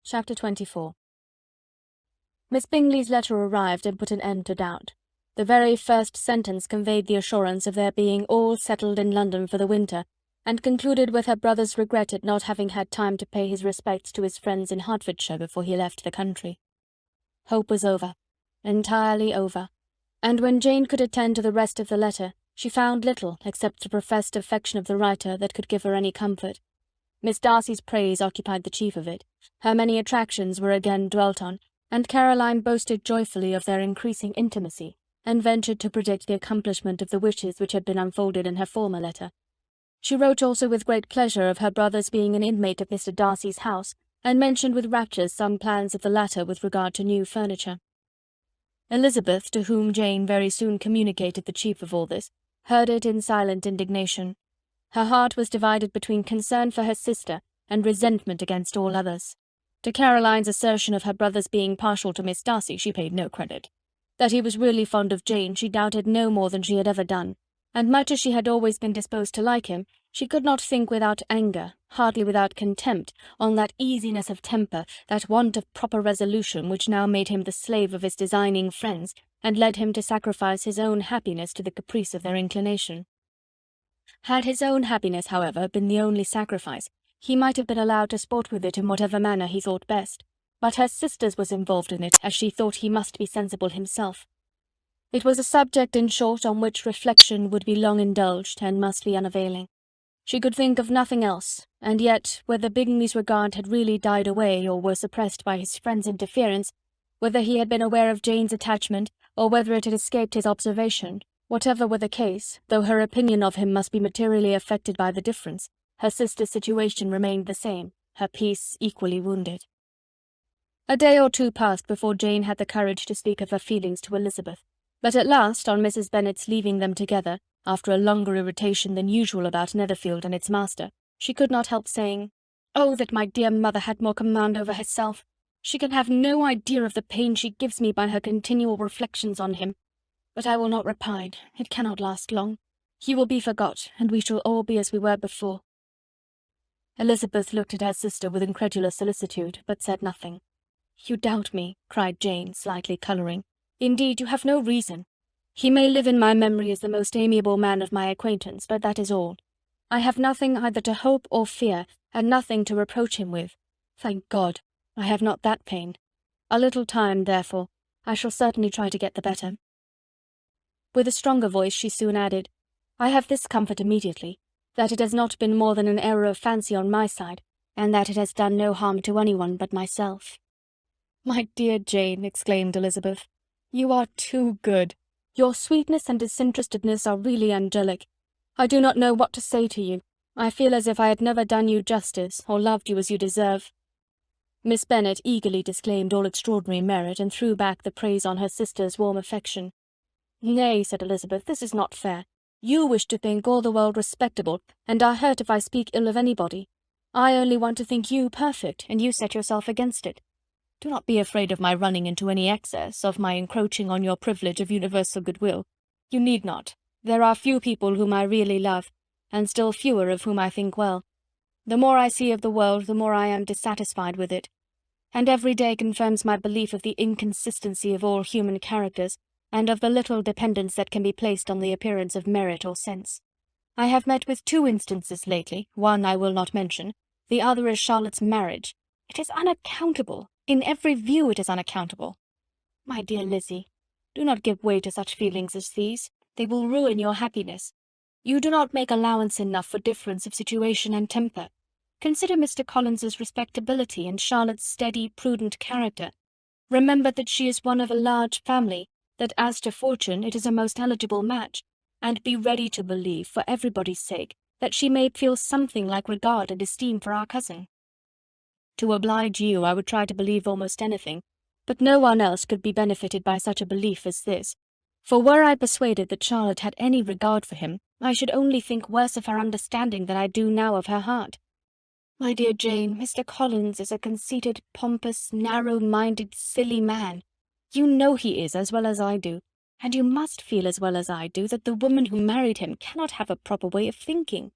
Chapter 24. Miss Bingley's letter arrived and put an end to doubt. The very first sentence conveyed the assurance of their being all settled in London for the winter, and concluded with her brother's regret at not having had time to pay his respects to his friends in Hertfordshire before he left the country. Hope was over, entirely over, and when Jane could attend to the rest of the letter, she found little except the professed affection of the writer that could give her any comfort. Miss Darcy's praise occupied the chief of it, her many attractions were again dwelt on, and Caroline boasted joyfully of their increasing intimacy, and ventured to predict the accomplishment of the wishes which had been unfolded in her former letter. She wrote also with great pleasure of her brother's being an inmate of Mr. Darcy's house, and mentioned with rapture some plans of the latter with regard to new furniture. Elizabeth, to whom Jane very soon communicated the chief of all this, heard it in silent indignation. Her heart was divided between concern for her sister and resentment against all others. To Caroline's assertion of her brother's being partial to Miss Darcy she paid no credit. That he was really fond of Jane she doubted no more than she had ever done, and much as she had always been disposed to like him, she could not think without anger, hardly without contempt, on that easiness of temper, that want of proper resolution which now made him the slave of his designing friends, and led him to sacrifice his own happiness to the caprice of their inclination. Had his own happiness, however, been the only sacrifice, he might have been allowed to sport with it in whatever manner he thought best, but her sister's was involved in it, as she thought he must be sensible himself. It was a subject, in short, on which reflection would be long indulged, and must be unavailing. She could think of nothing else, and yet, whether Bingley's regard had really died away, or were suppressed by his friend's interference, whether he had been aware of Jane's attachment, or whether it had escaped his observation, whatever were the case, though her opinion of him must be materially affected by the difference, her sister's situation remained the same, her peace equally wounded. A day or two passed before Jane had the courage to speak of her feelings to Elizabeth, but at last, on Mrs. Bennet's leaving them together, after a longer irritation than usual about Netherfield and its master, she could not help saying, "Oh, that my dear mother had more command over herself! She can have no idea of the pain she gives me by her continual reflections on him. But I will not repine, it cannot last long. He will be forgot, and we shall all be as we were before." Elizabeth looked at her sister with incredulous solicitude, but said nothing. "You doubt me," cried Jane, slightly colouring. "Indeed, you have no reason. He may live in my memory as the most amiable man of my acquaintance, but that is all. I have nothing either to hope or fear, and nothing to reproach him with. Thank God, I have not that pain. A little time, therefore. I shall certainly try to get the better." With a stronger voice she soon added, "I have this comfort immediately, that it has not been more than an error of fancy on my side, and that it has done no harm to anyone but myself." "My dear Jane," exclaimed Elizabeth, "you are too good. Your sweetness and disinterestedness are really angelic. I do not know what to say to you. I feel as if I had never done you justice, or loved you as you deserve." Miss Bennet eagerly disclaimed all extraordinary merit, and threw back the praise on her sister's warm affection. "Nay," said Elizabeth, "this is not fair. You wish to think all the world respectable, and are hurt if I speak ill of anybody. I only want to think you perfect, and you set yourself against it. Do not be afraid of my running into any excess, of my encroaching on your privilege of universal goodwill. You need not. There are few people whom I really love, and still fewer of whom I think well. The more I see of the world, the more I am dissatisfied with it, and every day confirms my belief of the inconsistency of all human characters, and of the little dependence that can be placed on the appearance of merit or sense. I have met with 2 instances lately, one I will not mention, the other is Charlotte's marriage. It is unaccountable. In every view it is unaccountable. My dear Lizzie, do not give way to such feelings as these. They will ruin your happiness. You do not make allowance enough for difference of situation and temper. Consider Mr. Collins's respectability and Charlotte's steady, prudent character. Remember that she is one of a large family, that as to fortune it is a most eligible match, and be ready to believe, for everybody's sake, that she may feel something like regard and esteem for our cousin. To oblige you, I would try to believe almost anything, but no one else could be benefited by such a belief as this, for were I persuaded that Charlotte had any regard for him, I should only think worse of her understanding than I do now of her heart. My dear Jane, Mr. Collins is a conceited, pompous, narrow-minded, silly man. You know he is as well as I do, and you must feel as well as I do that the woman who married him cannot have a proper way of thinking.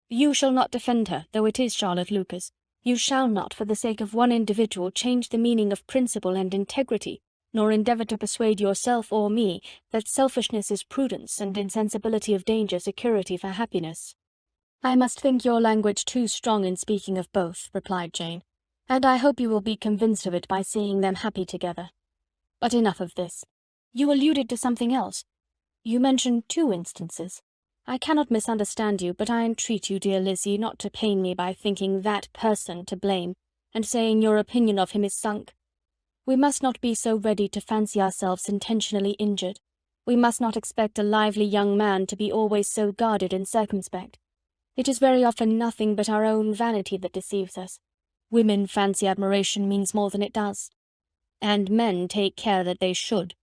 You shall not defend her, though it is Charlotte Lucas. You shall not, for the sake of one individual, change the meaning of principle and integrity, nor endeavour to persuade yourself or me that selfishness is prudence, and insensibility of danger security for happiness." "I must think your language too strong in speaking of both," replied Jane, "and I hope you will be convinced of it by seeing them happy together. But enough of this. You alluded to something else. You mentioned 2 instances. I cannot misunderstand you, but I entreat you, dear Lizzie, not to pain me by thinking that person to blame, and saying your opinion of him is sunk. We must not be so ready to fancy ourselves intentionally injured. We must not expect a lively young man to be always so guarded and circumspect. It is very often nothing but our own vanity that deceives us. Women fancy admiration means more than it does. And men take care that they should.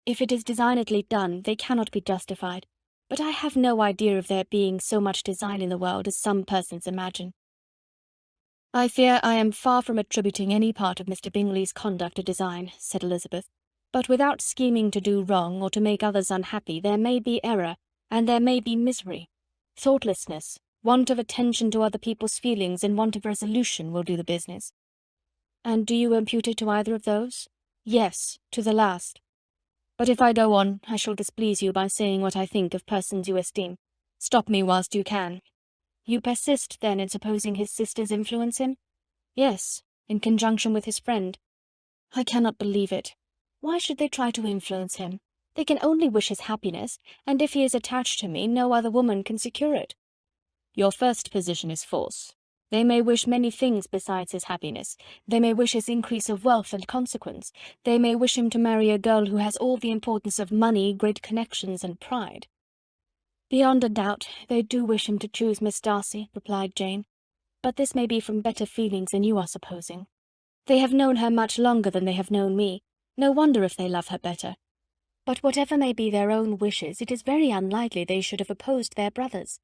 If it is designedly done, they cannot be justified, but I have no idea of there being so much design in the world as some persons imagine." "I fear I am far from attributing any part of Mr. Bingley's conduct to design," said Elizabeth, "but without scheming to do wrong, or to make others unhappy, there may be error, and there may be misery. Thoughtlessness, want of attention to other people's feelings, and want of resolution will do the business." "And do you impute it to either of those?" "Yes, to the last. But if I go on, I shall displease you by saying what I think of persons you esteem. Stop me whilst you can." "You persist, then, in supposing his sisters influence him?" "Yes, in conjunction with his friend." "I cannot believe it. Why should they try to influence him? They can only wish his happiness, and if he is attached to me, no other woman can secure it." "Your first position is false. They may wish many things besides his happiness. They may wish his increase of wealth and consequence. They may wish him to marry a girl who has all the importance of money, great connections, and pride." "Beyond a doubt, they do wish him to choose Miss Darcy," replied Jane, "but this may be from better feelings than you are supposing. They have known her much longer than they have known me. No wonder if they love her better. But whatever may be their own wishes, it is very unlikely they should have opposed their brothers.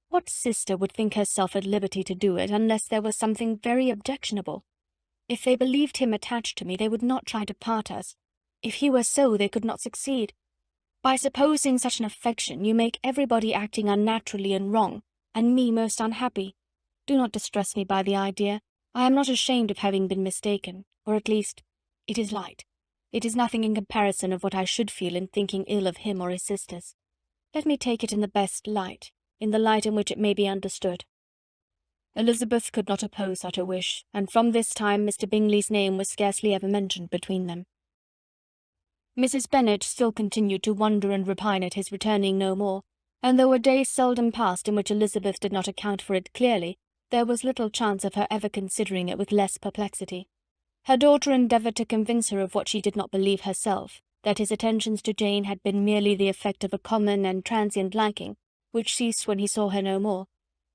What sister would think herself at liberty to do it, unless there was something very objectionable? If they believed him attached to me, they would not try to part us. If he were so, they could not succeed. By supposing such an affection, you make everybody acting unnaturally and wrong, and me most unhappy. Do not distress me by the idea. I am not ashamed of having been mistaken, or at least, it is light. It is nothing in comparison of what I should feel in thinking ill of him or his sisters. Let me take it in the best light, in the light in which it may be understood." Elizabeth could not oppose such a wish, and from this time Mr. Bingley's name was scarcely ever mentioned between them. Mrs. Bennet still continued to wonder and repine at his returning no more, and though a day seldom passed in which Elizabeth did not account for it clearly, there was little chance of her ever considering it with less perplexity. Her daughter endeavoured to convince her of what she did not believe herself, that his attentions to Jane had been merely the effect of a common and transient liking, which ceased when he saw her no more.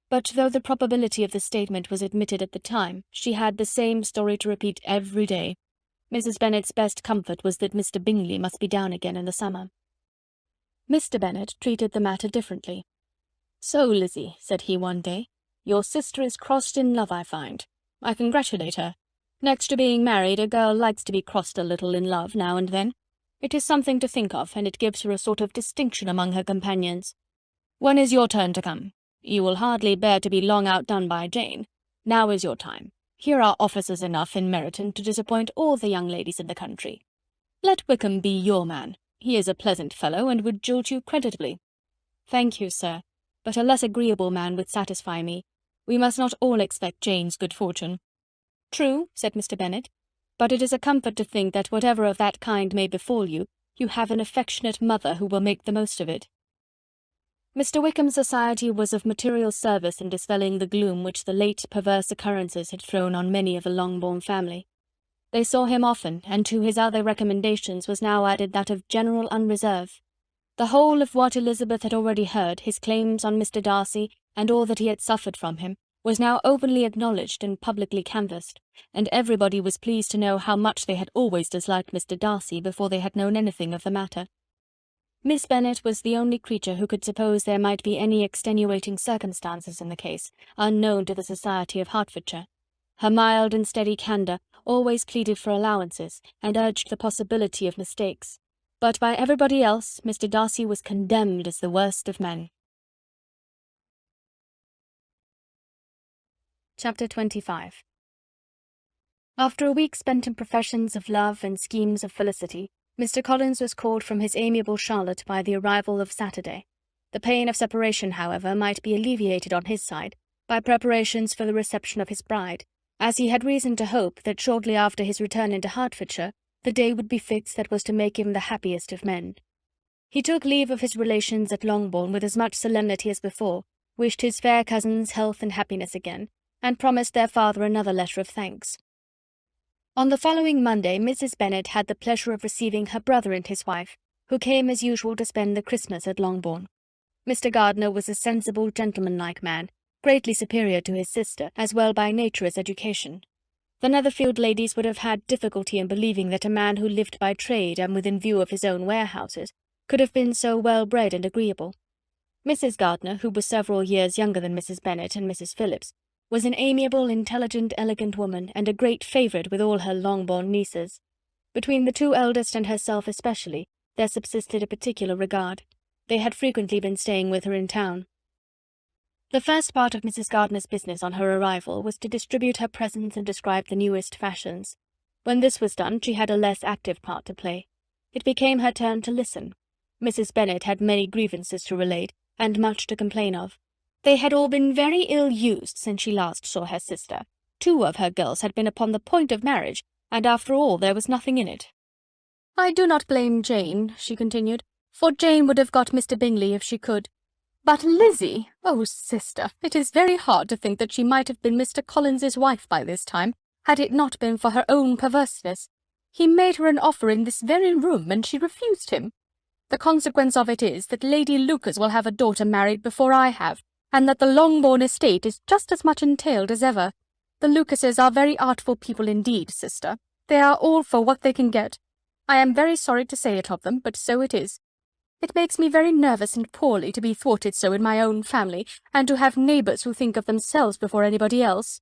But though the probability of the statement was admitted at the time, she had the same story to repeat every day. Mrs. Bennet's best comfort was that Mr. Bingley must be down again in the summer. Mr. Bennet treated the matter differently. "So, Lizzie," said he one day, "your sister is crossed in love, I find. I congratulate her. Next to being married, a girl likes to be crossed a little in love now and then. It is something to think of, and it gives her a sort of distinction among her companions. When is your turn to come? You will hardly bear to be long outdone by Jane. Now is your time. Here are officers enough in Meryton to disappoint all the young ladies in the country. Let Wickham be your man. He is a pleasant fellow, and would jilt you creditably." "Thank you, sir, but a less agreeable man would satisfy me. We must not all expect Jane's good fortune." "True," said Mr. Bennet, "but it is a comfort to think that whatever of that kind may befall you, you have an affectionate mother who will make the most of it." Mr. Wickham's society was of material service in dispelling the gloom which the late perverse occurrences had thrown on many of the Longbourn family. They saw him often, and to his other recommendations was now added that of general unreserve. The whole of what Elizabeth had already heard, his claims on Mr. Darcy, and all that he had suffered from him, was now openly acknowledged and publicly canvassed, and everybody was pleased to know how much they had always disliked Mr. Darcy before they had known anything of the matter. Miss Bennet was the only creature who could suppose there might be any extenuating circumstances in the case, unknown to the society of Hertfordshire. Her mild and steady candour always pleaded for allowances, and urged the possibility of mistakes. But by everybody else, Mr. Darcy was condemned as the worst of men. Chapter 25. After a week spent in professions of love and schemes of felicity, Mr. Collins was called from his amiable Charlotte by the arrival of Saturday. The pain of separation, however, might be alleviated on his side by preparations for the reception of his bride, as he had reason to hope that shortly after his return into Hertfordshire the day would be fixed that was to make him the happiest of men. He took leave of his relations at Longbourn with as much solemnity as before, wished his fair cousins health and happiness again, and promised their father another letter of thanks. On the following Monday Mrs. Bennet had the pleasure of receiving her brother and his wife, who came as usual to spend the Christmas at Longbourn. Mr. Gardiner was a sensible, gentlemanlike man, greatly superior to his sister, as well by nature as education. The Netherfield ladies would have had difficulty in believing that a man who lived by trade and within view of his own warehouses could have been so well bred and agreeable. Mrs. Gardiner, who was several years younger than Mrs. Bennet and Mrs. Phillips, was an amiable, intelligent, elegant woman, and a great favourite with all her Longbourn nieces. Between the two eldest and herself especially, there subsisted a particular regard. They had frequently been staying with her in town. The first part of Mrs. Gardiner's business on her arrival was to distribute her presents and describe the newest fashions. When this was done, she had a less active part to play. It became her turn to listen. Mrs. Bennet had many grievances to relate, and much to complain of. They had all been very ill-used since she last saw her sister. 2 of her girls had been upon the point of marriage, and after all there was nothing in it. "I do not blame Jane," she continued, "for Jane would have got Mr. Bingley if she could. But Lizzie, oh sister, it is very hard to think that she might have been Mr. Collins's wife by this time, had it not been for her own perverseness. He made her an offer in this very room, and she refused him. The consequence of it is that Lady Lucas will have a daughter married before I have, and that the Longbourn estate is just as much entailed as ever. The Lucases are very artful people indeed, sister. They are all for what they can get. I am very sorry to say it of them, but so it is. It makes me very nervous and poorly to be thwarted so in my own family, and to have neighbours who think of themselves before anybody else.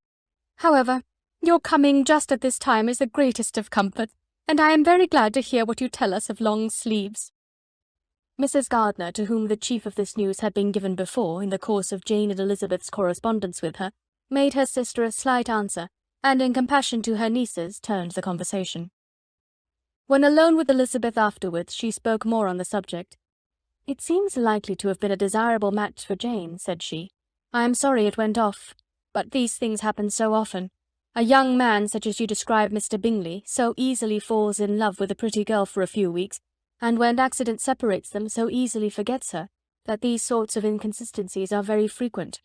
However, your coming just at this time is the greatest of comfort, and I am very glad to hear what you tell us of long sleeves." Mrs. Gardiner, to whom the chief of this news had been given before, in the course of Jane and Elizabeth's correspondence with her, made her sister a slight answer, and in compassion to her nieces turned the conversation. When alone with Elizabeth afterwards, she spoke more on the subject. "It seems likely to have been a desirable match for Jane," said she. "I am sorry it went off, but these things happen so often. A young man, such as you describe Mr. Bingley, so easily falls in love with a pretty girl for a few weeks, and when accident separates them, so easily forgets her, that these sorts of inconsistencies are very frequent."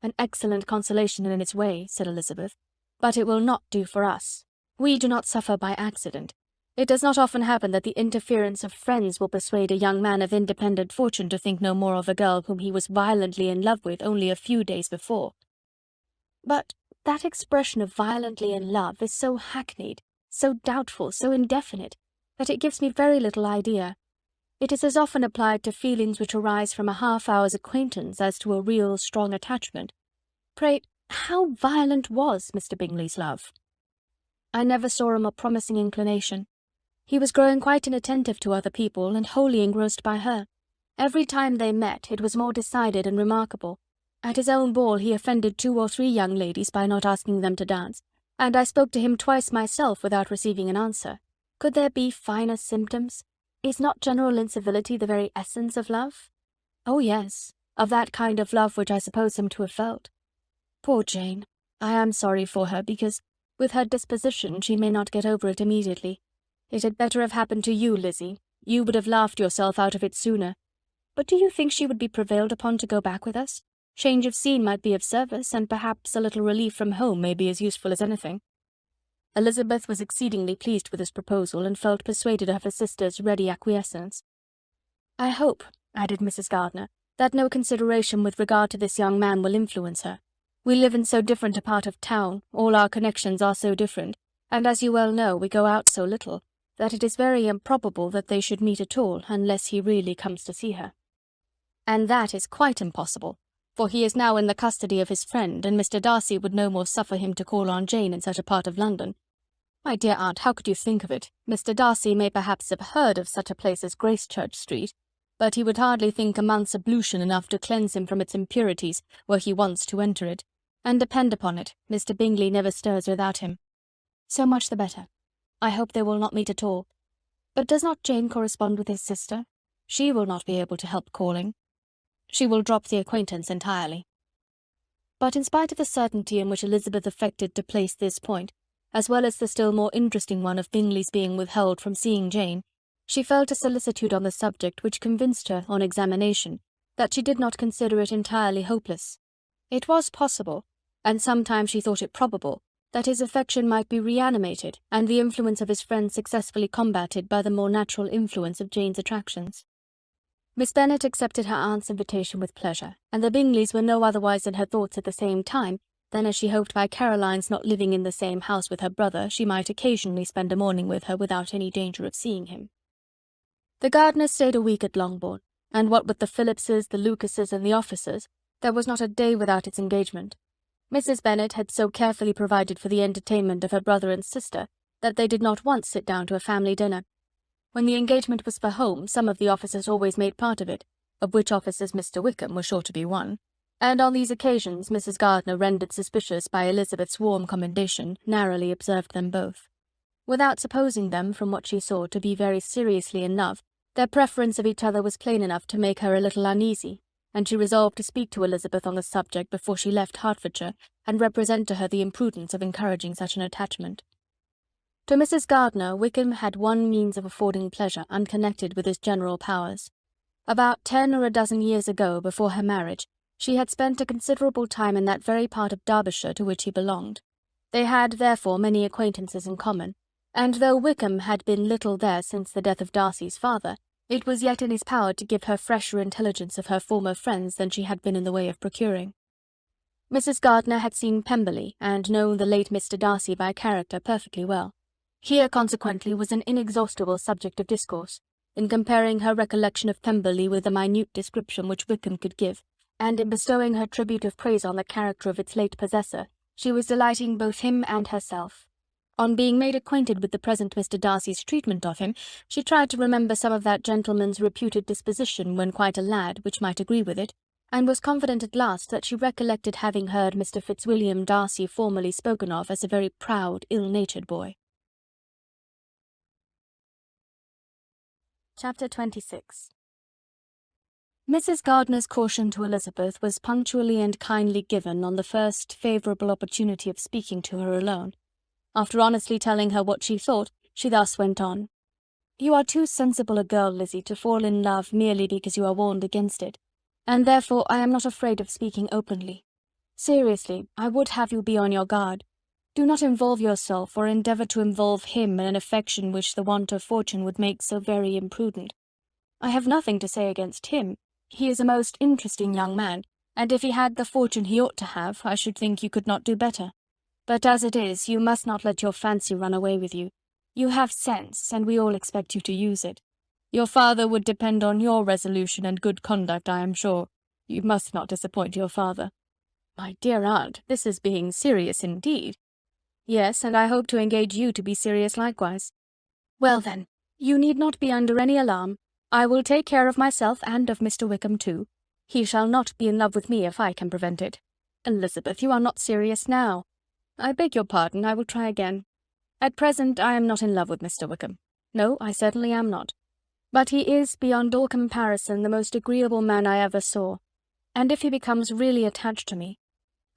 "An excellent consolation in its way," said Elizabeth, "but it will not do for us. We do not suffer by accident. It does not often happen that the interference of friends will persuade a young man of independent fortune to think no more of a girl whom he was violently in love with only a few days before." "But that expression of violently in love is so hackneyed, so doubtful, so indefinite, that it gives me very little idea. It is as often applied to feelings which arise from a half-hour's acquaintance as to a real strong attachment. Pray, how violent was Mr. Bingley's love?" "I never saw a more promising inclination. He was growing quite inattentive to other people, and wholly engrossed by her. Every time they met, it was more decided and remarkable. At his own ball he offended 2 or 3 young ladies by not asking them to dance, and I spoke to him twice myself without receiving an answer. Could there be finer symptoms? Is not general incivility the very essence of love?" "Oh yes, of that kind of love which I suppose him to have felt. Poor Jane! I am sorry for her, because, with her disposition, she may not get over it immediately. It had better have happened to you, Lizzie. You would have laughed yourself out of it sooner. But do you think she would be prevailed upon to go back with us? Change of scene might be of service, and perhaps a little relief from home may be as useful as anything." Elizabeth was exceedingly pleased with this proposal, and felt persuaded of her sister's ready acquiescence. "I hope," added Mrs. Gardiner, "that no consideration with regard to this young man will influence her. We live in so different a part of town, all our connections are so different, and as you well know, we go out so little, that it is very improbable that they should meet at all, unless he really comes to see her." "And that is quite impossible, for he is now in the custody of his friend, and Mr. Darcy would no more suffer him to call on Jane in such a part of London. My dear aunt, how could you think of it? Mr. Darcy may perhaps have heard of such a place as Gracechurch Street, but he would hardly think a month's ablution enough to cleanse him from its impurities were he once to enter it, and depend upon it, Mr. Bingley never stirs without him. So much the better. I hope they will not meet at all. But does not Jane correspond with his sister? She will not be able to help calling. She will drop the acquaintance entirely. But in spite of the certainty in which Elizabeth affected to place this point, as well as the still more interesting one of Bingley's being withheld from seeing Jane, she felt a solicitude on the subject which convinced her, on examination, that she did not consider it entirely hopeless. It was possible, and sometimes she thought it probable, that his affection might be reanimated, and the influence of his friend successfully combated by the more natural influence of Jane's attractions. Miss Bennet accepted her aunt's invitation with pleasure, and the Bingleys were no otherwise in her thoughts at the same time than as she hoped by Caroline's not living in the same house with her brother she might occasionally spend a morning with her without any danger of seeing him. The Gardiners stayed a week at Longbourn, and what with the Phillipses, the Lucases, and the officers, there was not a day without its engagement. Mrs. Bennet had so carefully provided for the entertainment of her brother and sister that they did not once sit down to a family dinner. When the engagement was for home, some of the officers always made part of it, of which officers Mr. Wickham was sure to be one, and on these occasions Mrs. Gardiner, rendered suspicious by Elizabeth's warm commendation, narrowly observed them both. Without supposing them, from what she saw, to be very seriously in love, their preference of each other was plain enough to make her a little uneasy, and she resolved to speak to Elizabeth on the subject before she left Hertfordshire, and represent to her the imprudence of encouraging such an attachment. To Mrs. Gardiner, Wickham had one means of affording pleasure unconnected with his general powers. About 10 or a dozen years ago, before her marriage, she had spent a considerable time in that very part of Derbyshire to which he belonged. They had, therefore, many acquaintances in common, and though Wickham had been little there since the death of Darcy's father, it was yet in his power to give her fresher intelligence of her former friends than she had been in the way of procuring. Mrs. Gardiner had seen Pemberley, and known the late Mr. Darcy by character perfectly well. Here, consequently, was an inexhaustible subject of discourse, in comparing her recollection of Pemberley with the minute description which Wickham could give, and in bestowing her tribute of praise on the character of its late possessor, she was delighting both him and herself. On being made acquainted with the present Mr. Darcy's treatment of him, she tried to remember some of that gentleman's reputed disposition when quite a lad, which might agree with it, and was confident at last that she recollected having heard Mr. Fitzwilliam Darcy formerly spoken of as a very proud, ill-natured boy. Chapter 26. Mrs. Gardiner's caution to Elizabeth was punctually and kindly given on the first favourable opportunity of speaking to her alone. After honestly telling her what she thought, she thus went on. "You are too sensible a girl, Lizzie, to fall in love merely because you are warned against it, and therefore I am not afraid of speaking openly. Seriously, I would have you be on your guard. Do not involve yourself, or endeavour to involve him in an affection which the want of fortune would make so very imprudent. I have nothing to say against him. He is a most interesting young man, and if he had the fortune he ought to have, I should think you could not do better. But as it is, you must not let your fancy run away with you. You have sense, and we all expect you to use it. Your father would depend on your resolution and good conduct, I am sure. You must not disappoint your father." "My dear aunt, this is being serious indeed." "Yes, and I hope to engage you to be serious likewise." "Well then, you need not be under any alarm. I will take care of myself and of Mr. Wickham too. He shall not be in love with me if I can prevent it." "Elizabeth, you are not serious now." "I beg your pardon, I will try again. At present I am not in love with Mr. Wickham. No, I certainly am not. But he is, beyond all comparison, the most agreeable man I ever saw, and if he becomes really attached to me,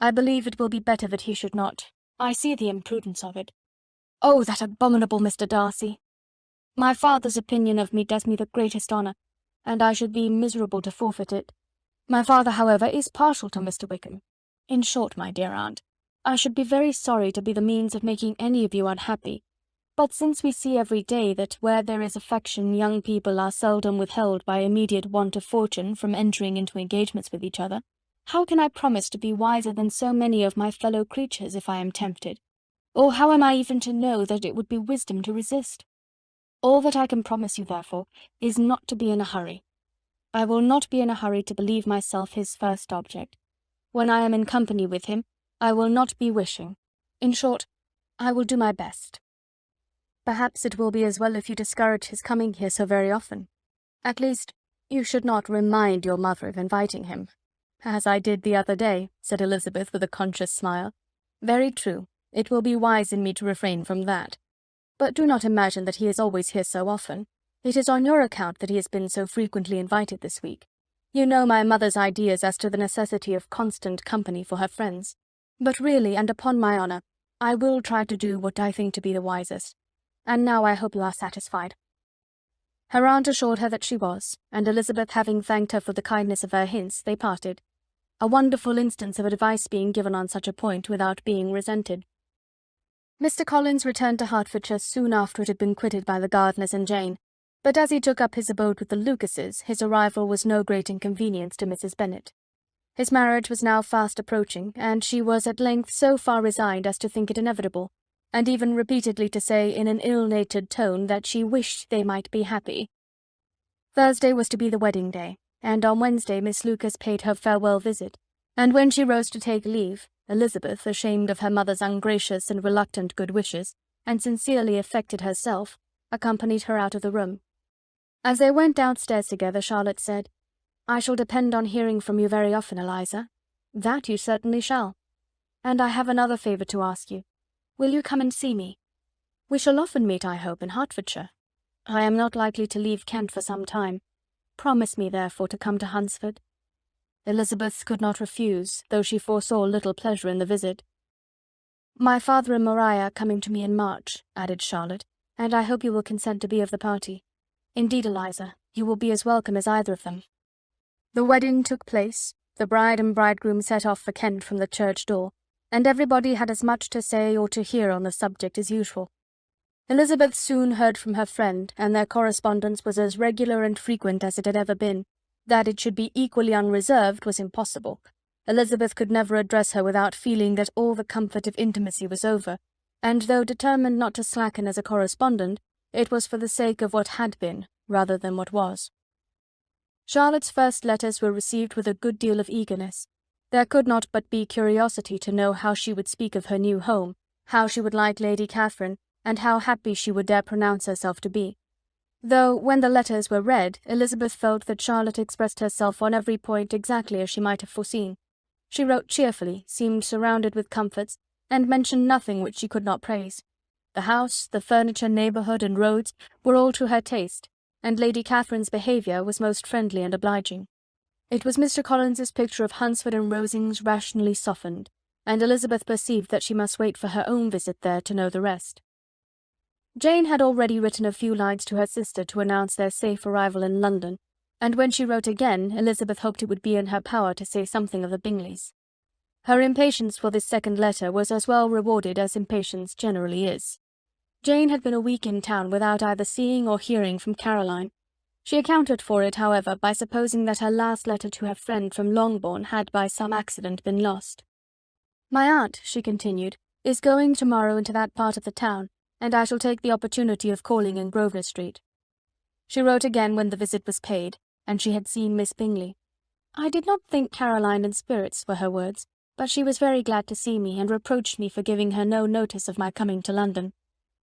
I believe it will be better that he should not. I see the imprudence of it. Oh, that abominable Mr. Darcy! My father's opinion of me does me the greatest honour, and I should be miserable to forfeit it. My father, however, is partial to Mr. Wickham. In short, my dear aunt, I should be very sorry to be the means of making any of you unhappy, but since we see every day that where there is affection young people are seldom withheld by immediate want of fortune from entering into engagements with each other, how can I promise to be wiser than so many of my fellow creatures if I am tempted? Or how am I even to know that it would be wisdom to resist? All that I can promise you, therefore, is not to be in a hurry. I will not be in a hurry to believe myself his first object. When I am in company with him, I will not be wishing. In short, I will do my best. Perhaps it will be as well if you discourage his coming here so very often. At least, you should not remind your mother of inviting him." "As I did the other day," said Elizabeth with a conscious smile. "Very true. It will be wise in me to refrain from that. But do not imagine that he is always here so often. It is on your account that he has been so frequently invited this week. You know my mother's ideas as to the necessity of constant company for her friends. But really, and upon my honour, I will try to do what I think to be the wisest. And now I hope you are satisfied." Her aunt assured her that she was, and Elizabeth having thanked her for the kindness of her hints, they parted. A wonderful instance of advice being given on such a point without being resented. Mr. Collins returned to Hertfordshire soon after it had been quitted by the Gardiners and Jane, but as he took up his abode with the Lucases, his arrival was no great inconvenience to Mrs. Bennet. His marriage was now fast approaching, and she was at length so far resigned as to think it inevitable, and even repeatedly to say in an ill-natured tone that she wished they might be happy. Thursday was to be the wedding day, and on Wednesday Miss Lucas paid her farewell visit, and when she rose to take leave, Elizabeth, ashamed of her mother's ungracious and reluctant good wishes, and sincerely affected herself, accompanied her out of the room. As they went downstairs together, Charlotte said, "I shall depend on hearing from you very often, Eliza." "That you certainly shall. And I have another favour to ask you. Will you come and see me? We shall often meet, I hope, in Hertfordshire. I am not likely to leave Kent for some time. Promise me, therefore, to come to Hunsford." Elizabeth could not refuse, though she foresaw little pleasure in the visit. "My father and Maria are coming to me in March," added Charlotte, "and I hope you will consent to be of the party. Indeed, Eliza, you will be as welcome as either of them." The wedding took place, the bride and bridegroom set off for Kent from the church door, and everybody had as much to say or to hear on the subject as usual. Elizabeth soon heard from her friend, and their correspondence was as regular and frequent as it had ever been. That it should be equally unreserved was impossible. Elizabeth could never address her without feeling that all the comfort of intimacy was over, and though determined not to slacken as a correspondent, it was for the sake of what had been, rather than what was. Charlotte's first letters were received with a good deal of eagerness. There could not but be curiosity to know how she would speak of her new home, how she would like Lady Catherine, and how happy she would dare pronounce herself to be. Though, when the letters were read, Elizabeth felt that Charlotte expressed herself on every point exactly as she might have foreseen. She wrote cheerfully, seemed surrounded with comforts, and mentioned nothing which she could not praise. The house, the furniture, neighbourhood, and roads were all to her taste, and Lady Catherine's behaviour was most friendly and obliging. It was Mr. Collins's picture of Hunsford and Rosings rationally softened, and Elizabeth perceived that she must wait for her own visit there to know the rest. Jane had already written a few lines to her sister to announce their safe arrival in London, and when she wrote again, Elizabeth hoped it would be in her power to say something of the Bingleys. Her impatience for this second letter was as well rewarded as impatience generally is. Jane had been a week in town without either seeing or hearing from Caroline. She accounted for it, however, by supposing that her last letter to her friend from Longbourn had by some accident been lost. "My aunt," she continued, "is going tomorrow into that part of the town, and I shall take the opportunity of calling in Grosvenor Street." She wrote again when the visit was paid, and she had seen Miss Bingley. "I did not think Caroline in spirits," were her words, "but she was very glad to see me, and reproached me for giving her no notice of my coming to London.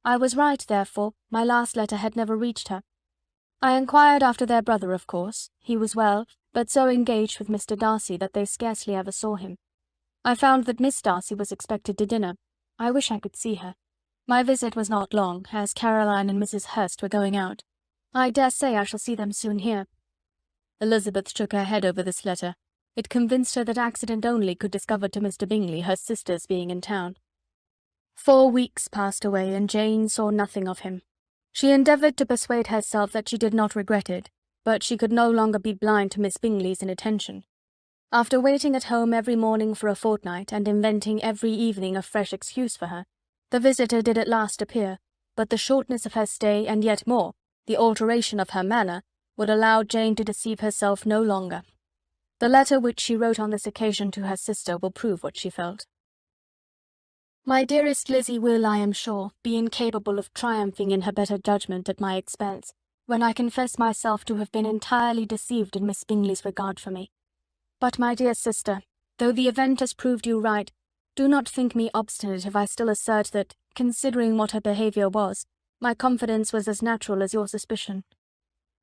I was right, therefore, my last letter had never reached her. I inquired after their brother, of course. He was well, but so engaged with Mr. Darcy that they scarcely ever saw him. I found that Miss Darcy was expected to dinner. I wish I could see her. My visit was not long, as Caroline and Mrs. Hurst were going out. I dare say I shall see them soon here." Elizabeth shook her head over this letter. It convinced her that accident only could discover to Mr. Bingley her sister's being in town. 4 weeks passed away, and Jane saw nothing of him. She endeavoured to persuade herself that she did not regret it, but she could no longer be blind to Miss Bingley's inattention. After waiting at home every morning for a fortnight, and inventing every evening a fresh excuse for her, the visitor did at last appear, but the shortness of her stay, and yet more, the alteration of her manner, would allow Jane to deceive herself no longer. The letter which she wrote on this occasion to her sister will prove what she felt. "My dearest Lizzie will, I am sure, be incapable of triumphing in her better judgment at my expense, when I confess myself to have been entirely deceived in Miss Bingley's regard for me. But, my dear sister, though the event has proved you right, do not think me obstinate if I still assert that, considering what her behaviour was, my confidence was as natural as your suspicion.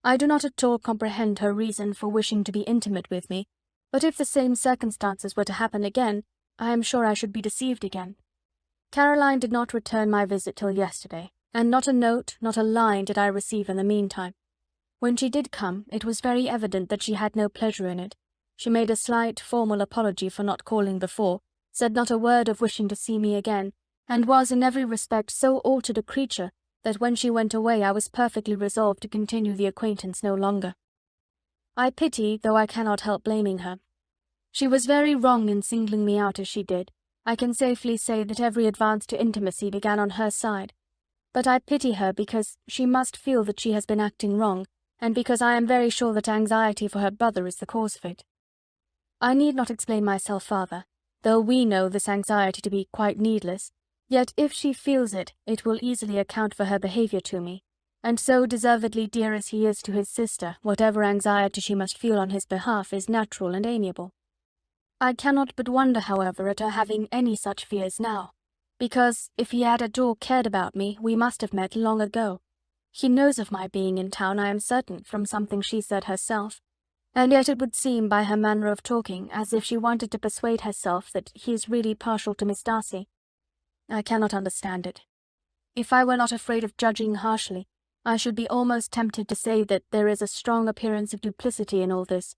I do not at all comprehend her reason for wishing to be intimate with me, But if the same circumstances were to happen again, I am sure I should be deceived again. Caroline did not return my visit till yesterday, and not a note, not a line did I receive in the meantime. When she did come, it was very evident that she had no pleasure in it. She made a slight, formal apology for not calling before, said not a word of wishing to see me again, and was in every respect so altered a creature that when she went away I was perfectly resolved to continue the acquaintance no longer. I pity, though I cannot help blaming her. She was very wrong in singling me out as she did. I can safely say that every advance to intimacy began on her side. But I pity her because she must feel that she has been acting wrong, and because I am very sure that anxiety for her brother is the cause of it. I need not explain myself farther, though we know this anxiety to be quite needless, yet if she feels it, it will easily account for her behaviour to me, and so deservedly dear as he is to his sister, whatever anxiety she must feel on his behalf is natural and amiable. I cannot but wonder, however, at her having any such fears now, because, if he had at all cared about me, we must have met long ago. He knows of my being in town, I am certain, from something she said herself, and yet it would seem, by her manner of talking, as if she wanted to persuade herself that he is really partial to Miss Darcy. I cannot understand it. If I were not afraid of judging harshly, I should be almost tempted to say that there is a strong appearance of duplicity in all this,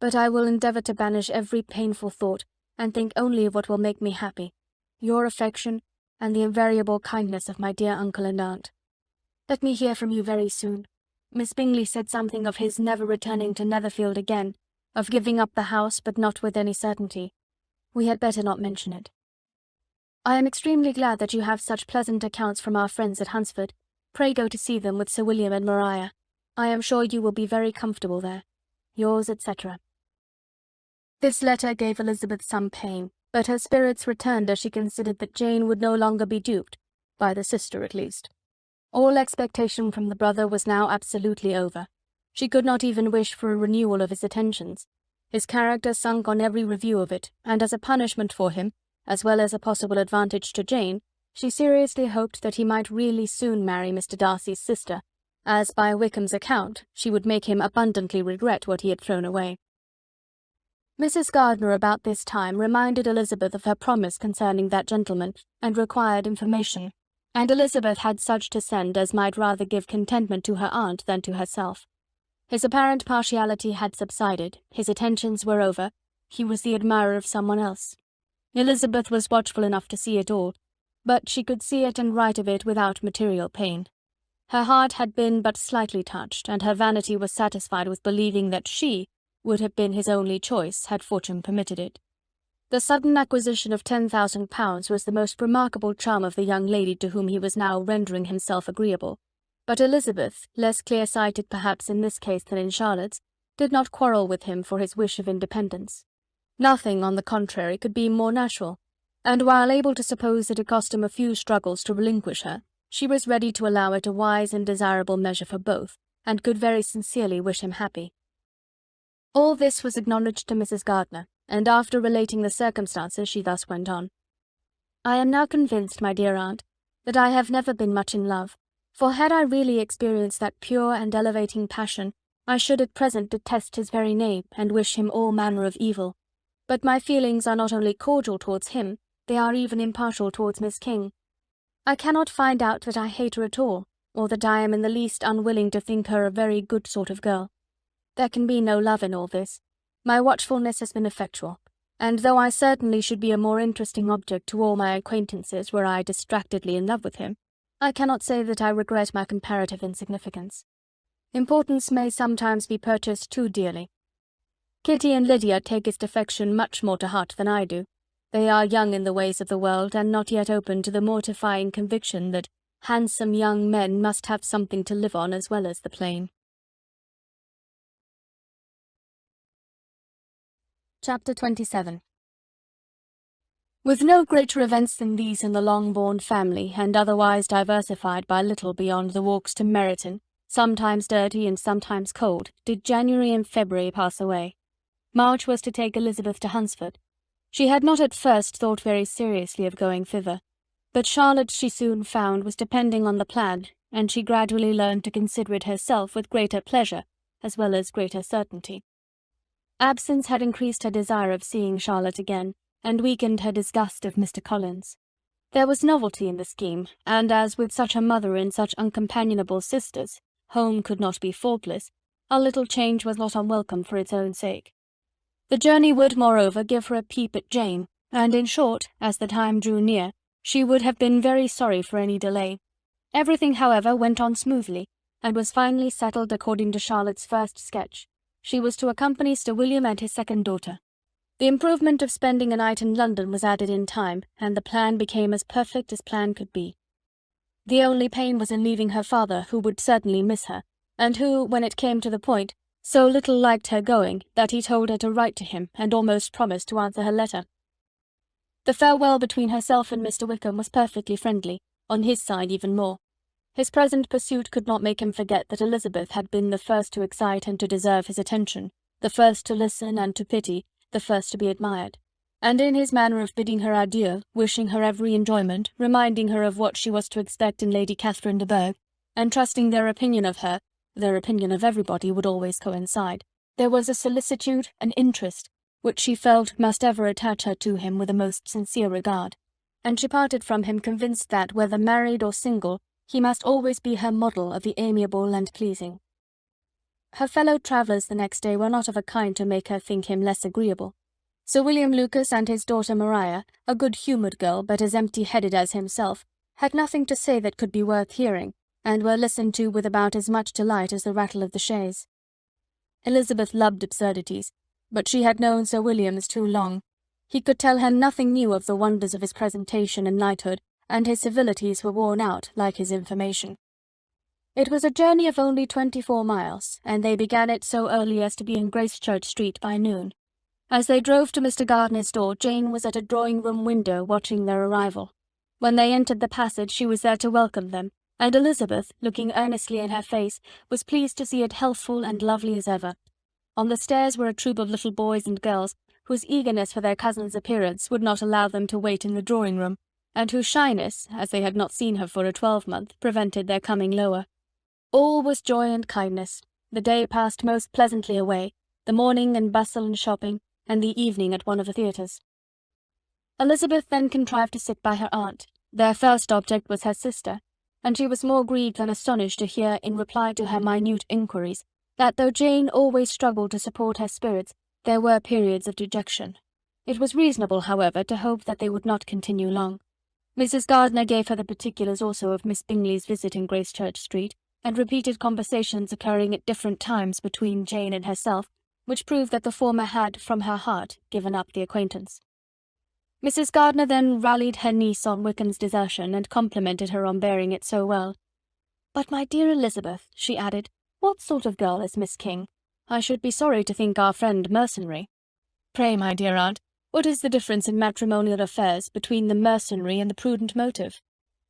but I will endeavour to banish every painful thought, and think only of what will make me happy, your affection, and the invariable kindness of my dear uncle and aunt. Let me hear from you very soon. Miss Bingley said something of his never returning to Netherfield again, of giving up the house, but not with any certainty. We had better not mention it. I am extremely glad that you have such pleasant accounts from our friends at Hunsford. Pray go to see them with Sir William and Maria. I am sure you will be very comfortable there. Yours, etc. This letter gave Elizabeth some pain, but her spirits returned as she considered that Jane would no longer be duped, by the sister at least. All expectation from the brother was now absolutely over. She could not even wish for a renewal of his attentions. His character sunk on every review of it, and as a punishment for him, as well as a possible advantage to Jane, she seriously hoped that he might really soon marry Mr. Darcy's sister, as by Wickham's account she would make him abundantly regret what he had thrown away. Mrs. Gardiner about this time reminded Elizabeth of her promise concerning that gentleman, and required information, and Elizabeth had such to send as might rather give contentment to her aunt than to herself. His apparent partiality had subsided, his attentions were over, he was the admirer of someone else. Elizabeth was watchful enough to see it all, but she could see it and write of it without material pain. Her heart had been but slightly touched, and her vanity was satisfied with believing that she would have been his only choice, had fortune permitted it. The sudden acquisition of £10,000 was the most remarkable charm of the young lady to whom he was now rendering himself agreeable, but Elizabeth, less clear-sighted perhaps in this case than in Charlotte's, did not quarrel with him for his wish of independence. Nothing, on the contrary, could be more natural, and while able to suppose that it cost him a few struggles to relinquish her, she was ready to allow it a wise and desirable measure for both, and could very sincerely wish him happy. All this was acknowledged to Mrs. Gardiner, and after relating the circumstances she thus went on. I am now convinced, my dear aunt, that I have never been much in love, for had I really experienced that pure and elevating passion, I should at present detest his very name, and wish him all manner of evil. But my feelings are not only cordial towards him, they are even impartial towards Miss King. I cannot find out that I hate her at all, or that I am in the least unwilling to think her a very good sort of girl. There can be no love in all this. My watchfulness has been effectual, and though I certainly should be a more interesting object to all my acquaintances were I distractedly in love with him, I cannot say that I regret my comparative insignificance. Importance may sometimes be purchased too dearly. Kitty and Lydia take his defection much more to heart than I do. They are young in the ways of the world, and not yet open to the mortifying conviction that handsome young men must have something to live on as well as the plain. Chapter 27. With no greater events than these in the Longbourn family, and otherwise diversified by little beyond the walks to Meryton, sometimes dirty and sometimes cold, did January and February pass away. March was to take Elizabeth to Hunsford. She had not at first thought very seriously of going thither, but Charlotte, she soon found, was depending on the plan, and she gradually learned to consider it herself with greater pleasure, as well as greater certainty. Absence had increased her desire of seeing Charlotte again, and weakened her disgust of Mr. Collins. There was novelty in the scheme, and as with such a mother and such uncompanionable sisters, home could not be faultless, a little change was not unwelcome for its own sake. The journey would, moreover, give her a peep at Jane, and in short, as the time drew near, she would have been very sorry for any delay. Everything, however, went on smoothly, and was finally settled according to Charlotte's first sketch. She was to accompany Sir William and his second daughter. The improvement of spending a night in London was added in time, and the plan became as perfect as plan could be. The only pain was in leaving her father, who would certainly miss her, and who, when it came to the point, so little liked her going that he told her to write to him, and almost promised to answer her letter. The farewell between herself and Mr. Wickham was perfectly friendly, on his side even more. His present pursuit could not make him forget that Elizabeth had been the first to excite and to deserve his attention, the first to listen and to pity, the first to be admired. And in his manner of bidding her adieu, wishing her every enjoyment, reminding her of what she was to expect in Lady Catherine de Bourgh, and trusting their opinion of her, their opinion of everybody would always coincide, there was a solicitude, an interest, which she felt must ever attach her to him with a most sincere regard, and she parted from him convinced that, whether married or single, he must always be her model of the amiable and pleasing. Her fellow travellers the next day were not of a kind to make her think him less agreeable. Sir William Lucas and his daughter Maria, a good-humoured girl, but as empty-headed as himself, had nothing to say that could be worth hearing, and were listened to with about as much delight as the rattle of the chaise. Elizabeth loved absurdities, but she had known Sir William's too long. He could tell her nothing new of the wonders of his presentation and knighthood, and his civilities were worn out, like his information. It was a journey of only 24 miles, and they began it so early as to be in Gracechurch Street by noon. As they drove to Mr. Gardiner's door, Jane was at a drawing-room window watching their arrival. When they entered the passage, she was there to welcome them, and Elizabeth, looking earnestly in her face, was pleased to see it healthful and lovely as ever. On the stairs were a troop of little boys and girls, whose eagerness for their cousin's appearance would not allow them to wait in the drawing-room, and whose shyness, as they had not seen her for a 12-month, prevented their coming lower. All was joy and kindness. The day passed most pleasantly away, the morning in bustle and shopping, and the evening at one of the theatres. Elizabeth then contrived to sit by her aunt. Their first object was her sister, and she was more grieved than astonished to hear, in reply to her minute inquiries, that though Jane always struggled to support her spirits, there were periods of dejection. It was reasonable, however, to hope that they would not continue long. Mrs. Gardiner gave her the particulars also of Miss Bingley's visit in Gracechurch Street, and repeated conversations occurring at different times between Jane and herself, which proved that the former had, from her heart, given up the acquaintance. Mrs. Gardiner then rallied her niece on Wickham's desertion, and complimented her on bearing it so well. "But, my dear Elizabeth," she added, "what sort of girl is Miss King? I should be sorry to think our friend mercenary." "Pray, my dear aunt, what is the difference in matrimonial affairs between the mercenary and the prudent motive?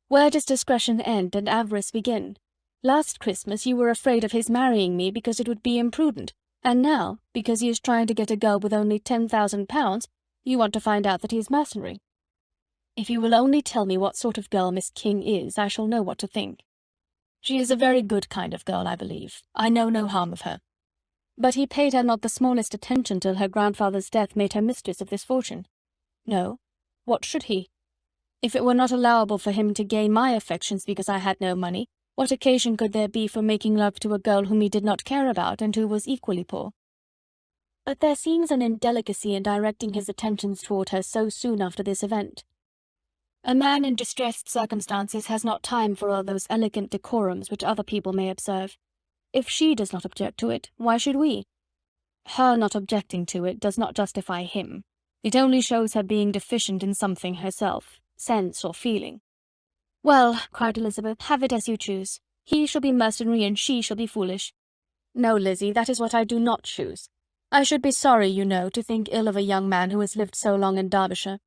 Where does discretion end and avarice begin? Last Christmas you were afraid of his marrying me because it would be imprudent, and now, because he is trying to get a girl with only £10,000, you want to find out that he is mercenary. If you will only tell me what sort of girl Miss King is, I shall know what to think. She is a very good kind of girl, I believe. I know no harm of her. But he paid her not the smallest attention till her grandfather's death made her mistress of this fortune. No, what should he? If it were not allowable for him to gain my affections because I had no money, what occasion could there be for making love to a girl whom he did not care about, and who was equally poor? But there seems an indelicacy in directing his attentions toward her so soon after this event. A man in distressed circumstances has not time for all those elegant decorums which other people may observe. If she does not object to it, why should we? Her not objecting to it does not justify him. It only shows her being deficient in something herself, sense or feeling. "Well," cried Elizabeth, "have it as you choose. He shall be mercenary and she shall be foolish." "No, Lizzie, that is what I do not choose. I should be sorry, you know, to think ill of a young man who has lived so long in Derbyshire."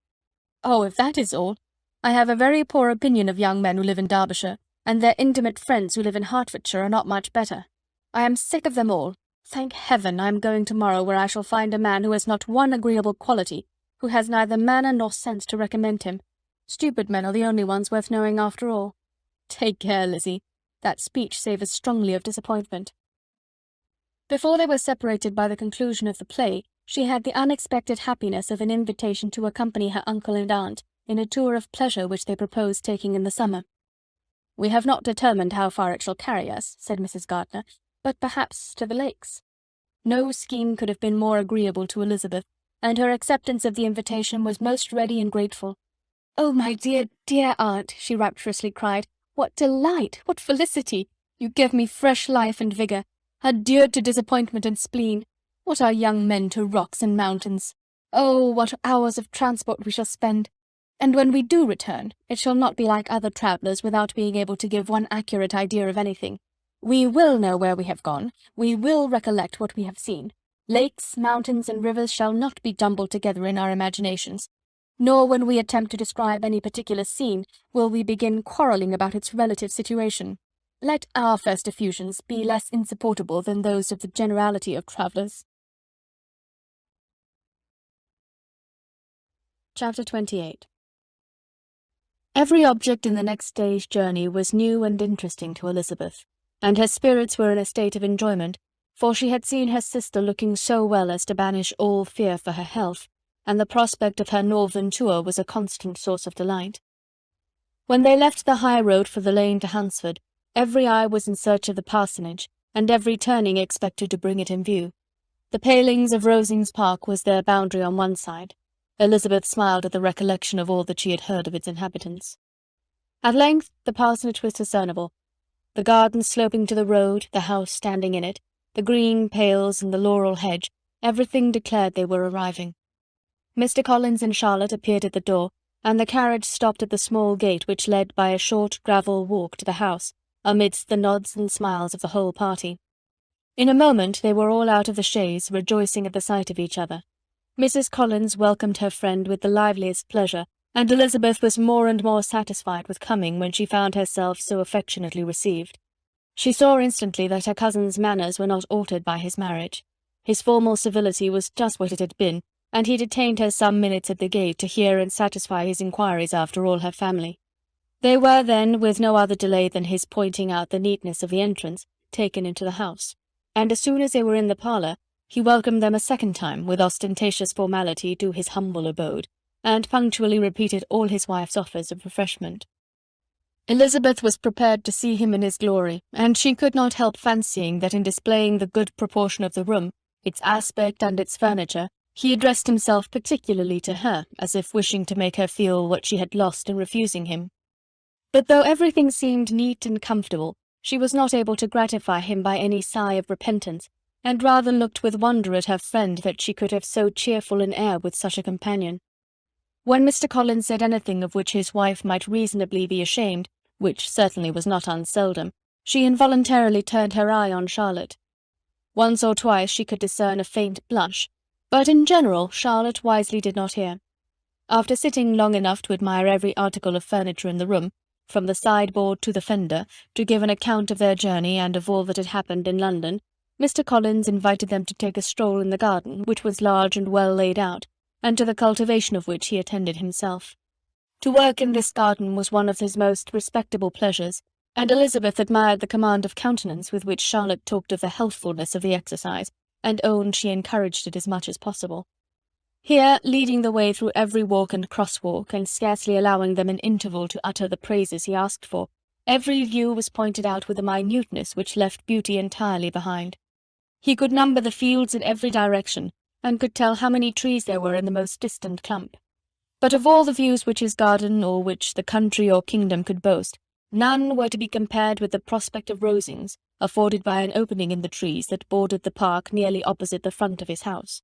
"Oh, if that is all, I have a very poor opinion of young men who live in Derbyshire, and their intimate friends who live in Hertfordshire are not much better. I am sick of them all. Thank heaven I am going tomorrow, where I shall find a man who has not one agreeable quality, who has neither manner nor sense to recommend him. Stupid men are the only ones worth knowing after all." "Take care, Lizzie. That speech savours strongly of disappointment." Before they were separated by the conclusion of the play, She had the unexpected happiness of an invitation to accompany her uncle and aunt in a tour of pleasure which they proposed taking in the summer. "We have not determined how far it shall carry us," said Mrs. Gardiner, "but perhaps to the lakes." No scheme could have been more agreeable to Elizabeth, and her acceptance of the invitation was most ready and grateful. "Oh, my dear, dear aunt," she rapturously cried, "what delight! What felicity! You give me fresh life and vigour. Adieu to disappointment and spleen. What are young men to rocks and mountains? Oh, what hours of transport we shall spend! And when we do return, it shall not be like other travellers without being able to give one accurate idea of anything. We will know where we have gone, we will recollect what we have seen. Lakes, mountains, and rivers shall not be jumbled together in our imaginations, nor when we attempt to describe any particular scene will we begin quarrelling about its relative situation. Let our first effusions be less insupportable than those of the generality of travellers." Chapter 28. Every object in the next day's journey was new and interesting to Elizabeth, and her spirits were in a state of enjoyment, for she had seen her sister looking so well as to banish all fear for her health, and the prospect of her northern tour was a constant source of delight. When they left the high road for the lane to Hunsford, every eye was in search of the parsonage, and every turning expected to bring it in view. The palings of Rosings Park was their boundary on one side. Elizabeth smiled at the recollection of all that she had heard of its inhabitants. At length the parsonage was discernible. The garden sloping to the road, the house standing in it, the green pales and the laurel hedge, everything declared they were arriving. Mr. Collins and Charlotte appeared at the door, and the carriage stopped at the small gate which led by a short gravel walk to the house, amidst the nods and smiles of the whole party. In a moment they were all out of the chaise, rejoicing at the sight of each other. Mrs. Collins welcomed her friend with the liveliest pleasure, and Elizabeth was more and more satisfied with coming when she found herself so affectionately received. She saw instantly that her cousin's manners were not altered by his marriage. His formal civility was just what it had been, and he detained her some minutes at the gate to hear and satisfy his inquiries after all her family. They were then, with no other delay than his pointing out the neatness of the entrance, taken into the house, and as soon as they were in the parlour, he welcomed them a second time with ostentatious formality to his humble abode, and punctually repeated all his wife's offers of refreshment. Elizabeth was prepared to see him in his glory, and she could not help fancying that in displaying the good proportion of the room, its aspect and its furniture, he addressed himself particularly to her, as if wishing to make her feel what she had lost in refusing him. But though everything seemed neat and comfortable, she was not able to gratify him by any sigh of repentance, and rather looked with wonder at her friend that she could have so cheerful an air with such a companion. When Mr. Collins said anything of which his wife might reasonably be ashamed, which certainly was not unseldom, she involuntarily turned her eye on Charlotte. Once or twice she could discern a faint blush, but in general Charlotte wisely did not hear. After sitting long enough to admire every article of furniture in the room, from the sideboard to the fender, to give an account of their journey and of all that had happened in London, Mr. Collins invited them to take a stroll in the garden, which was large and well laid out, and to the cultivation of which he attended himself. To work in this garden was one of his most respectable pleasures, and Elizabeth admired the command of countenance with which Charlotte talked of the healthfulness of the exercise, and owned she encouraged it as much as possible. Here, leading the way through every walk and cross-walk, and scarcely allowing them an interval to utter the praises he asked for, every view was pointed out with a minuteness which left beauty entirely behind. He could number the fields in every direction, and could tell how many trees there were in the most distant clump. But of all the views which his garden or which the country or kingdom could boast, none were to be compared with the prospect of Rosings, afforded by an opening in the trees that bordered the park nearly opposite the front of his house.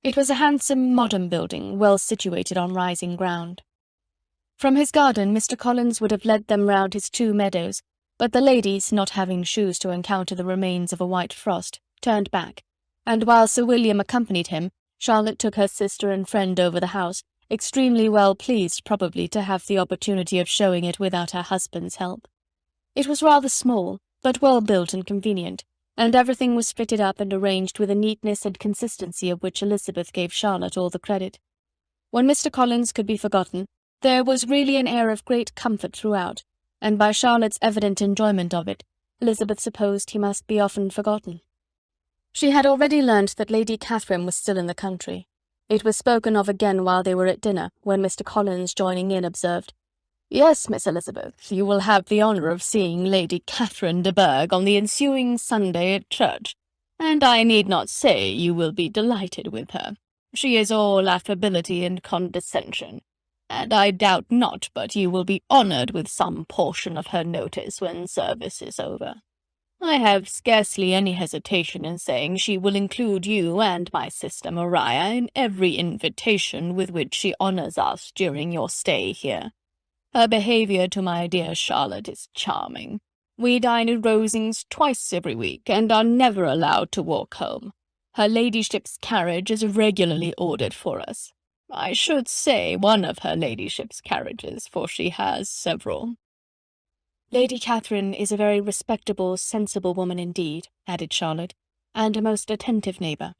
It was a handsome modern building, well situated on rising ground. From his garden Mr. Collins would have led them round his 2 meadows, but the ladies, not having shoes to encounter the remains of a white frost, turned back, and while Sir William accompanied him, Charlotte took her sister and friend over the house, extremely well pleased probably to have the opportunity of showing it without her husband's help. It was rather small, but well built and convenient, and everything was fitted up and arranged with a neatness and consistency of which Elizabeth gave Charlotte all the credit. When Mr. Collins could be forgotten, there was really an air of great comfort throughout, and by Charlotte's evident enjoyment of it, Elizabeth supposed he must be often forgotten. She had already learnt that Lady Catherine was still in the country. It was spoken of again while they were at dinner, when Mr. Collins, joining in, observed, "Yes, Miss Elizabeth, you will have the honour of seeing Lady Catherine de Bourgh on the ensuing Sunday at church, and I need not say you will be delighted with her. She is all affability and condescension, and I doubt not but you will be honoured with some portion of her notice when service is over. I have scarcely any hesitation in saying she will include you and my sister Maria in every invitation with which she honours us during your stay here. Her behaviour to my dear Charlotte is charming. We dine at Rosings twice every week, and are never allowed to walk home. Her ladyship's carriage is regularly ordered for us. I should say one of her ladyship's carriages, for she has several." "Lady Catherine is a very respectable, sensible woman indeed," added Charlotte, "and a most attentive neighbour."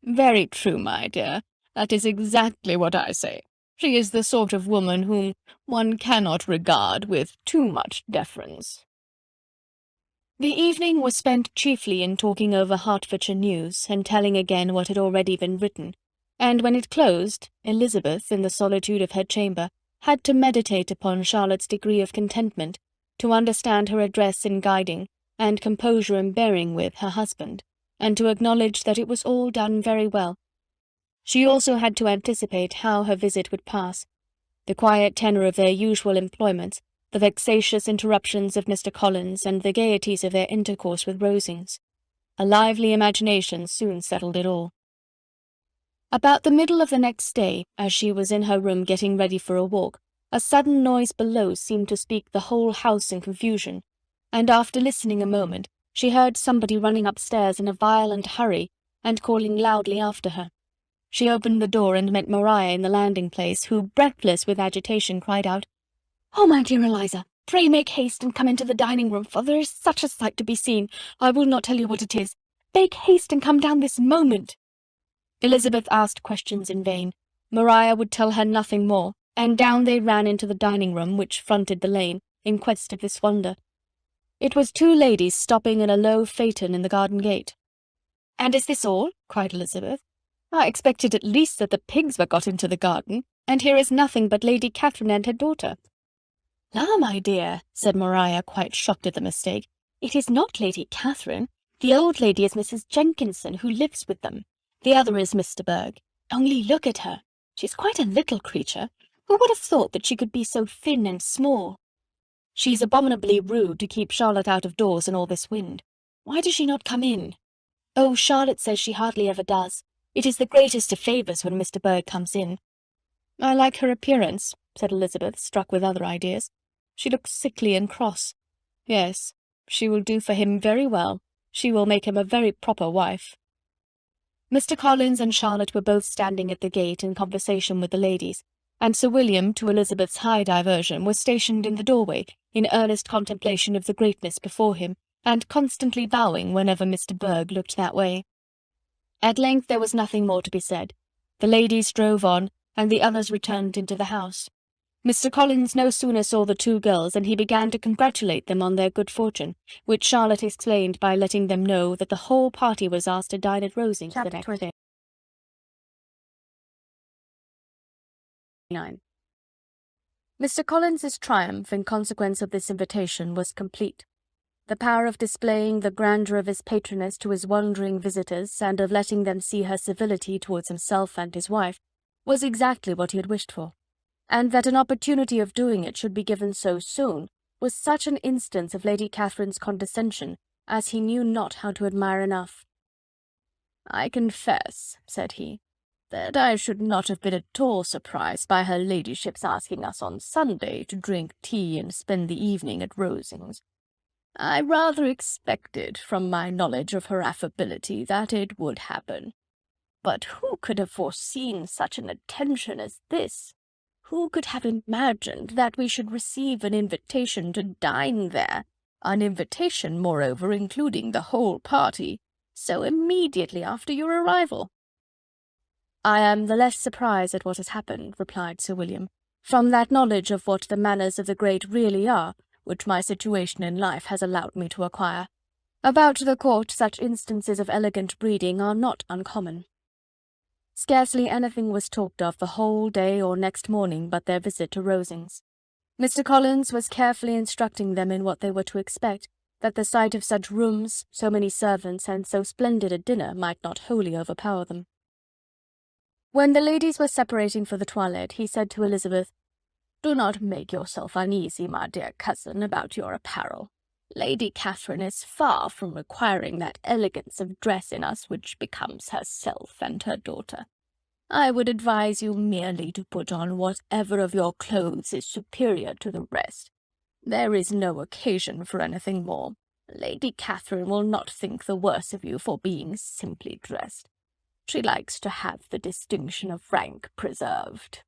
"Very true, my dear. That is exactly what I say. She is the sort of woman whom one cannot regard with too much deference." The evening was spent chiefly in talking over Hertfordshire news, and telling again what had already been written, and when it closed, Elizabeth, in the solitude of her chamber, had to meditate upon Charlotte's degree of contentment, to understand her address in guiding, and composure in bearing with, her husband, and to acknowledge that it was all done very well. She also had to anticipate how her visit would pass. The quiet tenor of their usual employments, the vexatious interruptions of Mr. Collins, and the gaieties of their intercourse with Rosings. A lively imagination soon settled it all. About the middle of the next day, as she was in her room getting ready for a walk, a sudden noise below seemed to speak the whole house in confusion, and after listening a moment, she heard somebody running upstairs in a violent hurry, and calling loudly after her. She opened the door and met Maria in the landing-place, who, breathless with agitation, cried out, "Oh, my dear Eliza, pray make haste and come into the dining-room, for there is such a sight to be seen, I will not tell you what it is. Make haste and come down this moment." Elizabeth asked questions in vain. Maria would tell her nothing more, and down they ran into the dining-room, which fronted the lane, in quest of this wonder. It was two ladies stopping in a low phaeton in the garden gate. "And is this all?" cried Elizabeth. "I expected at least that the pigs were got into the garden, and here is nothing but Lady Catherine and her daughter." "La, my dear," said Maria, quite shocked at the mistake, "it is not Lady Catherine. The old lady is Mrs. Jenkinson, who lives with them. The other is Miss de Bourgh. Only look at her. She's quite a little creature. Who would have thought that she could be so thin and small? She's abominably rude to keep Charlotte out of doors in all this wind. Why does she not come in?" "Oh, Charlotte says she hardly ever does. It is the greatest of favours when Mr. Bourgh comes in." "I like her appearance," said Elizabeth, struck with other ideas. "She looks sickly and cross. Yes, she will do for him very well. She will make him a very proper wife." Mr. Collins and Charlotte were both standing at the gate in conversation with the ladies, and Sir William, to Elizabeth's high diversion, was stationed in the doorway, in earnest contemplation of the greatness before him, and constantly bowing whenever Mr. Bourgh looked that way. At length there was nothing more to be said. The ladies drove on, and the others returned into the house. Mr. Collins no sooner saw the two girls than he began to congratulate them on their good fortune, which Charlotte explained by letting them know that the whole party was asked to dine at Rosings the next day. 9. Mr. Collins's triumph in consequence of this invitation was complete. The power of displaying the grandeur of his patroness to his wondering visitors, and of letting them see her civility towards himself and his wife, was exactly what he had wished for, and that an opportunity of doing it should be given so soon was such an instance of Lady Catherine's condescension as he knew not how to admire enough. "I confess," said he, "that I should not have been at all surprised by her ladyship's asking us on Sunday to drink tea and spend the evening at Rosings. I rather expected, from my knowledge of her affability, that it would happen. But who could have foreseen such an attention as this? Who could have imagined that we should receive an invitation to dine there, an invitation, moreover, including the whole party, so immediately after your arrival?" "I am the less surprised at what has happened," replied Sir William, "from that knowledge of what the manners of the great really are, which my situation in life has allowed me to acquire. About the court such instances of elegant breeding are not uncommon. Scarcely anything was talked of the whole day or next morning but their visit to Rosings. Mr. Collins was carefully instructing them in what they were to expect, that the sight of such rooms, so many servants, and so splendid a dinner might not wholly overpower them. When the ladies were separating for the toilette, he said to Elizabeth, "Do not make yourself uneasy, my dear cousin, about your apparel. Lady Catherine is far from requiring that elegance of dress in us which becomes herself and her daughter. I would advise you merely to put on whatever of your clothes is superior to the rest. There is no occasion for anything more. Lady Catherine will not think the worse of you for being simply dressed. She likes to have the distinction of rank preserved."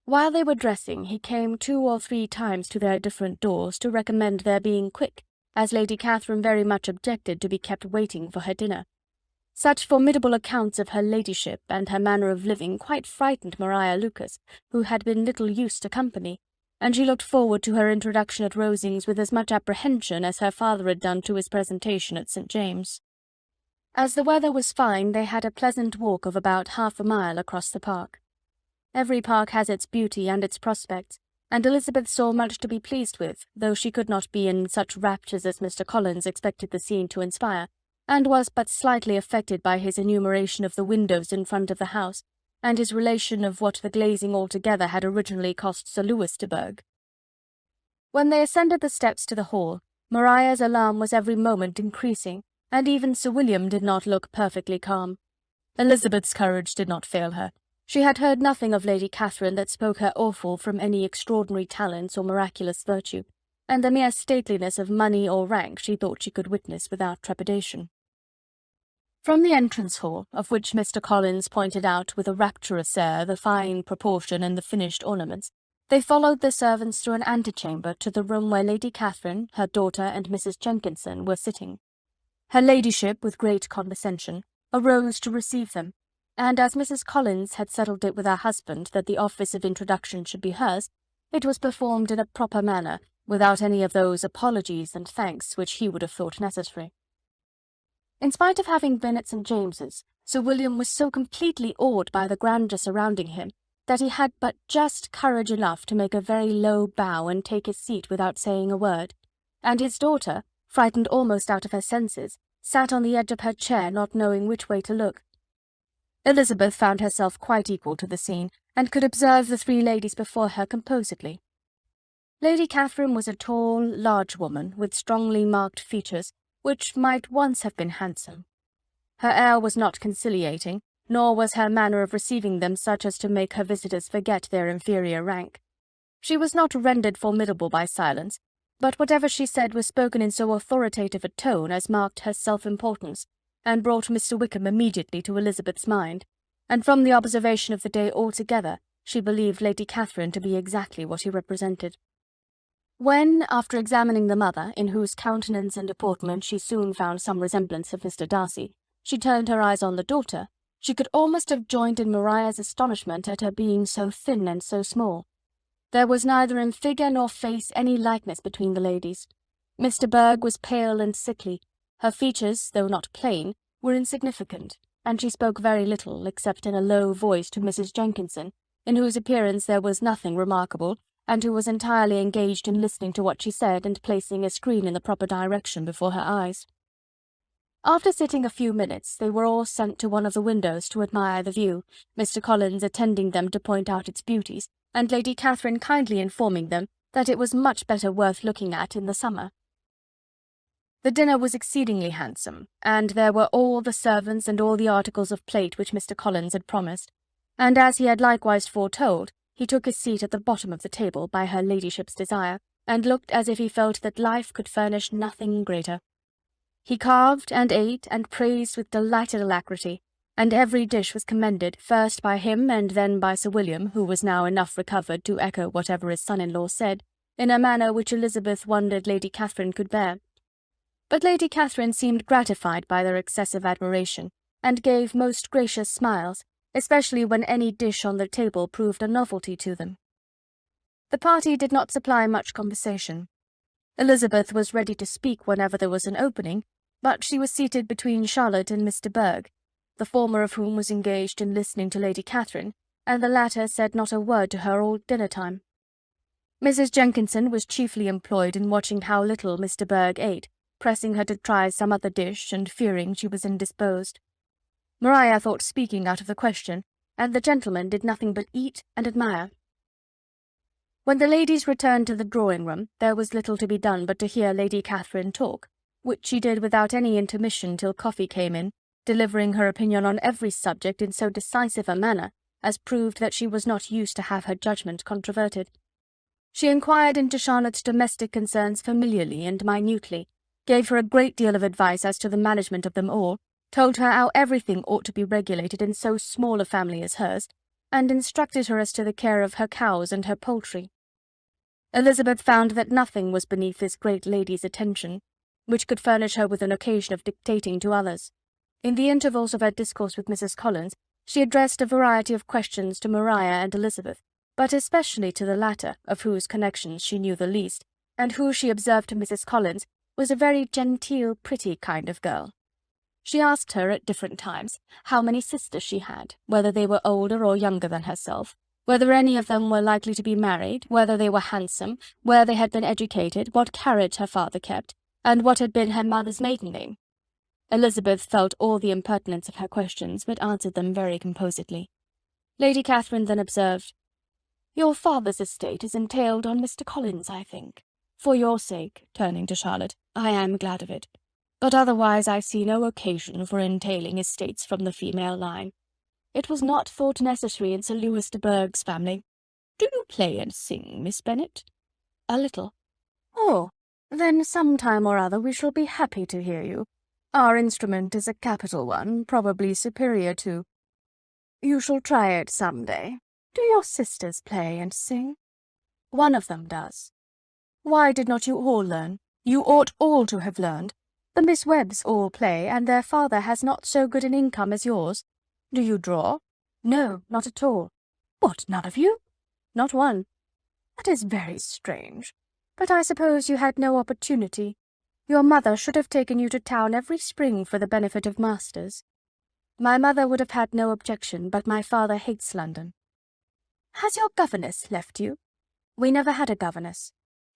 While they were dressing, he came 2 or 3 times to their different doors to recommend their being quick, as Lady Catherine very much objected to be kept waiting for her dinner. Such formidable accounts of her ladyship and her manner of living quite frightened Maria Lucas, who had been little used to company, and she looked forward to her introduction at Rosings with as much apprehension as her father had done to his presentation at St. James'. As the weather was fine, they had a pleasant walk of about half a mile across the park. Every park has its beauty and its prospects, and Elizabeth saw much to be pleased with, though she could not be in such raptures as Mr. Collins expected the scene to inspire, and was but slightly affected by his enumeration of the windows in front of the house, and his relation of what the glazing altogether had originally cost Sir Louis de Bourgh. When they ascended the steps to the hall, Maria's alarm was every moment increasing, and even Sir William did not look perfectly calm. Elizabeth's courage did not fail her. She had heard nothing of Lady Catherine that spoke her awful from any extraordinary talents or miraculous virtue, and the mere stateliness of money or rank she thought she could witness without trepidation. From the entrance hall, of which Mr. Collins pointed out with a rapturous air the fine proportion and the finished ornaments, they followed the servants through an antechamber to the room where Lady Catherine, her daughter, and Mrs. Jenkinson were sitting. Her ladyship, with great condescension, arose to receive them, and as Mrs. Collins had settled it with her husband that the office of introduction should be hers, it was performed in a proper manner, without any of those apologies and thanks which he would have thought necessary. In spite of having been at St. James's, Sir William was so completely awed by the grandeur surrounding him that he had but just courage enough to make a very low bow and take his seat without saying a word, and his daughter, frightened almost out of her senses, sat on the edge of her chair, not knowing which way to look. Elizabeth found herself quite equal to the scene, and could observe the 3 ladies before her composedly. Lady Catherine was a tall, large woman, with strongly marked features, which might once have been handsome. Her air was not conciliating, nor was her manner of receiving them such as to make her visitors forget their inferior rank. She was not rendered formidable by silence, but whatever she said was spoken in so authoritative a tone as marked her self-importance, and brought Mr. Wickham immediately to Elizabeth's mind, and from the observation of the day altogether, she believed Lady Catherine to be exactly what he represented. When, after examining the mother, in whose countenance and deportment she soon found some resemblance of Mr. Darcy, she turned her eyes on the daughter, she could almost have joined in Maria's astonishment at her being so thin and so small. There was neither in figure nor face any likeness between the ladies. Miss de Bourgh was pale and sickly. Her features, though not plain, were insignificant, and she spoke very little, except in a low voice to Mrs. Jenkinson, in whose appearance there was nothing remarkable, and who was entirely engaged in listening to what she said and placing a screen in the proper direction before her eyes. After sitting a few minutes, they were all sent to one of the windows to admire the view, Mr. Collins attending them to point out its beauties, and Lady Catherine kindly informing them that it was much better worth looking at in the summer. The dinner was exceedingly handsome, and there were all the servants and all the articles of plate which Mr. Collins had promised, and as he had likewise foretold, he took his seat at the bottom of the table by her ladyship's desire, and looked as if he felt that life could furnish nothing greater. He carved and ate and praised with delighted alacrity, and every dish was commended, first by him and then by Sir William, who was now enough recovered to echo whatever his son-in-law said, in a manner which Elizabeth wondered Lady Catherine could bear. But Lady Catherine seemed gratified by their excessive admiration, and gave most gracious smiles, especially when any dish on the table proved a novelty to them. The party did not supply much conversation. Elizabeth was ready to speak whenever there was an opening, but she was seated between Charlotte and Mr. Berg, the former of whom was engaged in listening to Lady Catherine, and the latter said not a word to her all dinner-time. Mrs. Jenkinson was chiefly employed in watching how little Mr. Berg ate, pressing her to try some other dish, and fearing she was indisposed. Maria thought speaking out of the question, and the gentlemen did nothing but eat and admire. When the ladies returned to the drawing-room, there was little to be done but to hear Lady Catherine talk, which she did without any intermission till coffee came in, delivering her opinion on every subject in so decisive a manner as proved that she was not used to have her judgment controverted. She inquired into Charlotte's domestic concerns familiarly and minutely, gave her a great deal of advice as to the management of them all, told her how everything ought to be regulated in so small a family as hers, and instructed her as to the care of her cows and her poultry. Elizabeth found that nothing was beneath this great lady's attention, which could furnish her with an occasion of dictating to others. In the intervals of her discourse with Mrs. Collins, she addressed a variety of questions to Maria and Elizabeth, but especially to the latter, of whose connections she knew the least, and who, she observed to Mrs. Collins, was a very genteel, pretty kind of girl. She asked her, at different times, how many sisters she had, whether they were older or younger than herself, whether any of them were likely to be married, whether they were handsome, where they had been educated, what carriage her father kept, and what had been her mother's maiden name. Elizabeth felt all the impertinence of her questions, but answered them very composedly. Lady Catherine then observed, "Your father's estate is entailed on Mr. Collins, I think. For your sake," turning to Charlotte, "I am glad of it. But otherwise I see no occasion for entailing estates from the female line. It was not thought necessary in Sir Lewis de Bourgh's family. Do you play and sing, Miss Bennet?" "A little." "Oh, then some time or other we shall be happy to hear you. Our instrument is a capital one, probably superior to— You shall try it some day. Do your sisters play and sing?" "One of them does." "Why did not you all learn? You ought all to have learned. The Miss Webbs all play, and their father has not so good an income as yours. Do you draw?" "No, not at all." "What, none of you?" "Not one." "That is very strange. But I suppose you had no opportunity. Your mother should have taken you to town every spring for the benefit of masters." "My mother would have had no objection, but my father hates London." "Has your governess left you?" "We never had a governess."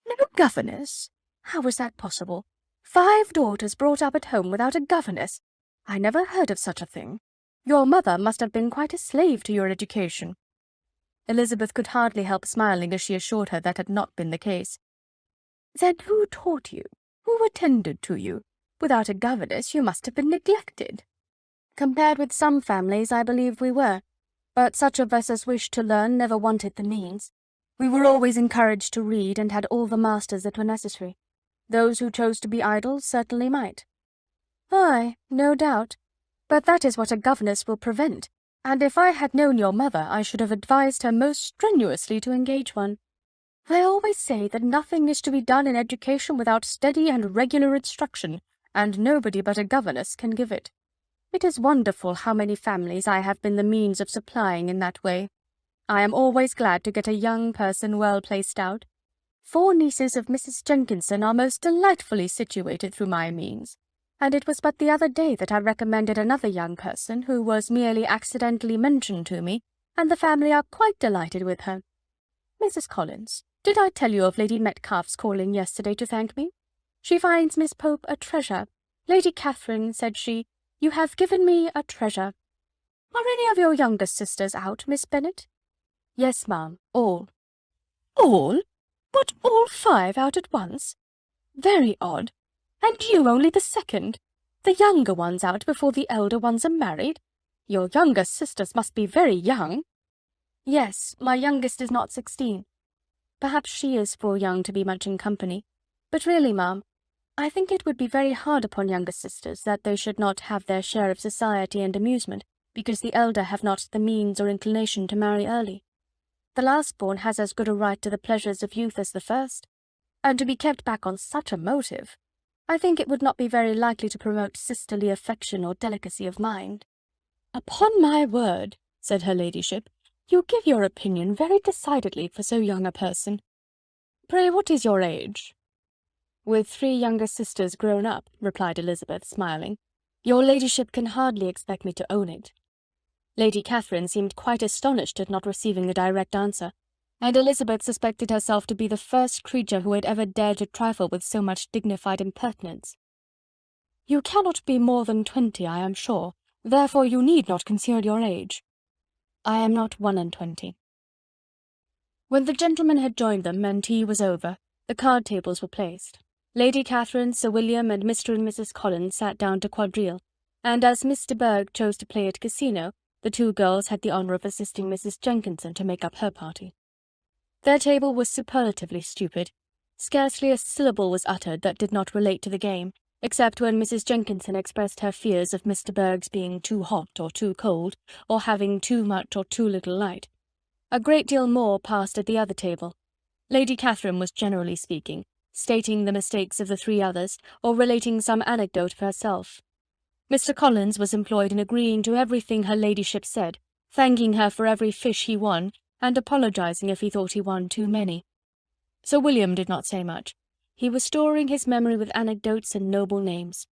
"No governess? How was that possible? 5 daughters brought up at home without a governess? I never heard of such a thing. Your mother must have been quite a slave to your education." Elizabeth could hardly help smiling as she assured her that had not been the case. "Then who taught you? Who attended to you? Without a governess you must have been neglected." "Compared with some families, I believe we were, but such of us as wished to learn never wanted the means. We were always encouraged to read, and had all the masters that were necessary. Those who chose to be idle certainly might." "Ay, no doubt. But that is what a governess will prevent, and if I had known your mother, I should have advised her most strenuously to engage one. I always say that nothing is to be done in education without steady and regular instruction, and nobody but a governess can give it. It is wonderful how many families I have been the means of supplying in that way. I am always glad to get a young person well placed out. 4 nieces of Mrs. Jenkinson are most delightfully situated through my means, and it was but the other day that I recommended another young person who was merely accidentally mentioned to me, and the family are quite delighted with her. Mrs. Collins, did I tell you of Lady Metcalfe's calling yesterday to thank me? She finds Miss Pope a treasure. Lady Catherine, said she, you have given me a treasure. Are any of your younger sisters out, Miss Bennet? Yes, ma'am, all. All? What, all 5 out at once? Very odd. And you only the second? The younger ones out before the elder ones are married? Your younger sisters must be very young. Yes, my youngest is not 16. Perhaps she is full young to be much in company. But really, ma'am, I think it would be very hard upon younger sisters that they should not have their share of society and amusement, because the elder have not the means or inclination to marry early. The last-born has as good a right to the pleasures of youth as the first, and to be kept back on such a motive, I think it would not be very likely to promote sisterly affection or delicacy of mind. Upon my word, said her ladyship, you give your opinion very decidedly for so young a person. Pray, what is your age? "With 3 younger sisters grown up," replied Elizabeth, smiling. "Your ladyship can hardly expect me to own it." Lady Catherine seemed quite astonished at not receiving a direct answer, and Elizabeth suspected herself to be the first creature who had ever dared to trifle with so much dignified impertinence. "You cannot be more than 20, I am sure, therefore you need not conceal your age." "I am not 21." When the gentlemen had joined them and tea was over, the card tables were placed. Lady Catherine, Sir William, and Mr. and Mrs. Collins sat down to quadrille, and as Miss de Bourgh chose to play at casino, the 2 girls had the honour of assisting Mrs. Jenkinson to make up her party. Their table was superlatively stupid. Scarcely a syllable was uttered that did not relate to the game, except when Mrs. Jenkinson expressed her fears of Miss de Bourgh's being too hot or too cold, or having too much or too little light. A great deal more passed at the other table. Lady Catherine was generally speaking, stating the mistakes of the 3 others, or relating some anecdote of herself. Mr. Collins was employed in agreeing to everything her ladyship said, thanking her for every fish he won, and apologizing if he thought he won too many. Sir William did not say much. He was storing his memory with anecdotes and noble names.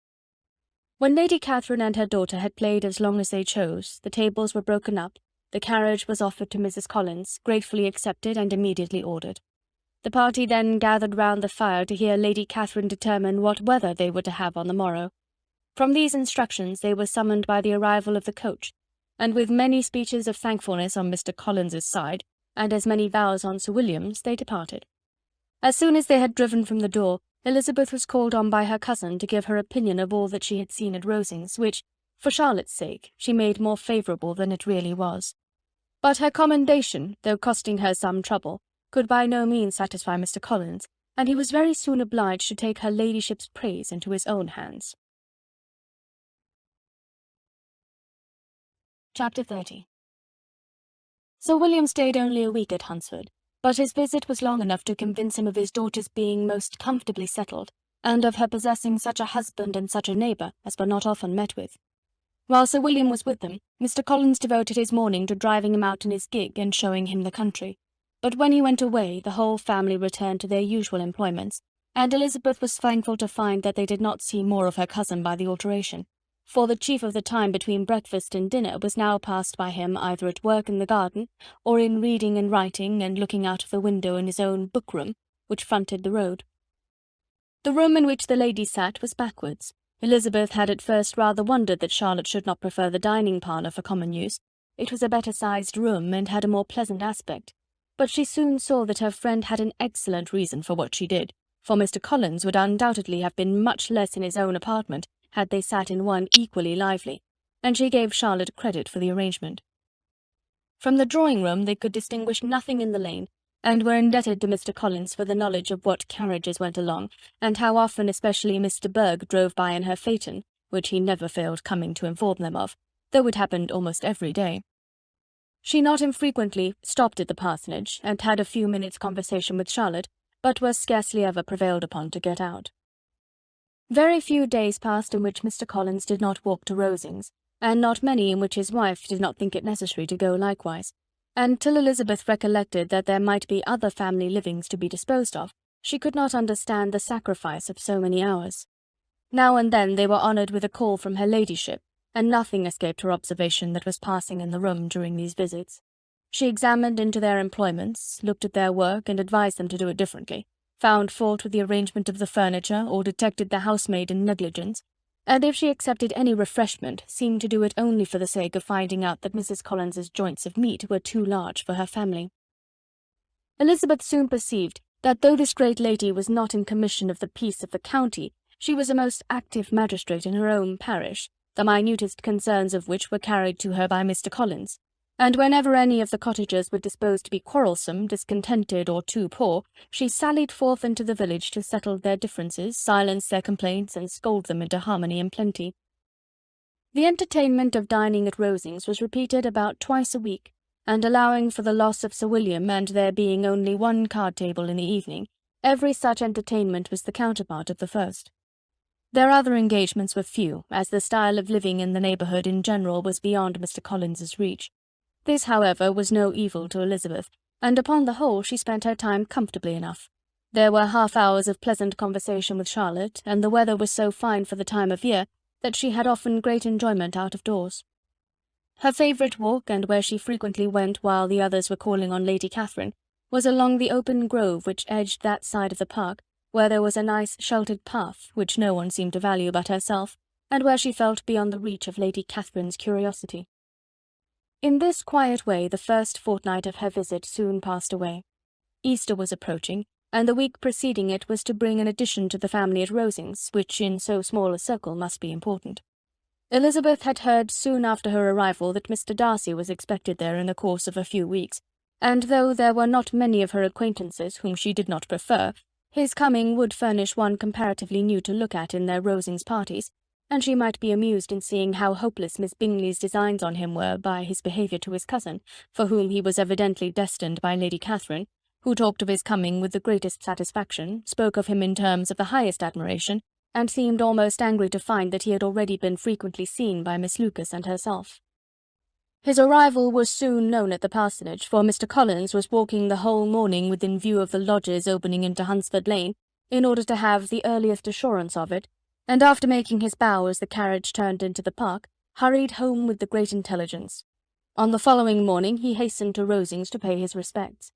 When Lady Catherine and her daughter had played as long as they chose, the tables were broken up, the carriage was offered to Mrs. Collins, gratefully accepted and immediately ordered. The party then gathered round the fire to hear Lady Catherine determine what weather they were to have on the morrow. From these instructions they were summoned by the arrival of the coach, and with many speeches of thankfulness on Mr. Collins's side, and as many vows on Sir William's, they departed. As soon as they had driven from the door, Elizabeth was called on by her cousin to give her opinion of all that she had seen at Rosings, which, for Charlotte's sake, she made more favourable than it really was. But her commendation, though costing her some trouble, could by no means satisfy Mr. Collins, and he was very soon obliged to take her ladyship's praise into his own hands. Chapter 30. Sir William stayed only a week at Hunsford, but his visit was long enough to convince him of his daughter's being most comfortably settled, and of her possessing such a husband and such a neighbour as were not often met with. While Sir William was with them, Mr. Collins devoted his morning to driving him out in his gig and showing him the country. But when he went away, the whole family returned to their usual employments, and Elizabeth was thankful to find that they did not see more of her cousin by the alteration, for the chief of the time between breakfast and dinner was now passed by him either at work in the garden, or in reading and writing and looking out of the window in his own book-room, which fronted the road. The room in which the ladies sat was backwards. Elizabeth had at first rather wondered that Charlotte should not prefer the dining-parlour for common use. It was a better-sized room, and had a more pleasant aspect. But she soon saw that her friend had an excellent reason for what she did, for Mr. Collins would undoubtedly have been much less in his own apartment had they sat in one equally lively, and she gave Charlotte credit for the arrangement. From the drawing-room they could distinguish nothing in the lane, and were indebted to Mr. Collins for the knowledge of what carriages went along, and how often especially Miss de Bourgh drove by in her phaeton, which he never failed coming to inform them of, though it happened almost every day. She not infrequently stopped at the parsonage, and had a few minutes' conversation with Charlotte, but was scarcely ever prevailed upon to get out. Very few days passed in which Mr. Collins did not walk to Rosings, and not many in which his wife did not think it necessary to go likewise, and till Elizabeth recollected that there might be other family livings to be disposed of, she could not understand the sacrifice of so many hours. Now and then they were honoured with a call from her ladyship, and nothing escaped her observation that was passing in the room during these visits. She examined into their employments, looked at their work, and advised them to do it differently, found fault with the arrangement of the furniture, or detected the housemaid in negligence, and if she accepted any refreshment, seemed to do it only for the sake of finding out that Mrs. Collins's joints of meat were too large for her family. Elizabeth soon perceived that though this great lady was not in commission of the peace of the county, she was a most active magistrate in her own parish, the minutest concerns of which were carried to her by Mr. Collins, and whenever any of the cottagers were disposed to be quarrelsome, discontented, or too poor, she sallied forth into the village to settle their differences, silence their complaints, and scold them into harmony and plenty. The entertainment of dining at Rosings was repeated about twice a week, and allowing for the loss of Sir William and there being only one card-table in the evening, every such entertainment was the counterpart of the first. Their other engagements were few, as the style of living in the neighbourhood in general was beyond Mr. Collins's reach. This, however, was no evil to Elizabeth, and upon the whole she spent her time comfortably enough. There were half-hours of pleasant conversation with Charlotte, and the weather was so fine for the time of year that she had often great enjoyment out of doors. Her favourite walk, and where she frequently went while the others were calling on Lady Catherine, was along the open grove which edged that side of the park, where there was a nice sheltered path, which no one seemed to value but herself, and where she felt beyond the reach of Lady Catherine's curiosity. In this quiet way the first fortnight of her visit soon passed away. Easter was approaching, and the week preceding it was to bring an addition to the family at Rosings, which in so small a circle must be important. Elizabeth had heard soon after her arrival that Mr. Darcy was expected there in the course of a few weeks, and though there were not many of her acquaintances whom she did not prefer, his coming would furnish one comparatively new to look at in their Rosings parties, and she might be amused in seeing how hopeless Miss Bingley's designs on him were by his behaviour to his cousin, for whom he was evidently destined by Lady Catherine, who talked of his coming with the greatest satisfaction, spoke of him in terms of the highest admiration, and seemed almost angry to find that he had already been frequently seen by Miss Lucas and herself. His arrival was soon known at the parsonage, for Mr. Collins was walking the whole morning within view of the lodges opening into Hunsford Lane, in order to have the earliest assurance of it, and after making his bow as the carriage turned into the park, hurried home with the great intelligence. On the following morning he hastened to Rosings to pay his respects.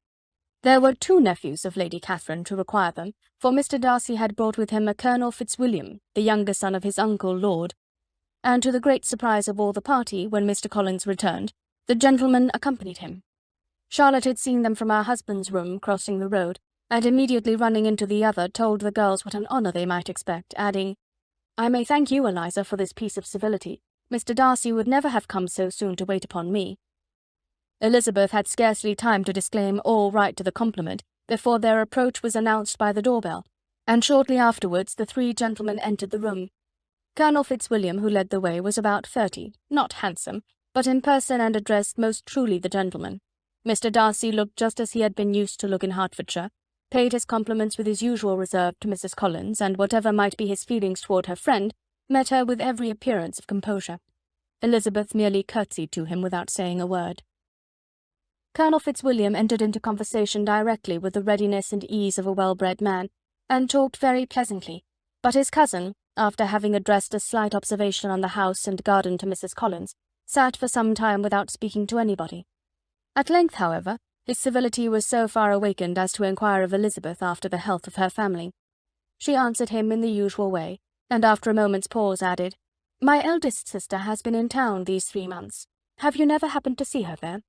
There were 2 nephews of Lady Catherine to require them, for Mr. Darcy had brought with him a Colonel Fitzwilliam, the younger son of his uncle Lord, and to the great surprise of all the party, when Mr. Collins returned, the gentleman accompanied him. Charlotte had seen them from her husband's room, crossing the road, and immediately running into the other told the girls what an honour they might expect, adding, "I may thank you, Eliza, for this piece of civility. Mr. Darcy would never have come so soon to wait upon me." Elizabeth had scarcely time to disclaim all right to the compliment before their approach was announced by the door-bell, and shortly afterwards the 3 gentlemen entered the room. Colonel Fitzwilliam, who led the way, was about 30, not handsome, but in person and address most truly the gentleman. Mr. Darcy looked just as he had been used to look in Hertfordshire, paid his compliments with his usual reserve to Mrs. Collins, and whatever might be his feelings toward her friend, met her with every appearance of composure. Elizabeth merely curtsied to him without saying a word. Colonel Fitzwilliam entered into conversation directly with the readiness and ease of a well-bred man, and talked very pleasantly, but his cousin, after having addressed a slight observation on the house and garden to Mrs. Collins, sat for some time without speaking to anybody. At length, however, his civility was so far awakened as to inquire of Elizabeth after the health of her family. She answered him in the usual way, and after a moment's pause added, "My eldest sister has been in town these 3 months. Have you never happened to see her there?"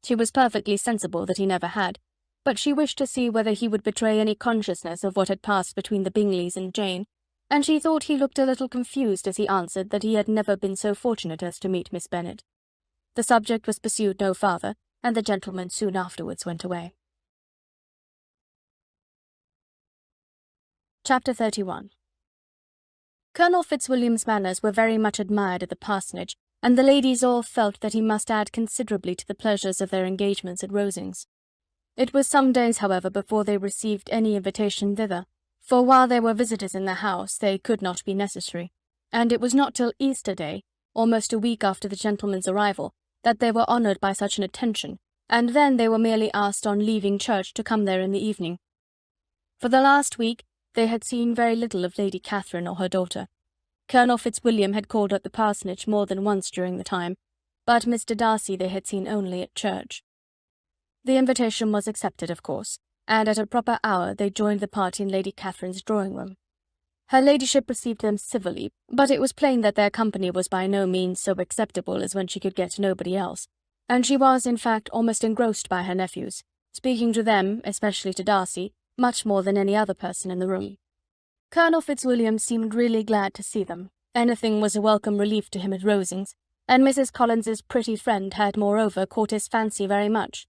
She was perfectly sensible that he never had, but she wished to see whether he would betray any consciousness of what had passed between the Bingleys and Jane, and she thought he looked a little confused as he answered that he had never been so fortunate as to meet Miss Bennet. The subject was pursued no farther, and the gentleman soon afterwards went away. Chapter 31. Colonel Fitzwilliam's manners were very much admired at the parsonage, and the ladies all felt that he must add considerably to the pleasures of their engagements at Rosings. It was some days, however, before they received any invitation thither, for while there were visitors in the house they could not be necessary, and it was not till Easter Day, almost a week after the gentleman's arrival, that they were honoured by such an attention, and then they were merely asked on leaving church to come there in the evening. For the last week they had seen very little of Lady Catherine or her daughter. Colonel Fitzwilliam had called at the parsonage more than once during the time, but Mr. Darcy they had seen only at church. The invitation was accepted, of course, and at a proper hour they joined the party in Lady Catherine's drawing-room. Her ladyship received them civilly, but it was plain that their company was by no means so acceptable as when she could get nobody else, and she was, in fact, almost engrossed by her nephews, speaking to them, especially to Darcy, much more than any other person in the room. Colonel Fitzwilliam seemed really glad to see them. Anything was a welcome relief to him at Rosings, and Mrs. Collins's pretty friend had moreover caught his fancy very much.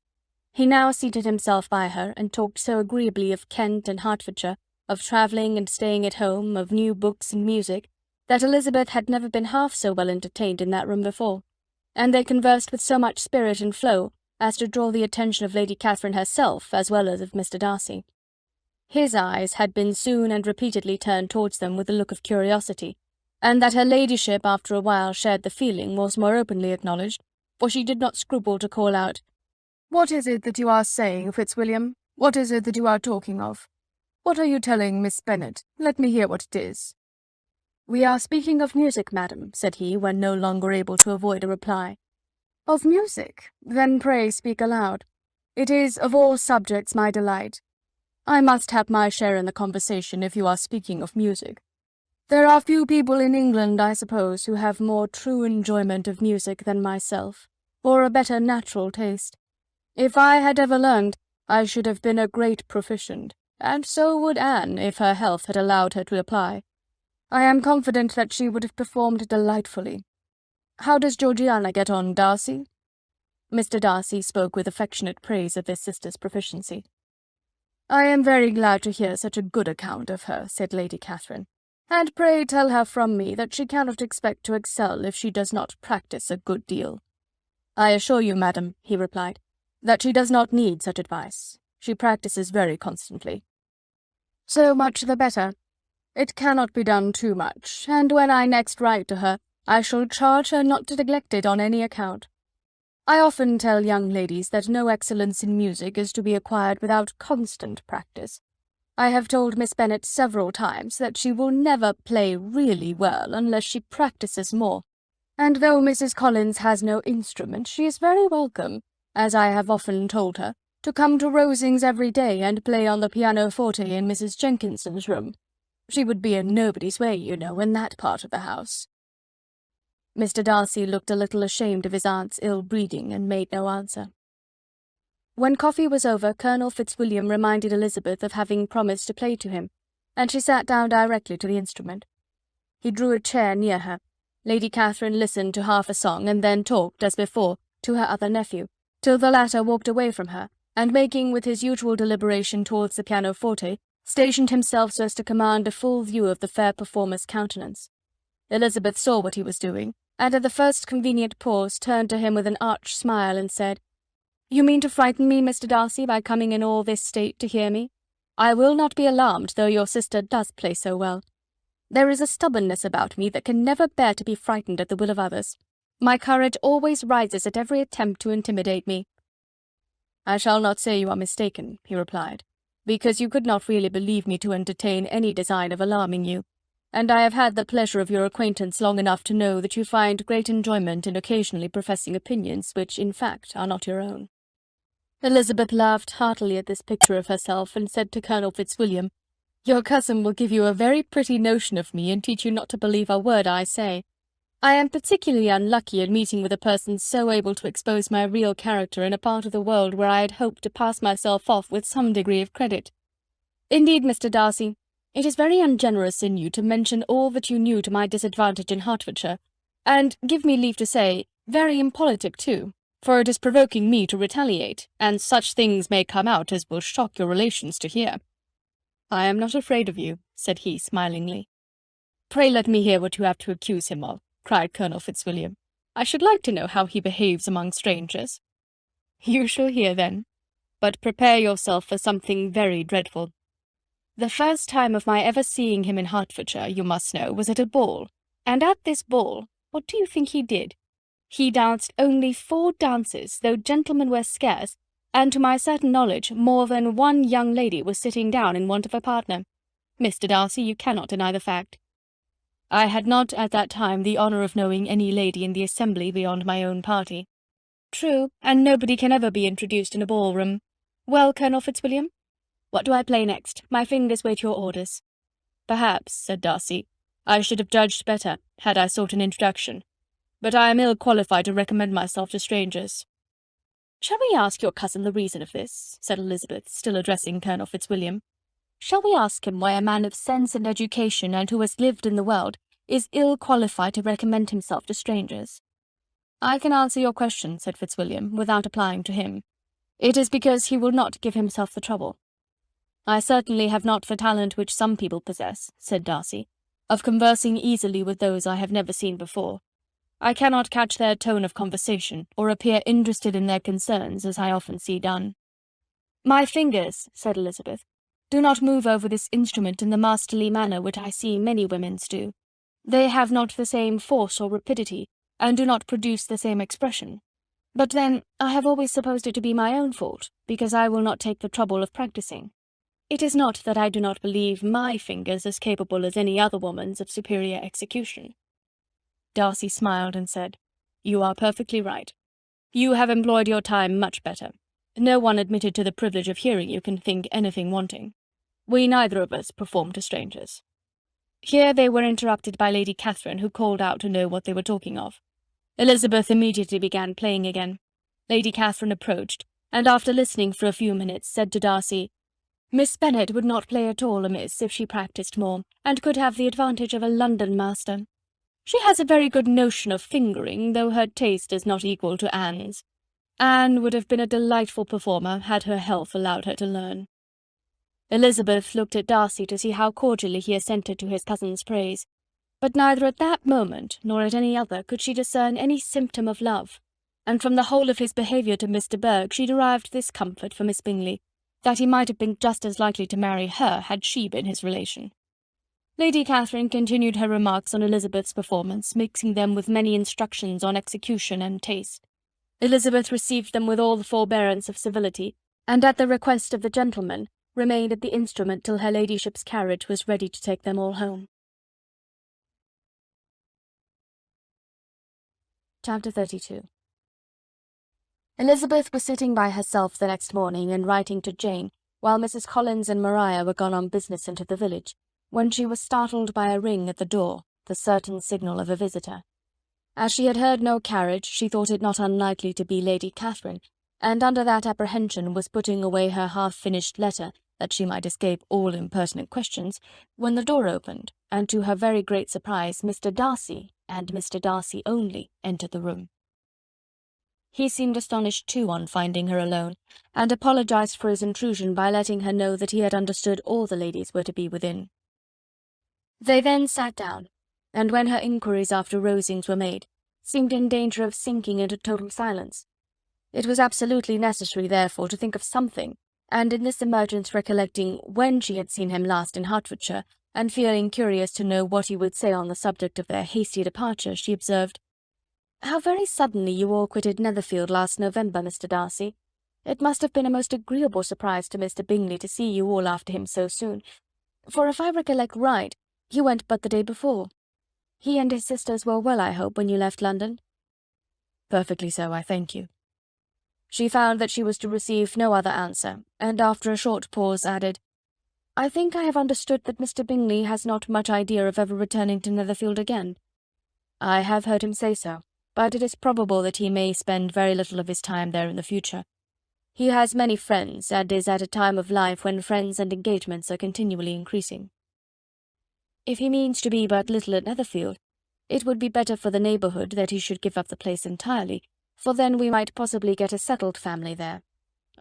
He now seated himself by her, and talked so agreeably of Kent and Hertfordshire, of travelling and staying at home, of new books and music, that Elizabeth had never been half so well entertained in that room before, and they conversed with so much spirit and flow as to draw the attention of Lady Catherine herself as well as of Mr. Darcy. His eyes had been soon and repeatedly turned towards them with a look of curiosity, and that her ladyship after a while shared the feeling was more openly acknowledged, for she did not scruple to call out, "What is it that you are saying, Fitzwilliam? What is it that you are talking of?" What are you telling Miss Bennet? Let me hear what it is." "We are speaking of music, madam," said he, when no longer able to avoid a reply. "Of music? Then pray speak aloud. It is, of all subjects, my delight. I must have my share in the conversation if you are speaking of music. There are few people in England, I suppose, who have more true enjoyment of music than myself, or a better natural taste. If I had ever learned, I should have been a great proficient, and so would Anne, if her health had allowed her to apply. I am confident that she would have performed delightfully. How does Georgiana get on, Darcy?" Mr. Darcy spoke with affectionate praise of his sister's proficiency. "I am very glad to hear such a good account of her," said Lady Catherine, "and pray tell her from me that she cannot expect to excel if she does not practise a good deal." "I assure you, madam," he replied, "that she does not need such advice. She practises very constantly." "So much the better. It cannot be done too much, and when I next write to her, I shall charge her not to neglect it on any account. I often tell young ladies that no excellence in music is to be acquired without constant practice. I have told Miss Bennet several times that she will never play really well unless she practises more, and though Mrs. Collins has no instrument, she is very welcome, as I have often told her, to come to Rosings every day and play on the pianoforte in Mrs. Jenkinson's room. She would be in nobody's way, you know, in that part of the house." Mr. Darcy looked a little ashamed of his aunt's ill-breeding, and made no answer. When coffee was over, Colonel Fitzwilliam reminded Elizabeth of having promised to play to him, and she sat down directly to the instrument. He drew a chair near her. Lady Catherine listened to half a song, and then talked, as before, to her other nephew, till the latter walked away from her, and making with his usual deliberation towards the pianoforte, stationed himself so as to command a full view of the fair performer's countenance. Elizabeth saw what he was doing, and at the first convenient pause turned to him with an arch smile, and said, "You mean to frighten me, Mr. Darcy, by coming in all this state to hear me? I will not be alarmed, though your sister does play so well. There is a stubbornness about me that can never bear to be frightened at the will of others. My courage always rises at every attempt to intimidate me." "I shall not say you are mistaken," he replied, "because you could not really believe me to entertain any design of alarming you, and I have had the pleasure of your acquaintance long enough to know that you find great enjoyment in occasionally professing opinions which, in fact, are not your own." Elizabeth laughed heartily at this picture of herself, and said to Colonel Fitzwilliam, "Your cousin will give you a very pretty notion of me, and teach you not to believe a word I say. I am particularly unlucky in meeting with a person so able to expose my real character in a part of the world where I had hoped to pass myself off with some degree of credit. Indeed, Mr. Darcy, it is very ungenerous in you to mention all that you knew to my disadvantage in Hertfordshire, and, give me leave to say, very impolitic too, for it is provoking me to retaliate, and such things may come out as will shock your relations to hear." "I am not afraid of you," said he, smilingly. "Pray let me hear what you have to accuse him of," cried Colonel Fitzwilliam. "I should like to know how he behaves among strangers." "You shall hear, then. But prepare yourself for something very dreadful. The first time of my ever seeing him in Hertfordshire, you must know, was at a ball, and at this ball, what do you think he did? He danced only 4 dances, though gentlemen were scarce, and to my certain knowledge more than one young lady was sitting down in want of a partner. Mr. Darcy, you cannot deny the fact." "I had not at that time the honour of knowing any lady in the assembly beyond my own party." "True, and nobody can ever be introduced in a ballroom. Well, Colonel Fitzwilliam, what do I play next? My fingers wait your orders." "Perhaps," said Darcy, "I should have judged better had I sought an introduction, but I am ill qualified to recommend myself to strangers." "Shall we ask your cousin the reason of this?" said Elizabeth, still addressing Colonel Fitzwilliam. "Shall we ask him why a man of sense and education, and who has lived in the world, is ill qualified to recommend himself to strangers?" "I can answer your question," said Fitzwilliam, without applying to him. "It is because he will not give himself the trouble." "I certainly have not the talent which some people possess," said Darcy, "of conversing easily with those I have never seen before. I cannot catch their tone of conversation, or appear interested in their concerns, as I often see done." "My fingers," said Elizabeth, "do not move over this instrument in the masterly manner which I see many women's do. They have not the same force or rapidity, and do not produce the same expression. But then I have always supposed it to be my own fault, because I will not take the trouble of practising." It is not that I do not believe my fingers as capable as any other woman's of superior execution." Darcy smiled and said, "You are perfectly right. You have employed your time much better. No one admitted to the privilege of hearing you can think anything wanting. We neither of us perform to strangers." Here they were interrupted by Lady Catherine, who called out to know what they were talking of. Elizabeth immediately began playing again. Lady Catherine approached, and after listening for a few minutes, said to Darcy, "Miss Bennet would not play at all amiss if she practised more, and could have the advantage of a London master. She has a very good notion of fingering, though her taste is not equal to Anne's. Anne would have been a delightful performer had her health allowed her to learn." Elizabeth looked at Darcy to see how cordially he assented to his cousin's praise, but neither at that moment nor at any other could she discern any symptom of love, and from the whole of his behaviour to Mr. Burke she derived this comfort for Miss Bingley, that he might have been just as likely to marry her had she been his relation. Lady Catherine continued her remarks on Elizabeth's performance, mixing them with many instructions on execution and taste. Elizabeth received them with all the forbearance of civility, and at the request of the gentleman, remained at the instrument till her ladyship's carriage was ready to take them all home. Chapter 32. Elizabeth was sitting by herself the next morning and writing to Jane, while Mrs. Collins and Maria were gone on business into the village, when she was startled by a ring at the door, the certain signal of a visitor. As she had heard no carriage, she thought it not unlikely to be Lady Catherine, and under that apprehension was putting away her half-finished letter, that she might escape all impertinent questions, when the door opened, and to her very great surprise Mr. Darcy, and Mr. Darcy only, entered the room. He seemed astonished too on finding her alone, and apologized for his intrusion by letting her know that he had understood all the ladies were to be within. They then sat down, and when her inquiries after Rosings were made, seemed in danger of sinking into total silence. It was absolutely necessary, therefore, to think of something, and in this emergence recollecting when she had seen him last in Hertfordshire, and feeling curious to know what he would say on the subject of their hasty departure, she observed, "How very suddenly you all quitted Netherfield last November, Mr. Darcy. It must have been a most agreeable surprise to Mr. Bingley to see you all after him so soon, for if I recollect right, he went but the day before. He and his sisters were well, I hope, when you left London?" "Perfectly so, I thank you." She found that she was to receive no other answer, and after a short pause added, "I think I have understood that Mr. Bingley has not much idea of ever returning to Netherfield again." "I have heard him say so, but it is probable that he may spend very little of his time there in the future. He has many friends, and is at a time of life when friends and engagements are continually increasing." "If he means to be but little at Netherfield, it would be better for the neighbourhood that he should give up the place entirely, for then we might possibly get a settled family there.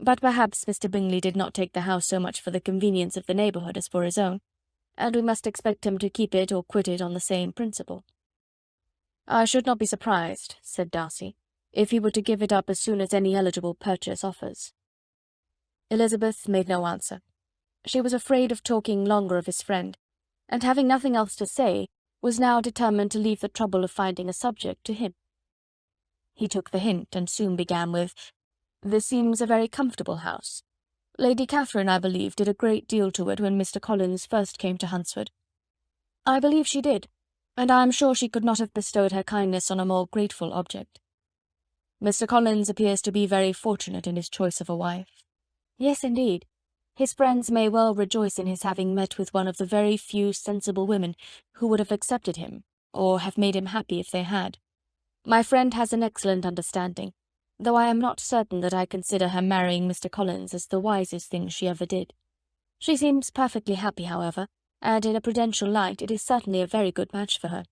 But perhaps Mr. Bingley did not take the house so much for the convenience of the neighbourhood as for his own, and we must expect him to keep it or quit it on the same principle." "I should not be surprised," said Darcy, "if he were to give it up as soon as any eligible purchase offers." Elizabeth made no answer. She was afraid of talking longer of his friend, and having nothing else to say, was now determined to leave the trouble of finding a subject to him. He took the hint, and soon began with, "This seems a very comfortable house. Lady Catherine, I believe, did a great deal to it when Mr. Collins first came to Hunsford." "I believe she did, and I am sure she could not have bestowed her kindness on a more grateful object." "Mr. Collins appears to be very fortunate in his choice of a wife." "Yes, indeed. His friends may well rejoice in his having met with one of the very few sensible women who would have accepted him, or have made him happy if they had. My friend has an excellent understanding, though I am not certain that I consider her marrying Mr. Collins as the wisest thing she ever did. She seems perfectly happy, however, and in a prudential light it is certainly a very good match for her."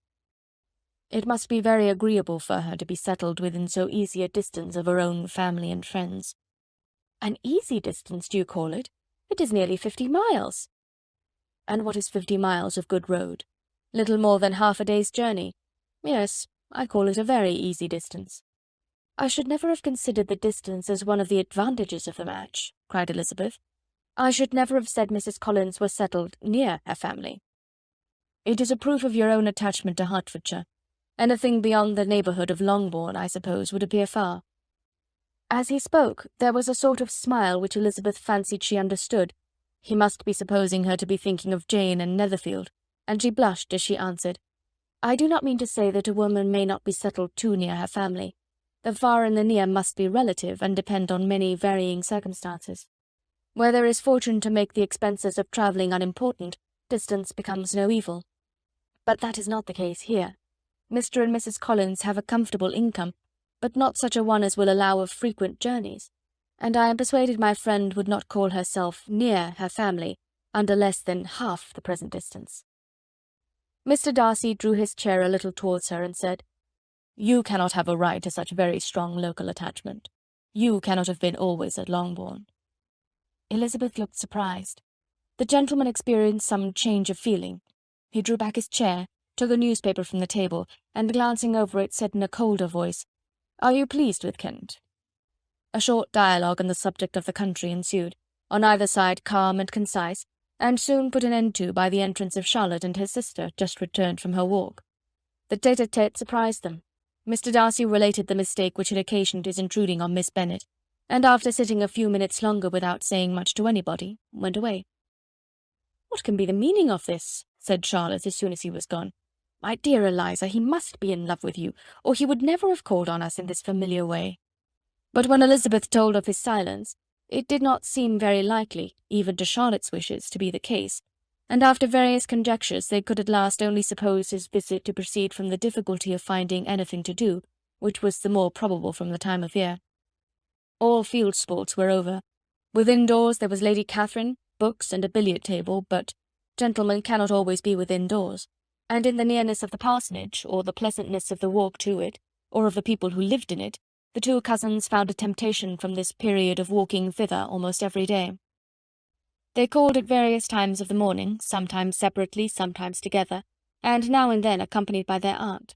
"It must be very agreeable for her to be settled within so easy a distance of her own family and friends." "An easy distance, do you call it? It is nearly 50 miles. "And what is 50 miles of good road? Little more than half a day's journey. Yes, I call it a very easy distance." "I should never have considered the distance as one of the advantages of the match," cried Elizabeth. "I should never have said Mrs. Collins was settled near her family." "It is a proof of your own attachment to Hertfordshire. Anything beyond the neighbourhood of Longbourn, I suppose, would appear far." As he spoke, there was a sort of smile which Elizabeth fancied she understood. He must be supposing her to be thinking of Jane and Netherfield, and she blushed as she answered, "I do not mean to say that a woman may not be settled too near her family. The far and the near must be relative, and depend on many varying circumstances. Where there is fortune to make the expenses of travelling unimportant, distance becomes no evil. But that is not the case here. Mr. and Mrs. Collins have a comfortable income, but not such a one as will allow of frequent journeys, and I am persuaded my friend would not call herself near her family under less than half the present distance." Mr. Darcy drew his chair a little towards her and said, "You cannot have a right to such very strong local attachment. You cannot have been always at Longbourn." Elizabeth looked surprised. The gentleman experienced some change of feeling. He drew back his chair, took a newspaper from the table, and glancing over it said in a colder voice, "Are you pleased with Kent?" A short dialogue on the subject of the country ensued, on either side calm and concise, and soon put an end to by the entrance of Charlotte and her sister, just returned from her walk. The tete-a-tete surprised them. Mr. Darcy related the mistake which had occasioned his intruding on Miss Bennet, and after sitting a few minutes longer without saying much to anybody, went away. "What can be the meaning of this?" said Charlotte as soon as he was gone. "My dear Eliza, he must be in love with you, or he would never have called on us in this familiar way." But when Elizabeth told of his silence, it did not seem very likely, even to Charlotte's wishes, to be the case, and after various conjectures they could at last only suppose his visit to proceed from the difficulty of finding anything to do, which was the more probable from the time of year. All field sports were over. Within doors there was Lady Catherine, books, and a billiard table, but gentlemen cannot always be within doors, and in the nearness of the parsonage, or the pleasantness of the walk to it, or of the people who lived in it, the two cousins found a temptation from this period of walking thither almost every day. They called at various times of the morning, sometimes separately, sometimes together, and now and then accompanied by their aunt.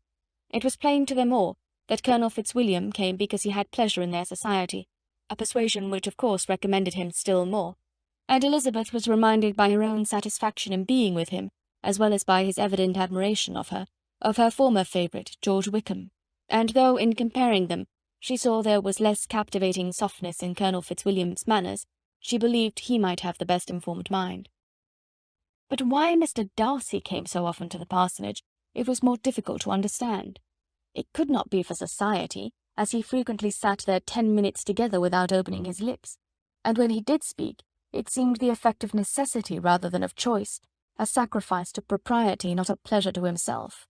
It was plain to them all that Colonel Fitzwilliam came because he had pleasure in their society, a persuasion which of course recommended him still more, and Elizabeth was reminded by her own satisfaction in being with him, as well as by his evident admiration of her former favourite, George Wickham, and though, in comparing them, she saw there was less captivating softness in Colonel Fitzwilliam's manners, she believed he might have the best informed mind. But why Mr. Darcy came so often to the parsonage, it was more difficult to understand. It could not be for society, as he frequently sat there 10 minutes together without opening his lips, and when he did speak, it seemed the effect of necessity rather than of choice, a sacrifice to propriety, not a pleasure to himself.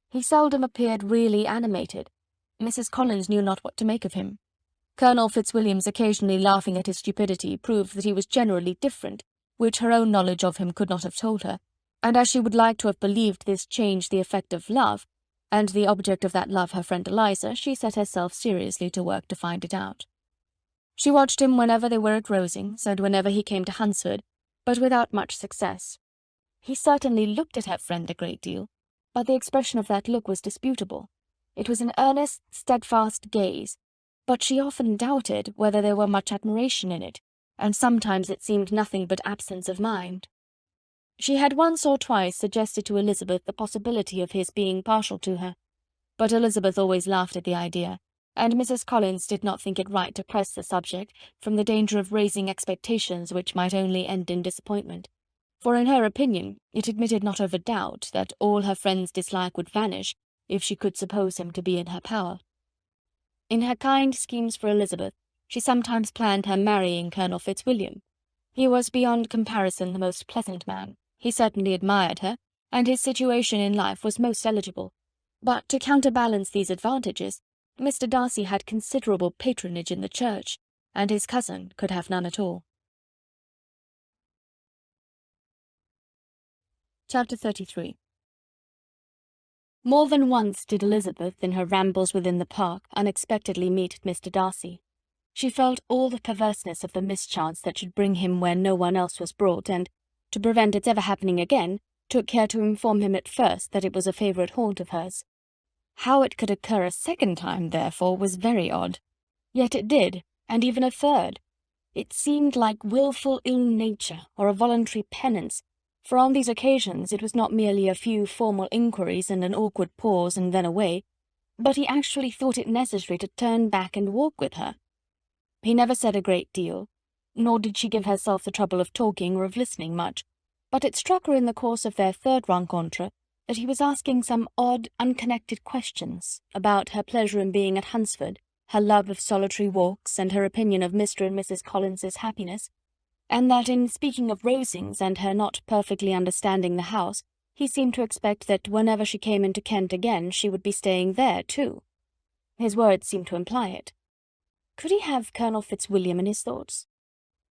He seldom appeared really animated. Mrs. Collins knew not what to make of him. Colonel Fitzwilliam's occasionally laughing at his stupidity proved that he was generally different, which her own knowledge of him could not have told her, and as she would like to have believed this changed the effect of love, and the object of that love her friend Eliza, she set herself seriously to work to find it out. She watched him whenever they were at Rosings, and whenever he came to Hunsford, but without much success. He certainly looked at her friend a great deal, but the expression of that look was disputable. It was an earnest, steadfast gaze, but she often doubted whether there were much admiration in it, and sometimes it seemed nothing but absence of mind. She had once or twice suggested to Elizabeth the possibility of his being partial to her, but Elizabeth always laughed at the idea, and Mrs. Collins did not think it right to press the subject, from the danger of raising expectations which might only end in disappointment, for in her opinion it admitted not of a doubt that all her friend's dislike would vanish if she could suppose him to be in her power. In her kind schemes for Elizabeth, she sometimes planned her marrying Colonel Fitzwilliam. He was beyond comparison the most pleasant man. He certainly admired her, and his situation in life was most eligible. But to counterbalance these advantages, Mr. Darcy had considerable patronage in the church, and his cousin could have none at all. Chapter 33. More than once did Elizabeth, in her rambles within the park, unexpectedly meet Mr. Darcy. She felt all the perverseness of the mischance that should bring him where no one else was brought, and, to prevent its ever happening again, took care to inform him at first that it was a favourite haunt of hers. How it could occur a second time, therefore, was very odd. Yet it did, and even a third. It seemed like wilful ill-nature, or a voluntary penance, for on these occasions it was not merely a few formal inquiries and an awkward pause and then away, but he actually thought it necessary to turn back and walk with her. He never said a great deal. nor did she give herself the trouble of talking or of listening much, but it struck her in the course of their third rencontre that he was asking some odd, unconnected questions about her pleasure in being at Hunsford, her love of solitary walks, and her opinion of Mr. and Mrs. Collins's happiness, and that in speaking of Rosings and her not perfectly understanding the house, he seemed to expect that whenever she came into Kent again she would be staying there too. His words seemed to imply it. Could he have Colonel Fitzwilliam in his thoughts?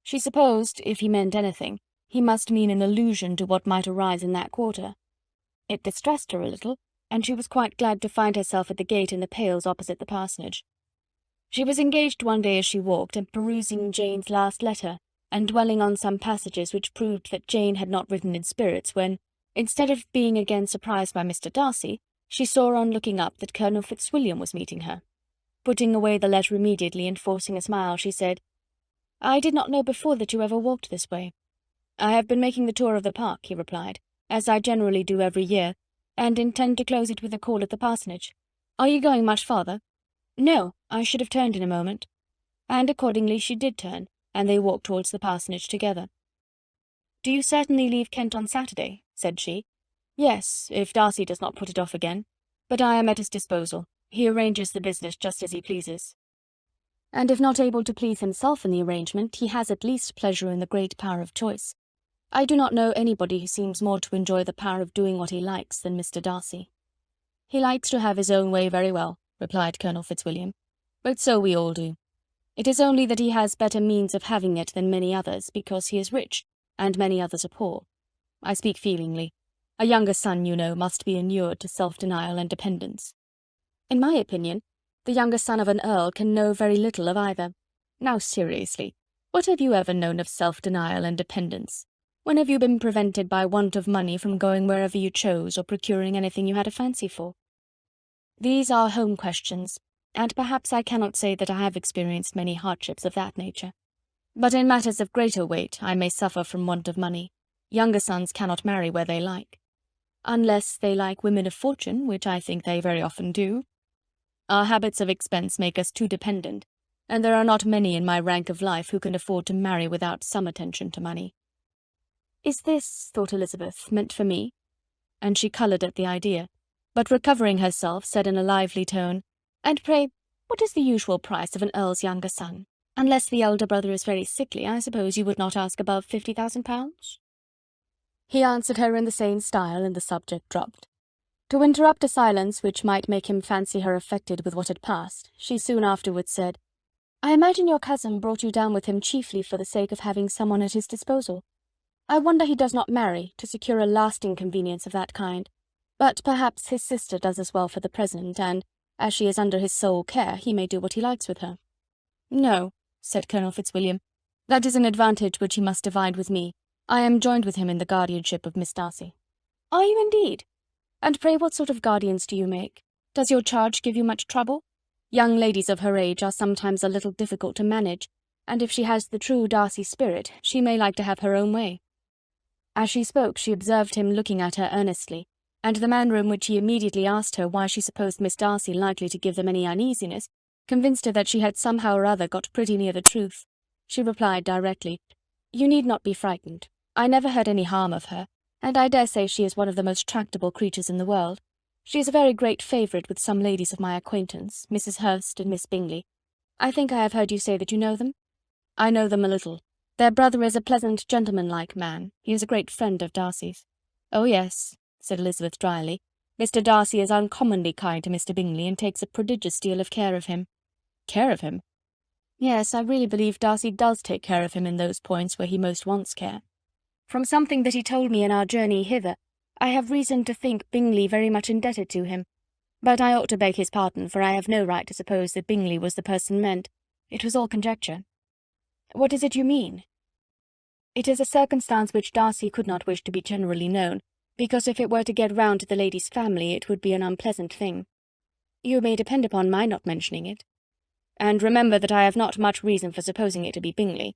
She supposed, if he meant anything, he must mean an allusion to what might arise in that quarter. It distressed her a little, and she was quite glad to find herself at the gate in the Pales opposite the parsonage. She was engaged one day as she walked, in perusing Jane's last letter, and dwelling on some passages which proved that Jane had not written in spirits, when, instead of being again surprised by Mr. Darcy, she saw on looking up that Colonel Fitzwilliam was meeting her. Putting away the letter immediately and forcing a smile, she said, "I did not know before that you ever walked this way." "I have been making the tour of the park," he replied, "as I generally do every year, and intend to close it with a call at the parsonage. Are you going much farther?" "No, I should have turned in a moment." And accordingly she did turn, and they walked towards the parsonage together. "Do you certainly leave Kent on Saturday?" said she. "Yes, if Darcy does not put it off again. But I am at his disposal. He arranges the business just as he pleases." And if not able to please himself in the arrangement, he has at least pleasure in the great power of choice. I do not know anybody who seems more to enjoy the power of doing what he likes than Mr. Darcy. "He likes to have his own way very well," replied Colonel Fitzwilliam, "but so we all do. It is only that he has better means of having it than many others, because he is rich, and many others are poor. I speak feelingly. A younger son, you know, must be inured to self-denial and dependence. In my opinion, the younger son of an earl can know very little of either. Now, seriously, what have you ever known of self-denial and dependence? When have you been prevented by want of money from going wherever you chose, or procuring anything you had a fancy for? These are home questions, and perhaps I cannot say that I have experienced many hardships of that nature. But in matters of greater weight I may suffer from want of money. Younger sons cannot marry where they like. Unless they like women of fortune, which I think they very often do. Our habits of expense make us too dependent, and there are not many in my rank of life who can afford to marry without some attention to money." "Is this," thought Elizabeth, "meant for me?" And she coloured at the idea, but recovering herself, said in a lively tone, "And pray, what is the usual price of an earl's younger son? Unless the elder brother is very sickly, I suppose you would not ask above £50,000? He answered her in the same style, and the subject dropped. To interrupt a silence which might make him fancy her affected with what had passed, she soon afterwards said, "I imagine your cousin brought you down with him chiefly for the sake of having someone at his disposal. I wonder he does not marry, to secure a lasting convenience of that kind. But perhaps his sister does as well for the present, and, as she is under his sole care, he may do what he likes with her." "No," said Colonel Fitzwilliam, "that is an advantage which he must divide with me. I am joined with him in the guardianship of Miss Darcy." "Are you indeed? And pray what sort of guardians do you make? Does your charge give you much trouble? Young ladies of her age are sometimes a little difficult to manage, and if she has the true Darcy spirit, she may like to have her own way." As she spoke she observed him looking at her earnestly, and the manner in which he immediately asked her why she supposed Miss Darcy likely to give them any uneasiness convinced her that she had somehow or other got pretty near the truth. She replied directly, "You need not be frightened. I never heard any harm of her, and I dare say she is one of the most tractable creatures in the world. She is a very great favourite with some ladies of my acquaintance, Mrs. Hurst and Miss Bingley. I think I have heard you say that you know them?" "I know them a little. Their brother is a pleasant, gentlemanlike man. He is a great friend of Darcy's." "Oh, yes," said Elizabeth dryly. "Mr. Darcy is uncommonly kind to Mr. Bingley, and takes a prodigious deal of care of him." "Care of him?" "Yes, I really believe Darcy does take care of him in those points where he most wants care. From something that he told me in our journey hither, I have reason to think Bingley very much indebted to him. But I ought to beg his pardon, for I have no right to suppose that Bingley was the person meant. It was all conjecture." "What is it you mean?" "It is a circumstance which Darcy could not wish to be generally known, because if it were to get round to the lady's family it would be an unpleasant thing. You may depend upon my not mentioning it. And remember that I have not much reason for supposing it to be Bingley.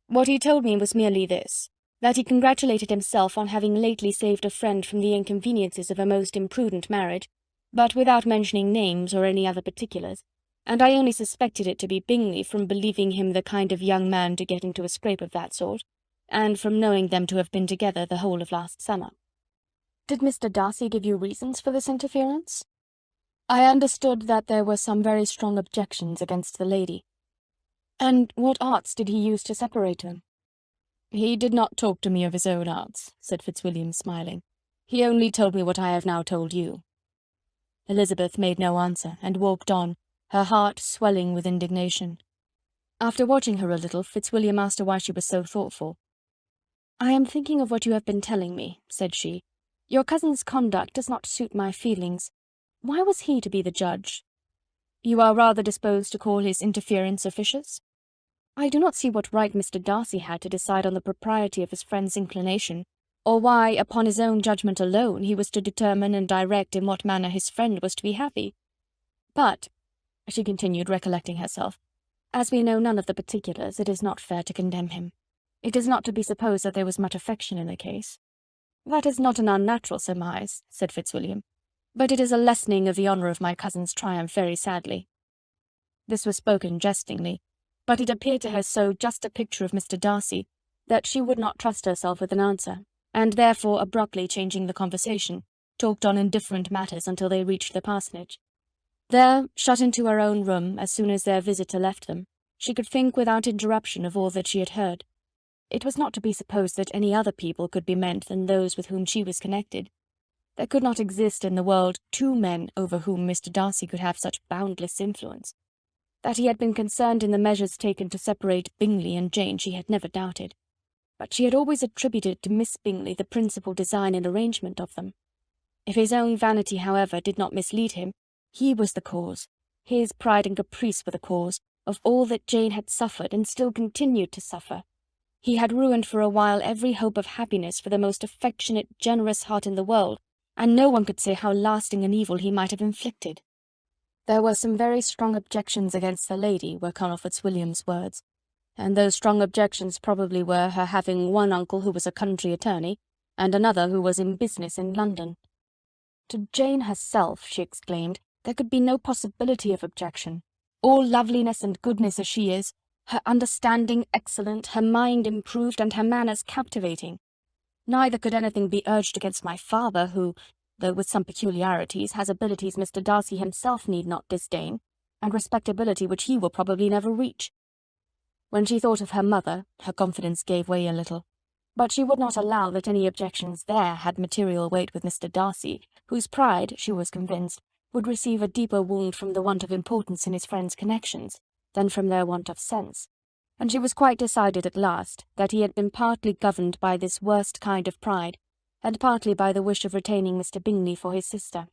What he told me was merely this, that he congratulated himself on having lately saved a friend from the inconveniences of a most imprudent marriage, but without mentioning names or any other particulars, and I only suspected it to be Bingley from believing him the kind of young man to get into a scrape of that sort, and from knowing them to have been together the whole of last summer." "Did Mr. Darcy give you reasons for this interference?" "I understood that there were some very strong objections against the lady." "And what arts did he use to separate them?" "He did not talk to me of his own arts," said Fitzwilliam, smiling. "He only told me what I have now told you." Elizabeth made no answer, and walked on, her heart swelling with indignation. After watching her a little, Fitzwilliam asked her why she was so thoughtful. "I am thinking of what you have been telling me," said she. "Your cousin's conduct does not suit my feelings. Why was he to be the judge?" "You are rather disposed to call his interference officious?" "I do not see what right Mr. Darcy had to decide on the propriety of his friend's inclination, or why, upon his own judgment alone, he was to determine and direct in what manner his friend was to be happy. But," she continued, recollecting herself, "as we know none of the particulars, it is not fair to condemn him. It is not to be supposed that there was much affection in the case." "That is not an unnatural surmise," said Fitzwilliam, "but it is a lessening of the honour of my cousin's triumph very sadly." This was spoken jestingly, but it appeared to her so just a picture of Mr. Darcy that she would not trust herself with an answer, and therefore, abruptly changing the conversation, talked on indifferent matters until they reached the parsonage. There, shut into her own room as soon as their visitor left them, she could think without interruption of all that she had heard. It was not to be supposed that any other people could be meant than those with whom she was connected. There could not exist in the world two men over whom Mr. Darcy could have such boundless influence. That he had been concerned in the measures taken to separate Bingley and Jane she had never doubted, but she had always attributed to Miss Bingley the principal design and arrangement of them. If his own vanity, however, did not mislead him, he was the cause, his pride and caprice were the cause, of all that Jane had suffered and still continued to suffer. He had ruined for a while every hope of happiness for the most affectionate, generous heart in the world, and no one could say how lasting an evil he might have inflicted. There were some very strong objections against the lady, were Colonel Fitzwilliam's words, and those strong objections probably were her having one uncle who was a country attorney, and another who was in business in London. To Jane herself, she exclaimed, there could be no possibility of objection. All loveliness and goodness as she is, her understanding excellent, her mind improved, and her manners captivating. Neither could anything be urged against my father, who, though with some peculiarities, has abilities Mr. Darcy himself need not disdain, and respectability which he will probably never reach. When she thought of her mother, her confidence gave way a little, but she would not allow that any objections there had material weight with Mr. Darcy, whose pride, she was convinced, would receive a deeper wound from the want of importance in his friends' connections than from their want of sense, and she was quite decided at last that he had been partly governed by this worst kind of pride, and partly by the wish of retaining Mr. Bingley for his sister.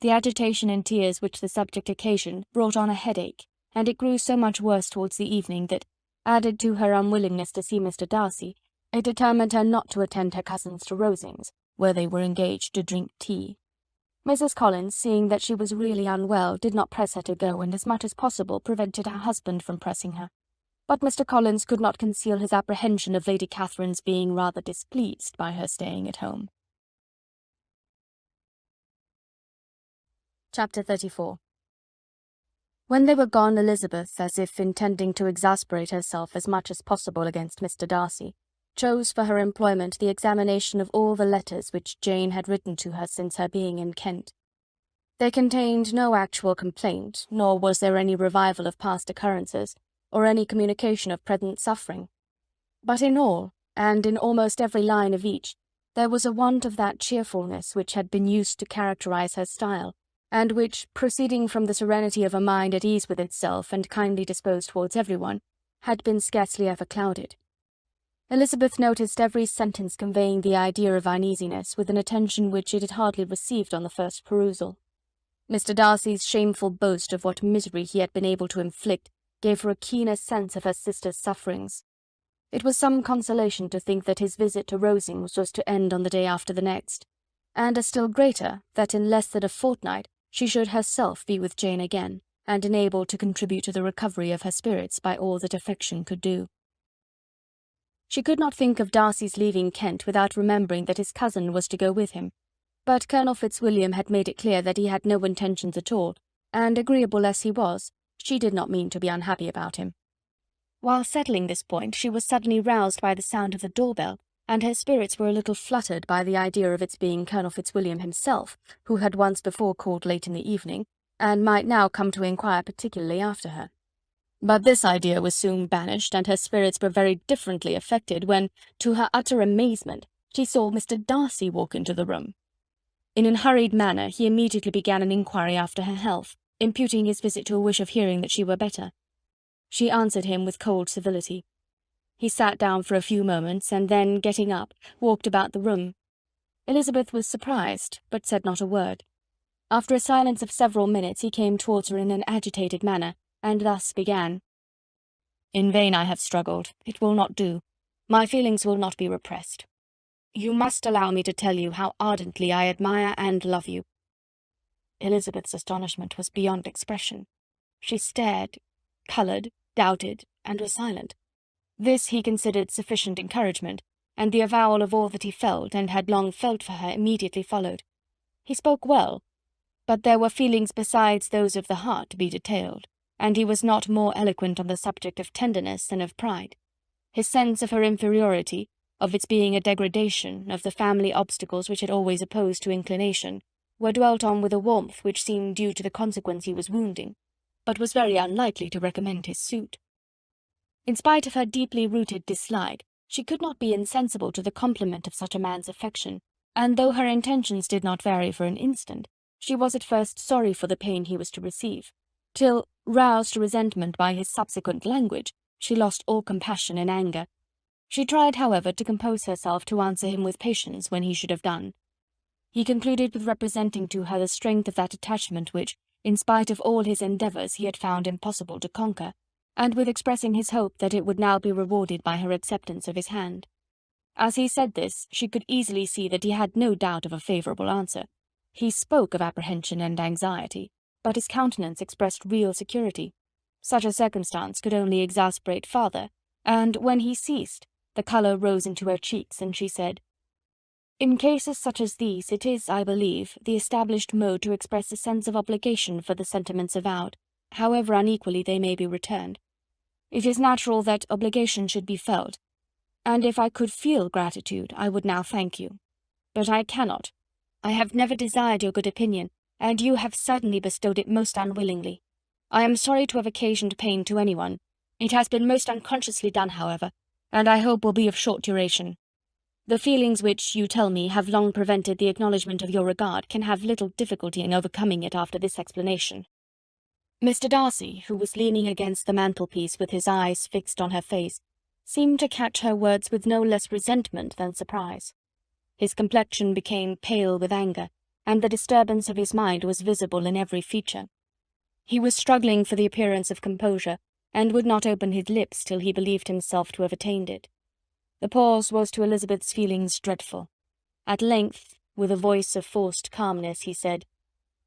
The agitation and tears which the subject occasioned brought on a headache, and it grew so much worse towards the evening that, added to her unwillingness to see Mr. Darcy, it determined her not to attend her cousins to Rosings, where they were engaged to drink tea. Mrs. Collins, seeing that she was really unwell, did not press her to go, and as much as possible prevented her husband from pressing her. But Mr. Collins could not conceal his apprehension of Lady Catherine's being rather displeased by her staying at home. Chapter 34. When they were gone, Elizabeth, as if intending to exasperate herself as much as possible against Mr. Darcy, chose for her employment the examination of all the letters which Jane had written to her since her being in Kent. They contained no actual complaint, nor was there any revival of past occurrences, or any communication of present suffering. But in all, and in almost every line of each, there was a want of that cheerfulness which had been used to characterize her style, and which, proceeding from the serenity of a mind at ease with itself and kindly disposed towards everyone, had been scarcely ever clouded. Elizabeth noticed every sentence conveying the idea of uneasiness with an attention which it had hardly received on the first perusal. Mr. Darcy's shameful boast of what misery he had been able to inflict gave her a keener sense of her sister's sufferings. It was some consolation to think that his visit to Rosings was to end on the day after the next, and a still greater that in less than a fortnight she should herself be with Jane again, and enabled to contribute to the recovery of her spirits by all that affection could do. She could not think of Darcy's leaving Kent without remembering that his cousin was to go with him, but Colonel Fitzwilliam had made it clear that he had no intentions at all, and agreeable as he was, she did not mean to be unhappy about him. While settling this point, she was suddenly roused by the sound of the doorbell, and her spirits were a little fluttered by the idea of its being Colonel Fitzwilliam himself, who had once before called late in the evening, and might now come to inquire particularly after her. But this idea was soon banished, and her spirits were very differently affected when, to her utter amazement, she saw Mr. Darcy walk into the room. In an hurried manner he immediately began an inquiry after her health, imputing his visit to a wish of hearing that she were better. She answered him with cold civility. He sat down for a few moments, and then, getting up, walked about the room. Elizabeth was surprised, but said not a word. After a silence of several minutes he came towards her in an agitated manner, and thus began. "In vain I have struggled. It will not do. My feelings will not be repressed. You must allow me to tell you how ardently I admire and love you." Elizabeth's astonishment was beyond expression. She stared, coloured, doubted, and was silent. This he considered sufficient encouragement, and the avowal of all that he felt and had long felt for her immediately followed. He spoke well, but there were feelings besides those of the heart to be detailed, and he was not more eloquent on the subject of tenderness than of pride. His sense of her inferiority, of its being a degradation, of the family obstacles which had always opposed to inclination, were dwelt on with a warmth which seemed due to the consequence he was wounding, but was very unlikely to recommend his suit. In spite of her deeply rooted dislike, she could not be insensible to the compliment of such a man's affection, and though her intentions did not vary for an instant, she was at first sorry for the pain he was to receive, till, roused to resentment by his subsequent language, she lost all compassion in anger. She tried, however, to compose herself to answer him with patience when he should have done. He concluded with representing to her the strength of that attachment which, in spite of all his endeavours, he had found impossible to conquer, and with expressing his hope that it would now be rewarded by her acceptance of his hand. As he said this, she could easily see that he had no doubt of a favourable answer. He spoke of apprehension and anxiety, but his countenance expressed real security. Such a circumstance could only exasperate farther, and when he ceased, the colour rose into her cheeks, and she said, "In cases such as these, it is, I believe, the established mode to express a sense of obligation for the sentiments avowed, however unequally they may be returned. It is natural that obligation should be felt, and if I could feel gratitude, I would now thank you. But I cannot. I have never desired your good opinion, and you have certainly bestowed it most unwillingly. I am sorry to have occasioned pain to anyone. It has been most unconsciously done, however, and I hope will be of short duration. The feelings which, you tell me, have long prevented the acknowledgment of your regard can have little difficulty in overcoming it after this explanation." Mr. Darcy, who was leaning against the mantelpiece with his eyes fixed on her face, seemed to catch her words with no less resentment than surprise. His complexion became pale with anger, and the disturbance of his mind was visible in every feature. He was struggling for the appearance of composure, and would not open his lips till he believed himself to have attained it. The pause was to Elizabeth's feelings dreadful. At length, with a voice of forced calmness, he said,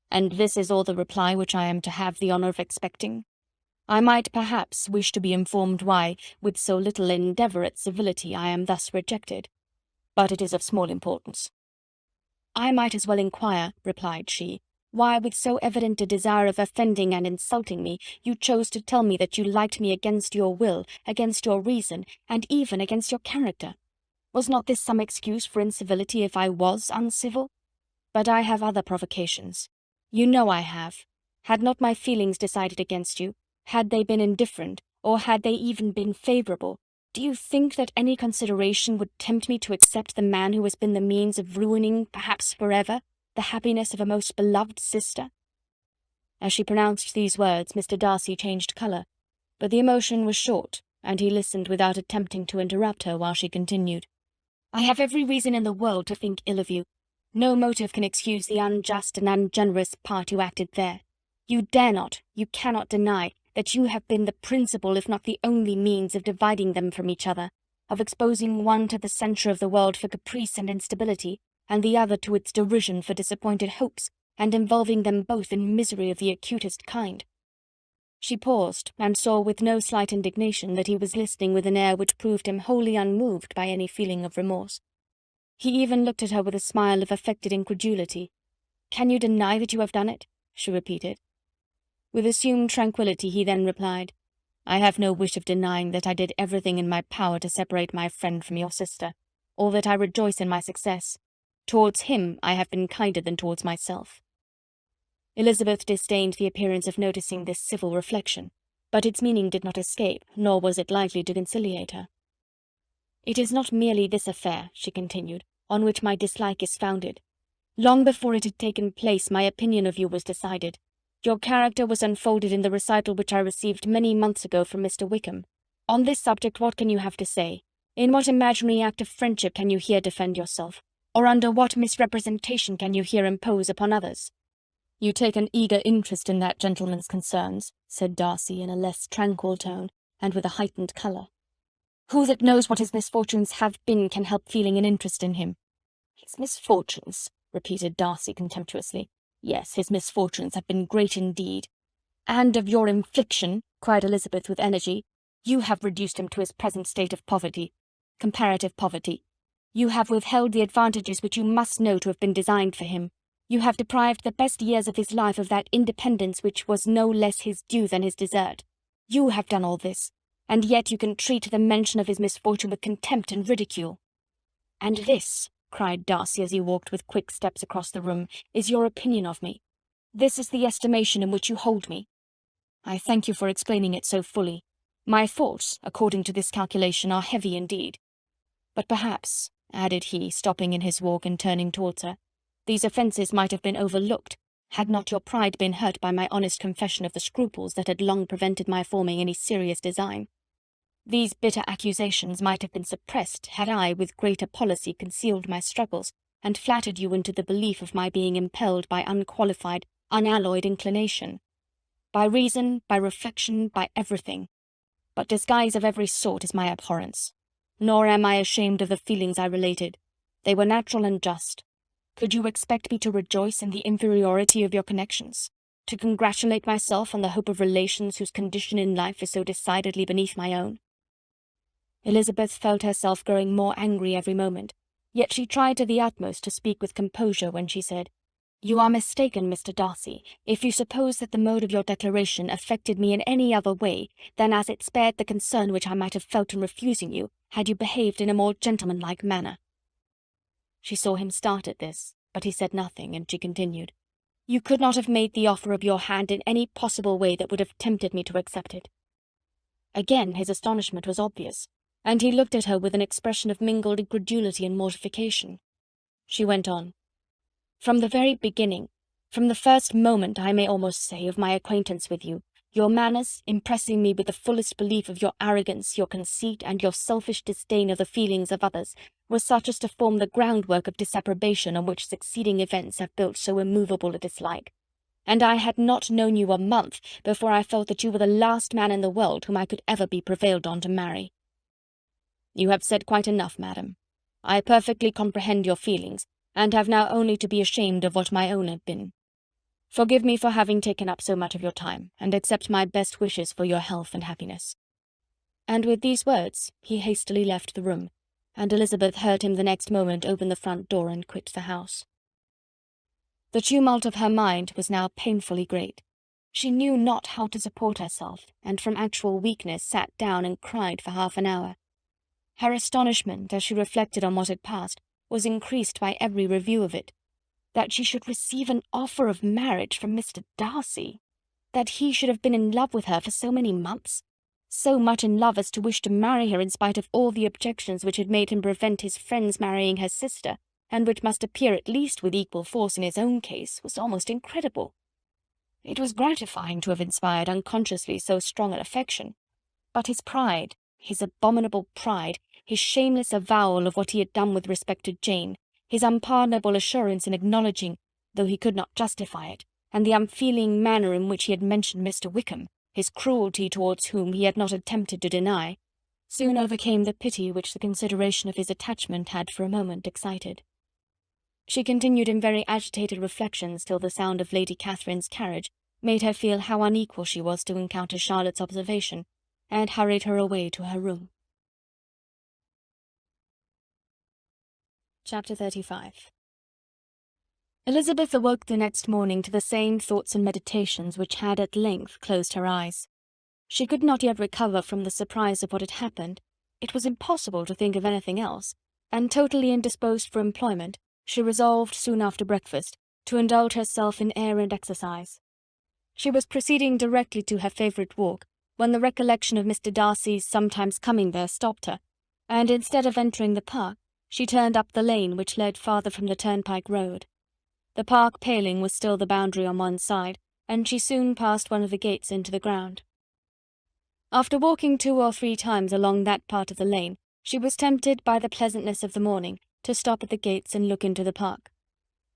"And this is all the reply which I am to have the honour of expecting? I might, perhaps, wish to be informed why, with so little endeavour at civility, I am thus rejected. But it is of small importance." "I might as well inquire," replied she, "why, with so evident a desire of offending and insulting me, you chose to tell me that you liked me against your will, against your reason, and even against your character. Was not this some excuse for incivility if I was uncivil? But I have other provocations. You know I have. Had not my feelings decided against you, had they been indifferent, or had they even been favourable, do you think that any consideration would tempt me to accept the man who has been the means of ruining, perhaps forever, the happiness of a most beloved sister?" As she pronounced these words, Mr. Darcy changed colour, but the emotion was short, and he listened without attempting to interrupt her while she continued. "I have every reason in the world to think ill of you. No motive can excuse the unjust and ungenerous part you acted there. You dare not, you cannot deny, that you have been the principal, if not the only means of dividing them from each other, of exposing one to the censure of the world for caprice and instability, and the other to its derision for disappointed hopes, and involving them both in misery of the acutest kind." She paused, and saw with no slight indignation that he was listening with an air which proved him wholly unmoved by any feeling of remorse. He even looked at her with a smile of affected incredulity. "Can you deny that you have done it?" she repeated. With assumed tranquillity he then replied, "I have no wish of denying that I did everything in my power to separate my friend from your sister, or that I rejoice in my success. Towards him I have been kinder than towards myself." Elizabeth disdained the appearance of noticing this civil reflection, but its meaning did not escape, nor was it likely to conciliate her. "It is not merely this affair," she continued, "on which my dislike is founded. Long before it had taken place, my opinion of you was decided. Your character was unfolded in the recital which I received many months ago from Mr. Wickham. On this subject what can you have to say? In what imaginary act of friendship can you here defend yourself? Or under what misrepresentation can you here impose upon others?" "You take an eager interest in that gentleman's concerns," said Darcy in a less tranquil tone, and with a heightened colour. "Who that knows what his misfortunes have been can help feeling an interest in him?" "His misfortunes," repeated Darcy contemptuously. "Yes, his misfortunes have been great indeed." "And of your infliction," cried Elizabeth with energy, "you have reduced him to his present state of poverty, comparative poverty. You have withheld the advantages which you must know to have been designed for him. You have deprived the best years of his life of that independence which was no less his due than his desert. You have done all this, and yet you can treat the mention of his misfortune with contempt and ridicule." "And this," cried Darcy as he walked with quick steps across the room, "is your opinion of me? This is the estimation in which you hold me? I thank you for explaining it so fully. My faults, according to this calculation, are heavy indeed. But perhaps," added he, stopping in his walk and turning towards her, "these offences might have been overlooked, had not your pride been hurt by my honest confession of the scruples that had long prevented my forming any serious design. These bitter accusations might have been suppressed, had I, with greater policy, concealed my struggles, and flattered you into the belief of my being impelled by unqualified, unalloyed inclination. By reason, by reflection, by everything. But disguise of every sort is my abhorrence. Nor am I ashamed of the feelings I related. They were natural and just. Could you expect me to rejoice in the inferiority of your connections? To congratulate myself on the hope of relations whose condition in life is so decidedly beneath my own?" Elizabeth felt herself growing more angry every moment, yet she tried to the utmost to speak with composure when she said, "You are mistaken, Mr. Darcy, if you suppose that the mode of your declaration affected me in any other way than as it spared the concern which I might have felt in refusing you, had you behaved in a more gentlemanlike manner." She saw him start at this, but he said nothing, and she continued, "You could not have made the offer of your hand in any possible way that would have tempted me to accept it." Again his astonishment was obvious, and he looked at her with an expression of mingled incredulity and mortification. She went on, "From the very beginning, from the first moment, I may almost say, of my acquaintance with you, your manners, impressing me with the fullest belief of your arrogance, your conceit, and your selfish disdain of the feelings of others, were such as to form the groundwork of disapprobation on which succeeding events have built so immovable a dislike. And I had not known you a month before I felt that you were the last man in the world whom I could ever be prevailed on to marry." "You have said quite enough, madam. I perfectly comprehend your feelings, and have now only to be ashamed of what my own have been. Forgive me for having taken up so much of your time, and accept my best wishes for your health and happiness." And with these words he hastily left the room, and Elizabeth heard him the next moment open the front door and quit the house. The tumult of her mind was now painfully great. She knew not how to support herself, and from actual weakness sat down and cried for half an hour. Her astonishment, as she reflected on what had passed, was increased by every review of it. That she should receive an offer of marriage from Mr. Darcy! That he should have been in love with her for so many months! So much in love as to wish to marry her in spite of all the objections which had made him prevent his friends marrying her sister, and which must appear at least with equal force in his own case, was almost incredible. It was gratifying to have inspired unconsciously so strong an affection, but his pride, his abominable pride, his shameless avowal of what he had done with respect to Jane, his unpardonable assurance in acknowledging, though he could not justify it, and the unfeeling manner in which he had mentioned Mr. Wickham, his cruelty towards whom he had not attempted to deny, soon overcame the pity which the consideration of his attachment had for a moment excited. She continued in very agitated reflections till the sound of Lady Catherine's carriage made her feel how unequal she was to encounter Charlotte's observation, and hurried her away to her room. Chapter 35. Elizabeth awoke the next morning to the same thoughts and meditations which had at length closed her eyes. She could not yet recover from the surprise of what had happened. It was impossible to think of anything else, and totally indisposed for employment, she resolved soon after breakfast to indulge herself in air and exercise. She was proceeding directly to her favourite walk, when the recollection of Mr. Darcy's sometimes coming there stopped her, and instead of entering the park, she turned up the lane which led farther from the turnpike road. The park paling was still the boundary on one side, and she soon passed one of the gates into the ground. After walking 2 or 3 times along that part of the lane, she was tempted by the pleasantness of the morning to stop at the gates and look into the park.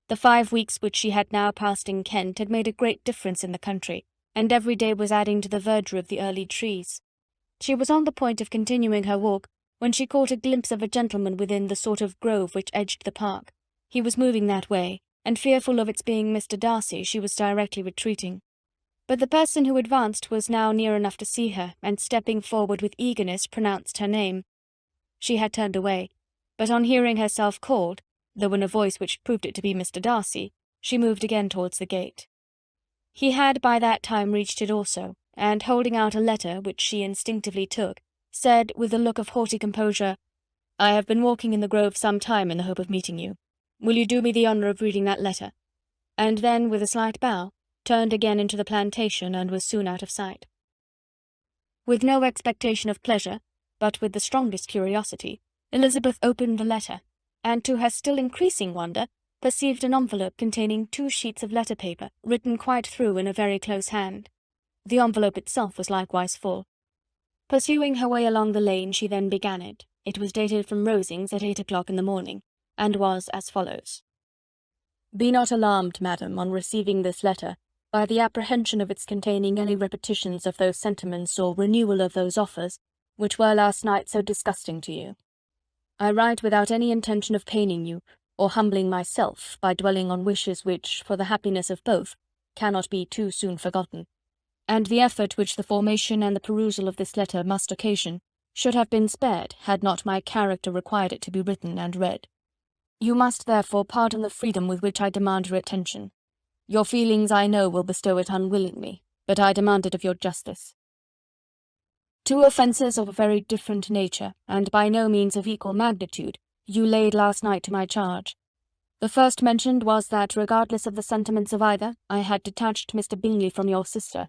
The 5 weeks which she had now passed in Kent had made a great difference in the country, and every day was adding to the verdure of the early trees. She was on the point of continuing her walk, when she caught a glimpse of a gentleman within the sort of grove which edged the park. He was moving that way, and fearful of its being Mr. Darcy, she was directly retreating. But the person who advanced was now near enough to see her, and stepping forward with eagerness, pronounced her name. She had turned away, but on hearing herself called, though in a voice which proved it to be Mr. Darcy, she moved again towards the gate. He had by that time reached it also, and holding out a letter, which she instinctively took, said, with a look of haughty composure, "I have been walking in the grove some time in the hope of meeting you. Will you do me the honour of reading that letter?" And then, with a slight bow, turned again into the plantation, and was soon out of sight. With no expectation of pleasure, but with the strongest curiosity, Elizabeth opened the letter, and to her still increasing wonder, perceived an envelope containing 2 sheets of letter paper, written quite through in a very close hand. The envelope itself was likewise full. Pursuing her way along the lane, she then began it. It was dated from Rosings at 8 o'clock in the morning, and was as follows: "Be not alarmed, madam, on receiving this letter, by the apprehension of its containing any repetitions of those sentiments or renewal of those offers, which were last night so disgusting to you. I write without any intention of paining you, or humbling myself, by dwelling on wishes which, for the happiness of both, cannot be too soon forgotten, and the effort which the formation and the perusal of this letter must occasion, should have been spared, had not my character required it to be written and read. You must therefore pardon the freedom with which I demand your attention. Your feelings, I know, will bestow it unwillingly, but I demand it of your justice. 2 offences of a very different nature, and by no means of equal magnitude, you laid last night to my charge. The first mentioned was that, regardless of the sentiments of either, I had detached Mr. Bingley from your sister,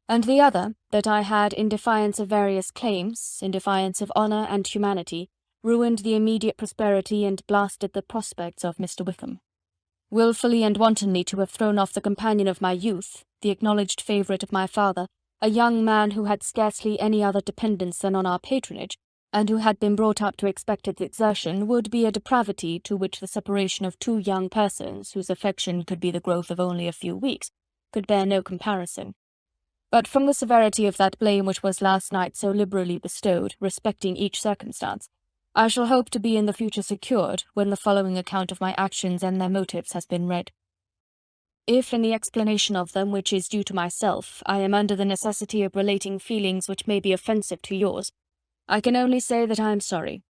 and the other, that I had, in defiance of various claims, in defiance of honour and humanity, ruined the immediate prosperity and blasted the prospects of Mr. Wickham. Wilfully and wantonly to have thrown off the companion of my youth, the acknowledged favourite of my father, a young man who had scarcely any other dependence than on our patronage, and who had been brought up to expect its exertion, would be a depravity to which the separation of 2 young persons, whose affection could be the growth of only a few weeks, could bear no comparison. But from the severity of that blame which was last night so liberally bestowed, respecting each circumstance, I shall hope to be in the future secured, when the following account of my actions and their motives has been read. If, in the explanation of them, which is due to myself, I am under the necessity of relating feelings which may be offensive to yours, I can only say that I am sorry.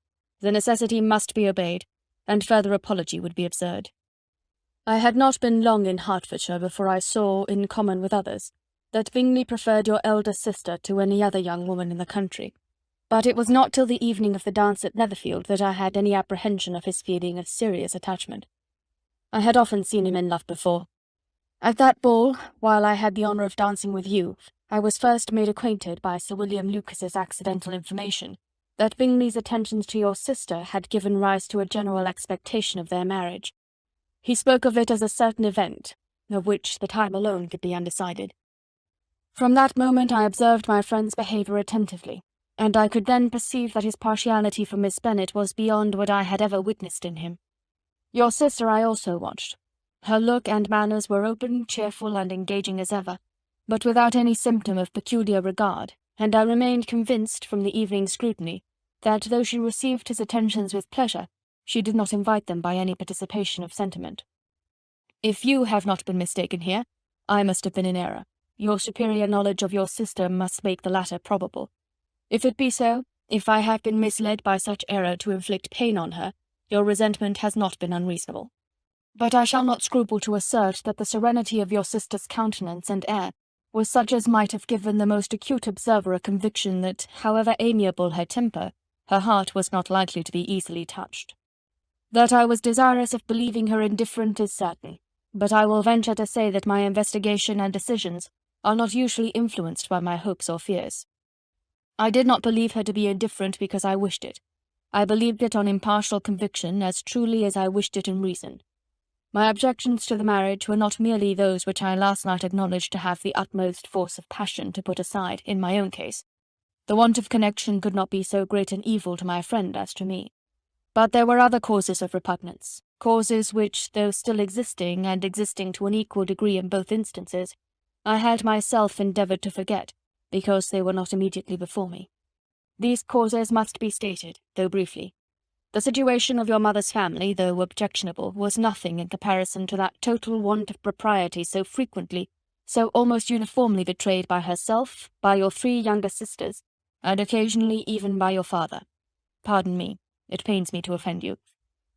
The necessity must be obeyed, and further apology would be absurd. I had not been long in Hertfordshire before I saw, in common with others, that Bingley preferred your elder sister to any other young woman in the country. But it was not till the evening of the dance at Netherfield that I had any apprehension of his feeling a serious attachment. I had often seen him in love before. At that ball, while I had the honour of dancing with you, I was first made acquainted by Sir William Lucas's accidental information that Bingley's attentions to your sister had given rise to a general expectation of their marriage. He spoke of it as a certain event, of which the time alone could be undecided. From that moment I observed my friend's behaviour attentively, and I could then perceive that his partiality for Miss Bennet was beyond what I had ever witnessed in him. Your sister I also watched. Her look and manners were open, cheerful, and engaging as ever, but without any symptom of peculiar regard, and I remained convinced, from the evening's scrutiny, that though she received his attentions with pleasure, she did not invite them by any participation of sentiment. If you have not been mistaken here, I must have been in error. Your superior knowledge of your sister must make the latter probable. If it be so, if I have been misled by such error to inflict pain on her, your resentment has not been unreasonable. But I shall not scruple to assert that the serenity of your sister's countenance and air was such as might have given the most acute observer a conviction that, however amiable her temper, her heart was not likely to be easily touched. That I was desirous of believing her indifferent is certain, but I will venture to say that my investigation and decisions are not usually influenced by my hopes or fears. I did not believe her to be indifferent because I wished it. I believed it on impartial conviction as truly as I wished it in reason. My objections to the marriage were not merely those which I last night acknowledged to have the utmost force of passion to put aside, in my own case. The want of connection could not be so great an evil to my friend as to me. But there were other causes of repugnance, causes which, though still existing, and existing to an equal degree in both instances, I had myself endeavoured to forget, because they were not immediately before me. These causes must be stated, though briefly. The situation of your mother's family, though objectionable, was nothing in comparison to that total want of propriety so frequently, so almost uniformly betrayed by herself, by your 3 younger sisters, and occasionally even by your father. Pardon me, it pains me to offend you.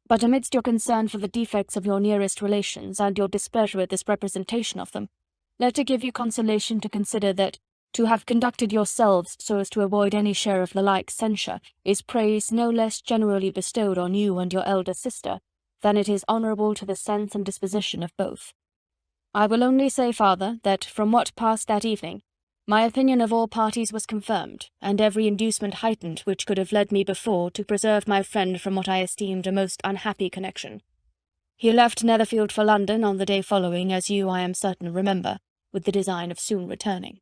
But amidst your concern for the defects of your nearest relations, and your displeasure at this representation of them, let it give you consolation to consider that to have conducted yourselves so as to avoid any share of the like censure is praise no less generally bestowed on you and your elder sister than it is honourable to the sense and disposition of both. I will only say, father, that from what passed that evening, my opinion of all parties was confirmed, and every inducement heightened which could have led me before to preserve my friend from what I esteemed a most unhappy connection. He left Netherfield for London on the day following, as you, I am certain, remember, with the design of soon returning.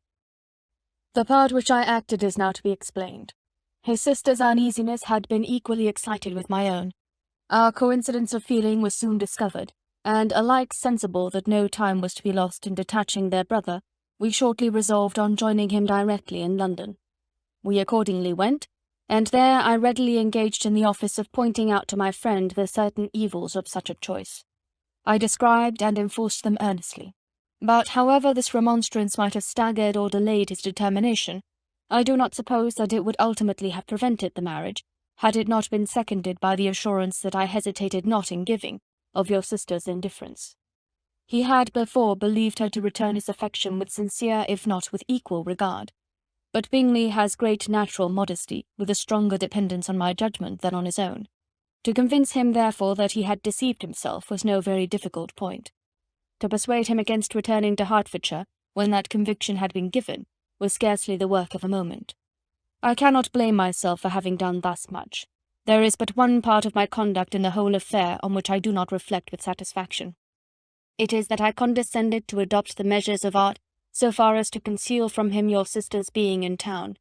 The part which I acted is now to be explained. His sister's uneasiness had been equally excited with my own. Our coincidence of feeling was soon discovered, and alike sensible that no time was to be lost in detaching their brother, we shortly resolved on joining him directly in London. We accordingly went, and there I readily engaged in the office of pointing out to my friend the certain evils of such a choice. I described and enforced them earnestly. But however this remonstrance might have staggered or delayed his determination, I do not suppose that it would ultimately have prevented the marriage, had it not been seconded by the assurance that I hesitated not in giving, of your sister's indifference. He had before believed her to return his affection with sincere, if not with equal, regard. But Bingley has great natural modesty, with a stronger dependence on my judgment than on his own. To convince him, therefore, that he had deceived himself was no very difficult point. To persuade him against returning to Hertfordshire, when that conviction had been given, was scarcely the work of a moment. I cannot blame myself for having done thus much. There is but one part of my conduct in the whole affair on which I do not reflect with satisfaction. It is that I condescended to adopt the measures of art so far as to conceal from him your sister's being in town.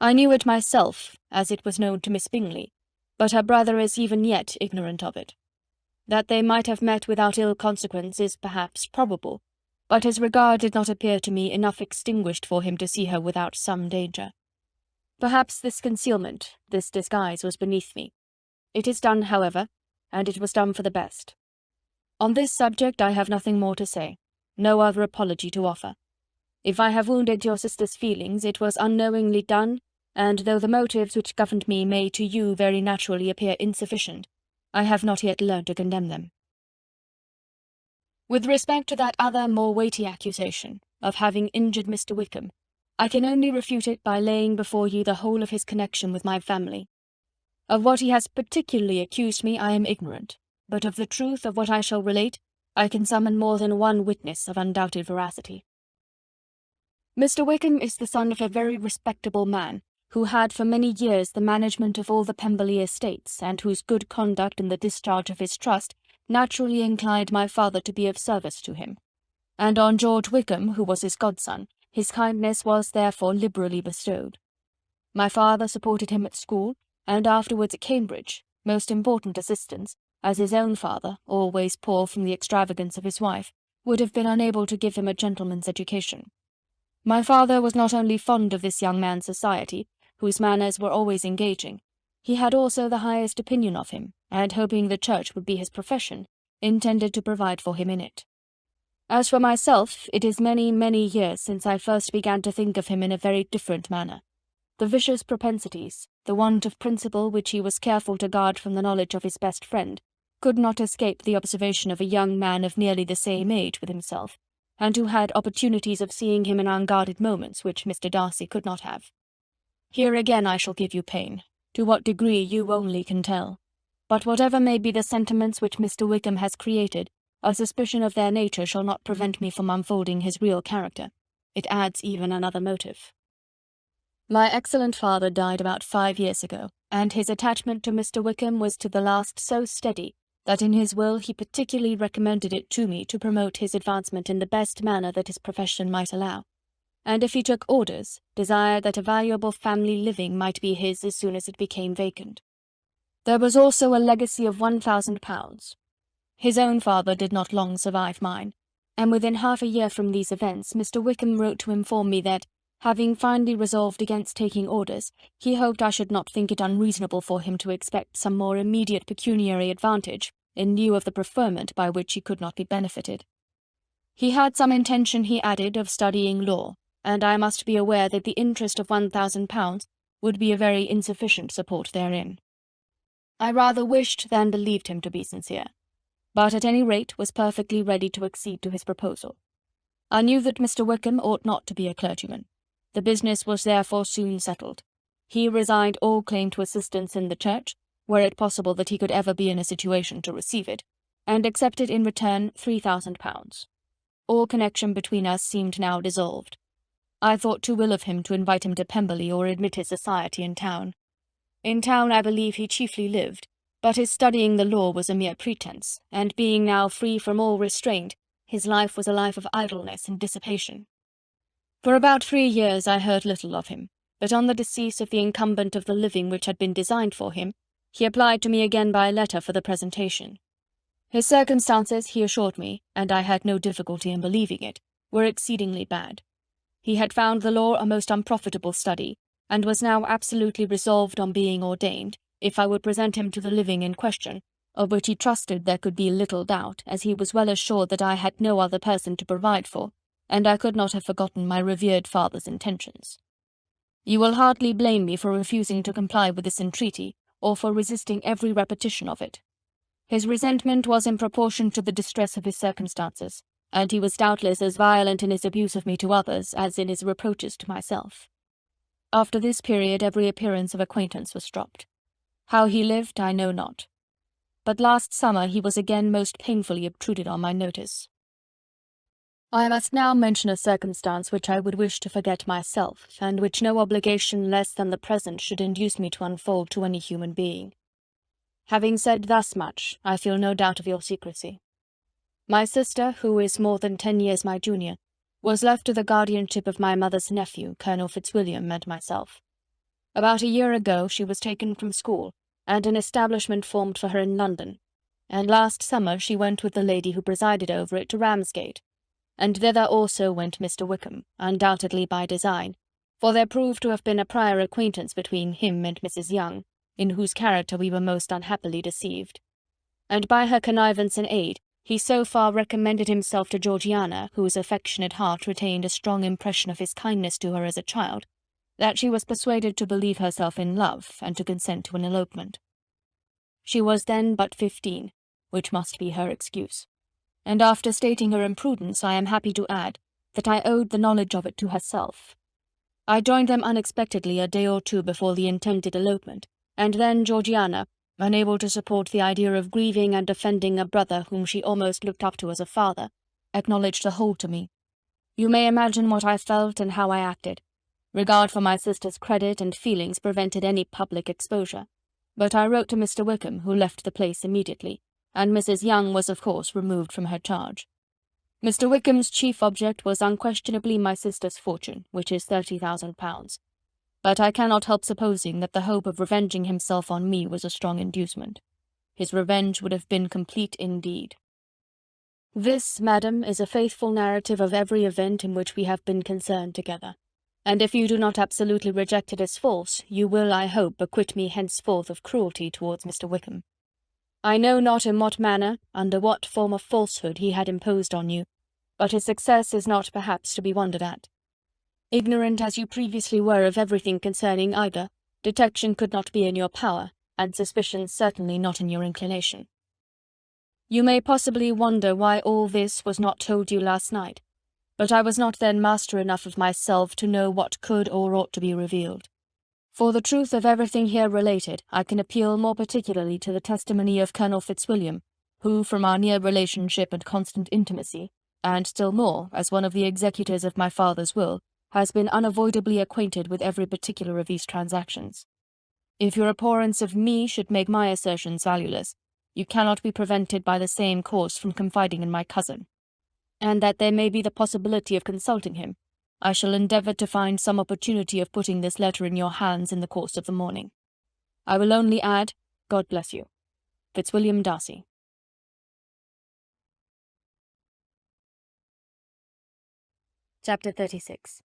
I knew it myself, as it was known to Miss Bingley, but her brother is even yet ignorant of it. That they might have met without ill consequence is perhaps probable, but his regard did not appear to me enough extinguished for him to see her without some danger. Perhaps this concealment, this disguise, was beneath me. It is done, however, and it was done for the best. On this subject I have nothing more to say, no other apology to offer. If I have wounded your sister's feelings, it was unknowingly done, and though the motives which governed me may to you very naturally appear insufficient, I have not yet learned to condemn them. With respect to that other more weighty accusation, of having injured Mr. Wickham, I can only refute it by laying before you the whole of his connection with my family. Of what he has particularly accused me I am ignorant, but of the truth of what I shall relate, I can summon more than one witness of undoubted veracity. Mr. Wickham is the son of a very respectable man, who had for many years the management of all the Pemberley estates, and whose good conduct in the discharge of his trust naturally inclined my father to be of service to him. And on George Wickham, who was his godson, his kindness was therefore liberally bestowed. My father supported him at school, and afterwards at Cambridge, most important assistance, as his own father, always poor from the extravagance of his wife, would have been unable to give him a gentleman's education. My father was not only fond of this young man's society, whose manners were always engaging, he had also the highest opinion of him, and hoping the church would be his profession, intended to provide for him in it. As for myself, it is many, many years since I first began to think of him in a very different manner. The vicious propensities, the want of principle which he was careful to guard from the knowledge of his best friend, could not escape the observation of a young man of nearly the same age with himself, and who had opportunities of seeing him in unguarded moments which Mr. Darcy could not have. Here again I shall give you pain, to what degree you only can tell. But whatever may be the sentiments which Mr. Wickham has created, a suspicion of their nature shall not prevent me from unfolding his real character. It adds even another motive. My excellent father died about 5 years ago, and his attachment to Mr. Wickham was to the last so steady that in his will he particularly recommended it to me to promote his advancement in the best manner that his profession might allow, and if he took orders, desired that a valuable family living might be his as soon as it became vacant. There was also a legacy of £1,000. His own father did not long survive mine, and within half a year from these events Mr. Wickham wrote to inform me that, having finally resolved against taking orders, he hoped I should not think it unreasonable for him to expect some more immediate pecuniary advantage, in lieu of the preferment by which he could not be benefited. He had some intention, he added, of studying law, and I must be aware that the interest of £1,000 would be a very insufficient support therein. I rather wished than believed him to be sincere, but at any rate was perfectly ready to accede to his proposal. I knew that Mr. Wickham ought not to be a clergyman. The business was therefore soon settled. He resigned all claim to assistance in the church, were it possible that he could ever be in a situation to receive it, and accepted in return £3,000. All connection between us seemed now dissolved. I thought too ill of him to invite him to Pemberley or admit his society in town. In town I believe he chiefly lived, but his studying the law was a mere pretence, and being now free from all restraint, his life was a life of idleness and dissipation. For about 3 years I heard little of him, but on the decease of the incumbent of the living which had been designed for him, he applied to me again by letter for the presentation. His circumstances, he assured me, and I had no difficulty in believing it, were exceedingly bad. He had found the law a most unprofitable study, and was now absolutely resolved on being ordained, if I would present him to the living in question, of which he trusted there could be little doubt, as he was well assured that I had no other person to provide for, and I could not have forgotten my revered father's intentions. You will hardly blame me for refusing to comply with this entreaty, or for resisting every repetition of it. His resentment was in proportion to the distress of his circumstances, and he was doubtless as violent in his abuse of me to others as in his reproaches to myself. After this period every appearance of acquaintance was dropped. How he lived I know not. But last summer he was again most painfully obtruded on my notice. I must now mention a circumstance which I would wish to forget myself, and which no obligation less than the present should induce me to unfold to any human being. Having said thus much, I feel no doubt of your secrecy. My sister, who is more than 10 years my junior, was left to the guardianship of my mother's nephew, Colonel Fitzwilliam, and myself. About a year ago she was taken from school, and an establishment formed for her in London, and last summer she went with the lady who presided over it to Ramsgate, and thither also went Mr. Wickham, undoubtedly by design, for there proved to have been a prior acquaintance between him and Mrs. Young, in whose character we were most unhappily deceived. And by her connivance and aid, he so far recommended himself to Georgiana, whose affectionate heart retained a strong impression of his kindness to her as a child, that she was persuaded to believe herself in love, and to consent to an elopement. She was then but 15, which must be her excuse. And after stating her imprudence, I am happy to add that I owed the knowledge of it to herself. I joined them unexpectedly a day or two before the intended elopement, and then Georgiana, unable to support the idea of grieving and offending a brother whom she almost looked up to as a father, acknowledged the whole to me. You may imagine what I felt and how I acted. Regard for my sister's credit and feelings prevented any public exposure, but I wrote to Mr. Wickham, who left the place immediately, and Mrs. Young was of course removed from her charge. Mr. Wickham's chief object was unquestionably my sister's fortune, which is £30,000. But I cannot help supposing that the hope of revenging himself on me was a strong inducement. His revenge would have been complete indeed. This, madam, is a faithful narrative of every event in which we have been concerned together, and if you do not absolutely reject it as false, you will, I hope, acquit me henceforth of cruelty towards Mr. Wickham. I know not in what manner, under what form of falsehood he had imposed on you, but his success is not perhaps to be wondered at. Ignorant as you previously were of everything concerning either, detection could not be in your power, and suspicion certainly not in your inclination. You may possibly wonder why all this was not told you last night, but I was not then master enough of myself to know what could or ought to be revealed. For the truth of everything here related, I can appeal more particularly to the testimony of Colonel Fitzwilliam, who, from our near relationship and constant intimacy, and still more as one of the executors of my father's will, has been unavoidably acquainted with every particular of these transactions. If your abhorrence of me should make my assertions valueless, you cannot be prevented by the same course from confiding in my cousin, and that there may be the possibility of consulting him, I shall endeavour to find some opportunity of putting this letter in your hands in the course of the morning. I will only add, God bless you. Fitzwilliam Darcy. Chapter 36.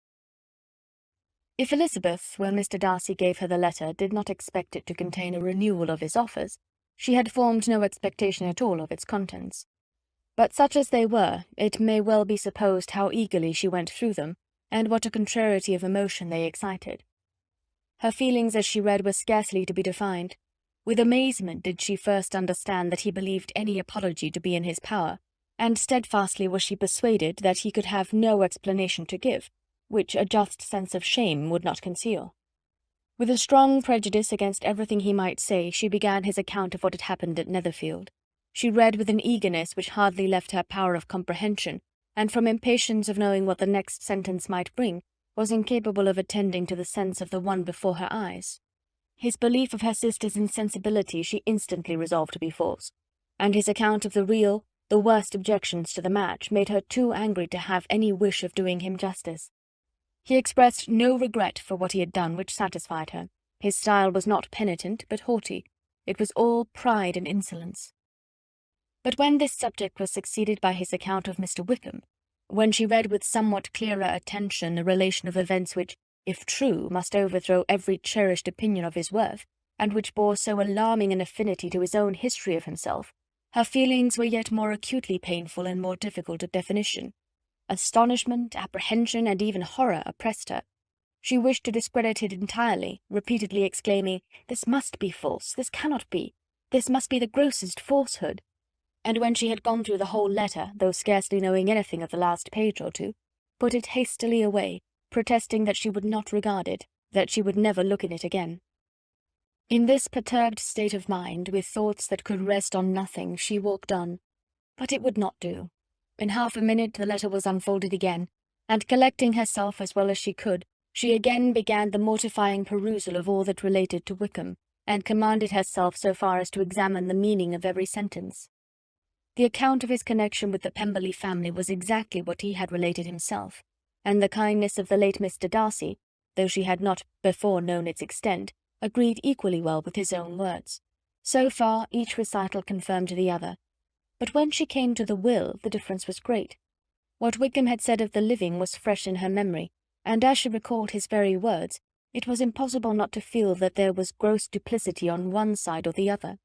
If Elizabeth, when Mr. Darcy gave her the letter, did not expect it to contain a renewal of his offers, she had formed no expectation at all of its contents. But such as they were, it may well be supposed how eagerly she went through them, and what a contrariety of emotion they excited. Her feelings as she read were scarcely to be defined. With amazement did she first understand that he believed any apology to be in his power, and steadfastly was she persuaded that he could have no explanation to give, which a just sense of shame would not conceal. With a strong prejudice against everything he might say, she began his account of what had happened at Netherfield. She read with an eagerness which hardly left her power of comprehension, and from impatience of knowing what the next sentence might bring, was incapable of attending to the sense of the one before her eyes. His belief of her sister's insensibility she instantly resolved to be false, and his account of the real, the worst objections to the match, made her too angry to have any wish of doing him justice. He expressed no regret for what he had done which satisfied her. His style was not penitent, but haughty. It was all pride and insolence. But when this subject was succeeded by his account of Mr. Wickham, when she read with somewhat clearer attention a relation of events which, if true, must overthrow every cherished opinion of his worth, and which bore so alarming an affinity to his own history of himself, her feelings were yet more acutely painful and more difficult of definition. Astonishment, apprehension, and even horror oppressed her. She wished to discredit it entirely, repeatedly exclaiming, "This must be false, this cannot be, this must be the grossest falsehood." And when she had gone through the whole letter, though scarcely knowing anything of the last page or two, put it hastily away, protesting that she would not regard it, that she would never look in it again. In this perturbed state of mind, with thoughts that could rest on nothing, she walked on. But it would not do. In half a minute the letter was unfolded again, and collecting herself as well as she could, she again began the mortifying perusal of all that related to Wickham, and commanded herself so far as to examine the meaning of every sentence. The account of his connection with the Pemberley family was exactly what he had related himself, and the kindness of the late Mr. Darcy, though she had not before known its extent, agreed equally well with his own words. So far each recital confirmed the other. But when she came to the will, the difference was great. What Wickham had said of the living was fresh in her memory, and as she recalled his very words, it was impossible not to feel that there was gross duplicity on one side or the other,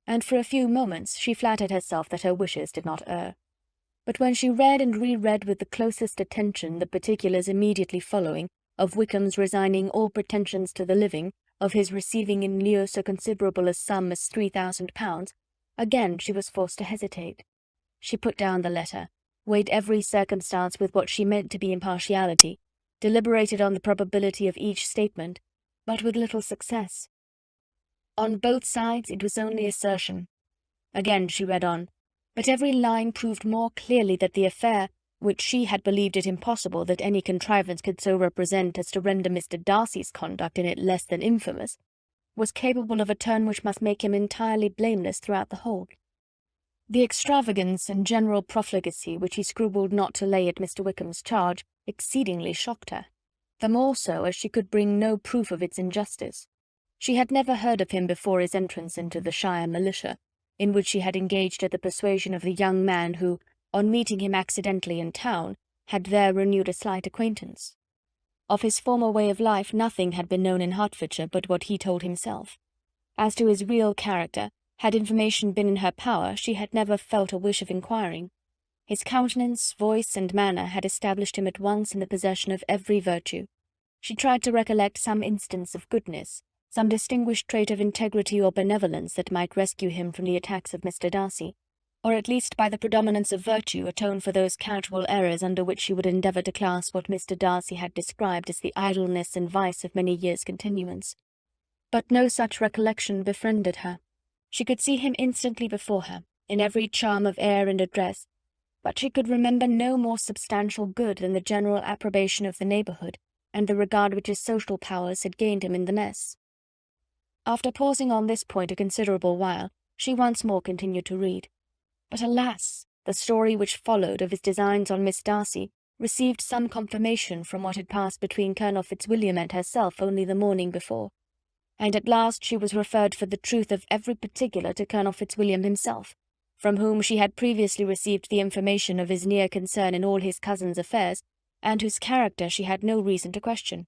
and for a few moments she flattered herself that her wishes did not err. But when she read and re-read with the closest attention the particulars immediately following, of Wickham's resigning all pretensions to the living, of his receiving in lieu so considerable a sum as £3,000, again she was forced to hesitate. She put down the letter, weighed every circumstance with what she meant to be impartiality, deliberated on the probability of each statement, but with little success. On both sides it was only assertion. Again she read on, but every line proved more clearly that the affair, which she had believed it impossible that any contrivance could so represent as to render Mr. Darcy's conduct in it less than infamous, was capable of a turn which must make him entirely blameless throughout the whole. The extravagance and general profligacy which he scrupled not to lay at Mr. Wickham's charge exceedingly shocked her, the more so as she could bring no proof of its injustice. She had never heard of him before his entrance into the shire militia, in which she had engaged at the persuasion of the young man who, on meeting him accidentally in town, had there renewed a slight acquaintance. Of his former way of life nothing had been known in Hertfordshire but what he told himself. As to his real character, had information been in her power, she had never felt a wish of inquiring. His countenance, voice, and manner had established him at once in the possession of every virtue. She tried to recollect some instance of goodness, some distinguished trait of integrity or benevolence that might rescue him from the attacks of Mr. Darcy, or at least by the predominance of virtue atone for those casual errors under which she would endeavour to class what Mr. Darcy had described as the idleness and vice of many years' continuance. But no such recollection befriended her. She could see him instantly before her, in every charm of air and address, but she could remember no more substantial good than the general approbation of the neighbourhood, and the regard which his social powers had gained him in the mess. After pausing on this point a considerable while, she once more continued to read. But alas! the story which followed of his designs on Miss Darcy received some confirmation from what had passed between Colonel Fitzwilliam and herself only the morning before, and at last she was referred for the truth of every particular to Colonel Fitzwilliam himself, from whom she had previously received the information of his near concern in all his cousin's affairs, and whose character she had no reason to question.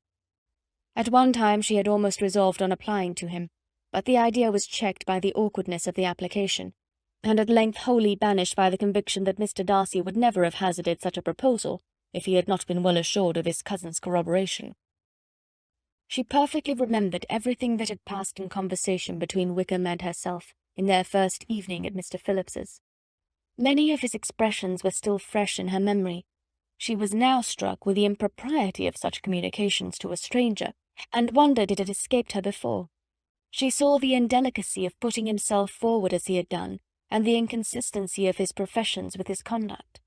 At one time she had almost resolved on applying to him, but the idea was checked by the awkwardness of the application, and at length wholly banished by the conviction that Mr. Darcy would never have hazarded such a proposal if he had not been well assured of his cousin's corroboration. She perfectly remembered everything that had passed in conversation between Wickham and herself in their first evening at Mr. Phillips's. Many of his expressions were still fresh in her memory. She was now struck with the impropriety of such communications to a stranger, and wondered it had escaped her before. She saw the indelicacy of putting himself forward as he had done, and the inconsistency of his professions with his conduct.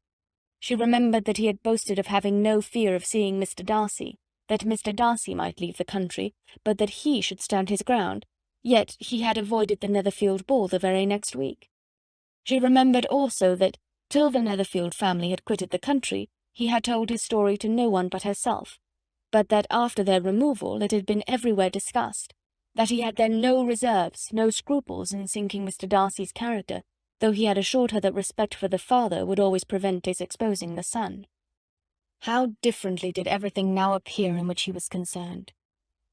She remembered that he had boasted of having no fear of seeing Mr. Darcy, that Mr. Darcy might leave the country, but that he should stand his ground, yet he had avoided the Netherfield ball the very next week. She remembered also that, till the Netherfield family had quitted the country, he had told his story to no one but herself, but that after their removal it had been everywhere discussed, that he had then no reserves, no scruples in sinking Mr. Darcy's character, though he had assured her that respect for the father would always prevent his exposing the son. How differently did everything now appear in which he was concerned!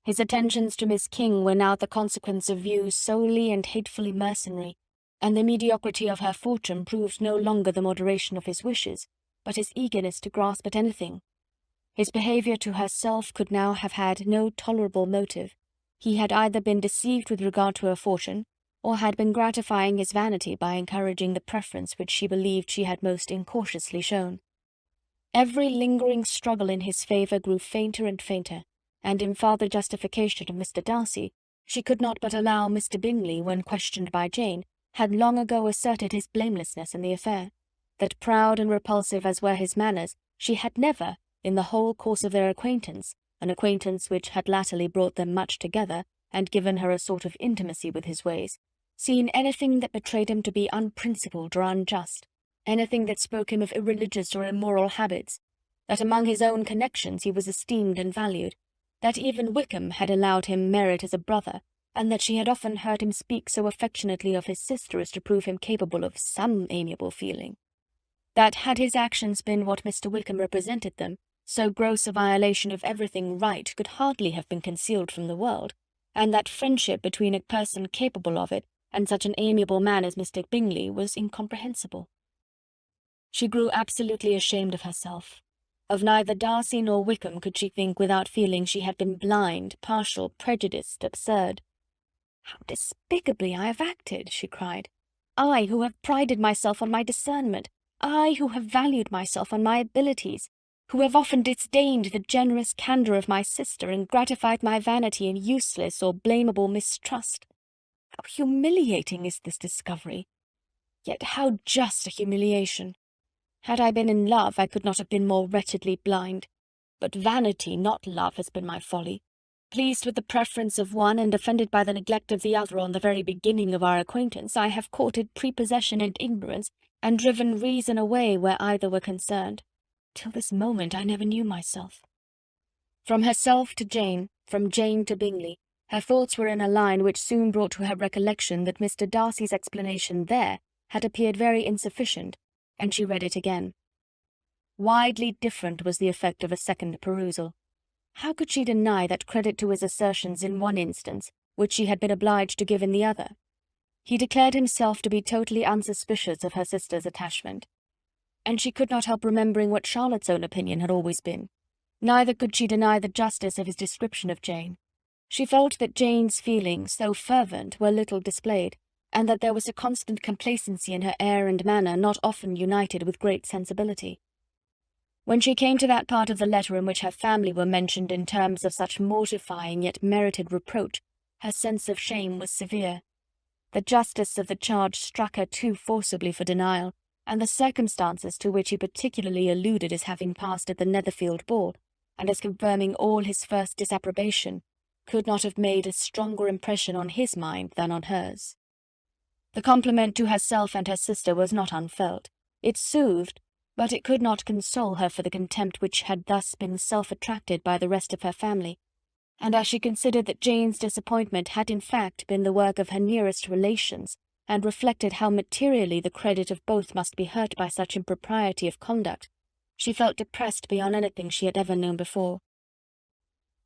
His attentions to Miss King were now the consequence of views solely and hatefully mercenary, and the mediocrity of her fortune proved no longer the moderation of his wishes, but his eagerness to grasp at anything. His behaviour to herself could now have had no tolerable motive. He had either been deceived with regard to her fortune, or had been gratifying his vanity by encouraging the preference which she believed she had most incautiously shown. Every lingering struggle in his favour grew fainter and fainter, and in farther justification of Mr. Darcy, she could not but allow Mr. Bingley, when questioned by Jane, had long ago asserted his blamelessness in the affair, that proud and repulsive as were his manners, she had never, in the whole course of their acquaintance, an acquaintance which had latterly brought them much together, and given her a sort of intimacy with his ways, seen anything that betrayed him to be unprincipled or unjust, anything that spoke him of irreligious or immoral habits, that among his own connections he was esteemed and valued, that even Wickham had allowed him merit as a brother, and that she had often heard him speak so affectionately of his sister as to prove him capable of some amiable feeling, that had his actions been what Mr. Wickham represented them, so gross a violation of everything right could hardly have been concealed from the world, and that friendship between a person capable of it and such an amiable man as Mr. Bingley was incomprehensible. She grew absolutely ashamed of herself. Of neither Darcy nor Wickham could she think without feeling she had been blind, partial, prejudiced, absurd. "How despicably I have acted!" she cried. "I, who have prided myself on my discernment, I, who have valued myself on my abilities, who have often disdained the generous candour of my sister, and gratified my vanity in useless or blameable mistrust. How humiliating is this discovery! Yet how just a humiliation! Had I been in love, I could not have been more wretchedly blind. But vanity, not love, has been my folly. Pleased with the preference of one, and offended by the neglect of the other on the very beginning of our acquaintance, I have courted prepossession and ignorance, and driven reason away where either were concerned. Till this moment I never knew myself." From herself to Jane, from Jane to Bingley, her thoughts were in a line which soon brought to her recollection that Mr. Darcy's explanation there had appeared very insufficient, and she read it again. Widely different was the effect of a second perusal. How could she deny that credit to his assertions in one instance, which she had been obliged to give in the other? He declared himself to be totally unsuspicious of her sister's attachment, and she could not help remembering what Charlotte's own opinion had always been. Neither could she deny the justice of his description of Jane. She felt that Jane's feelings, though fervent, were little displayed, and that there was a constant complacency in her air and manner not often united with great sensibility. When she came to that part of the letter in which her family were mentioned in terms of such mortifying yet merited reproach, her sense of shame was severe. The justice of the charge struck her too forcibly for denial, and the circumstances to which he particularly alluded as having passed at the Netherfield ball, and as confirming all his first disapprobation, could not have made a stronger impression on his mind than on hers. The compliment to herself and her sister was not unfelt. It soothed, but it could not console her for the contempt which had thus been self-attracted by the rest of her family, and as she considered that Jane's disappointment had in fact been the work of her nearest relations, and reflected how materially the credit of both must be hurt by such impropriety of conduct, she felt depressed beyond anything she had ever known before.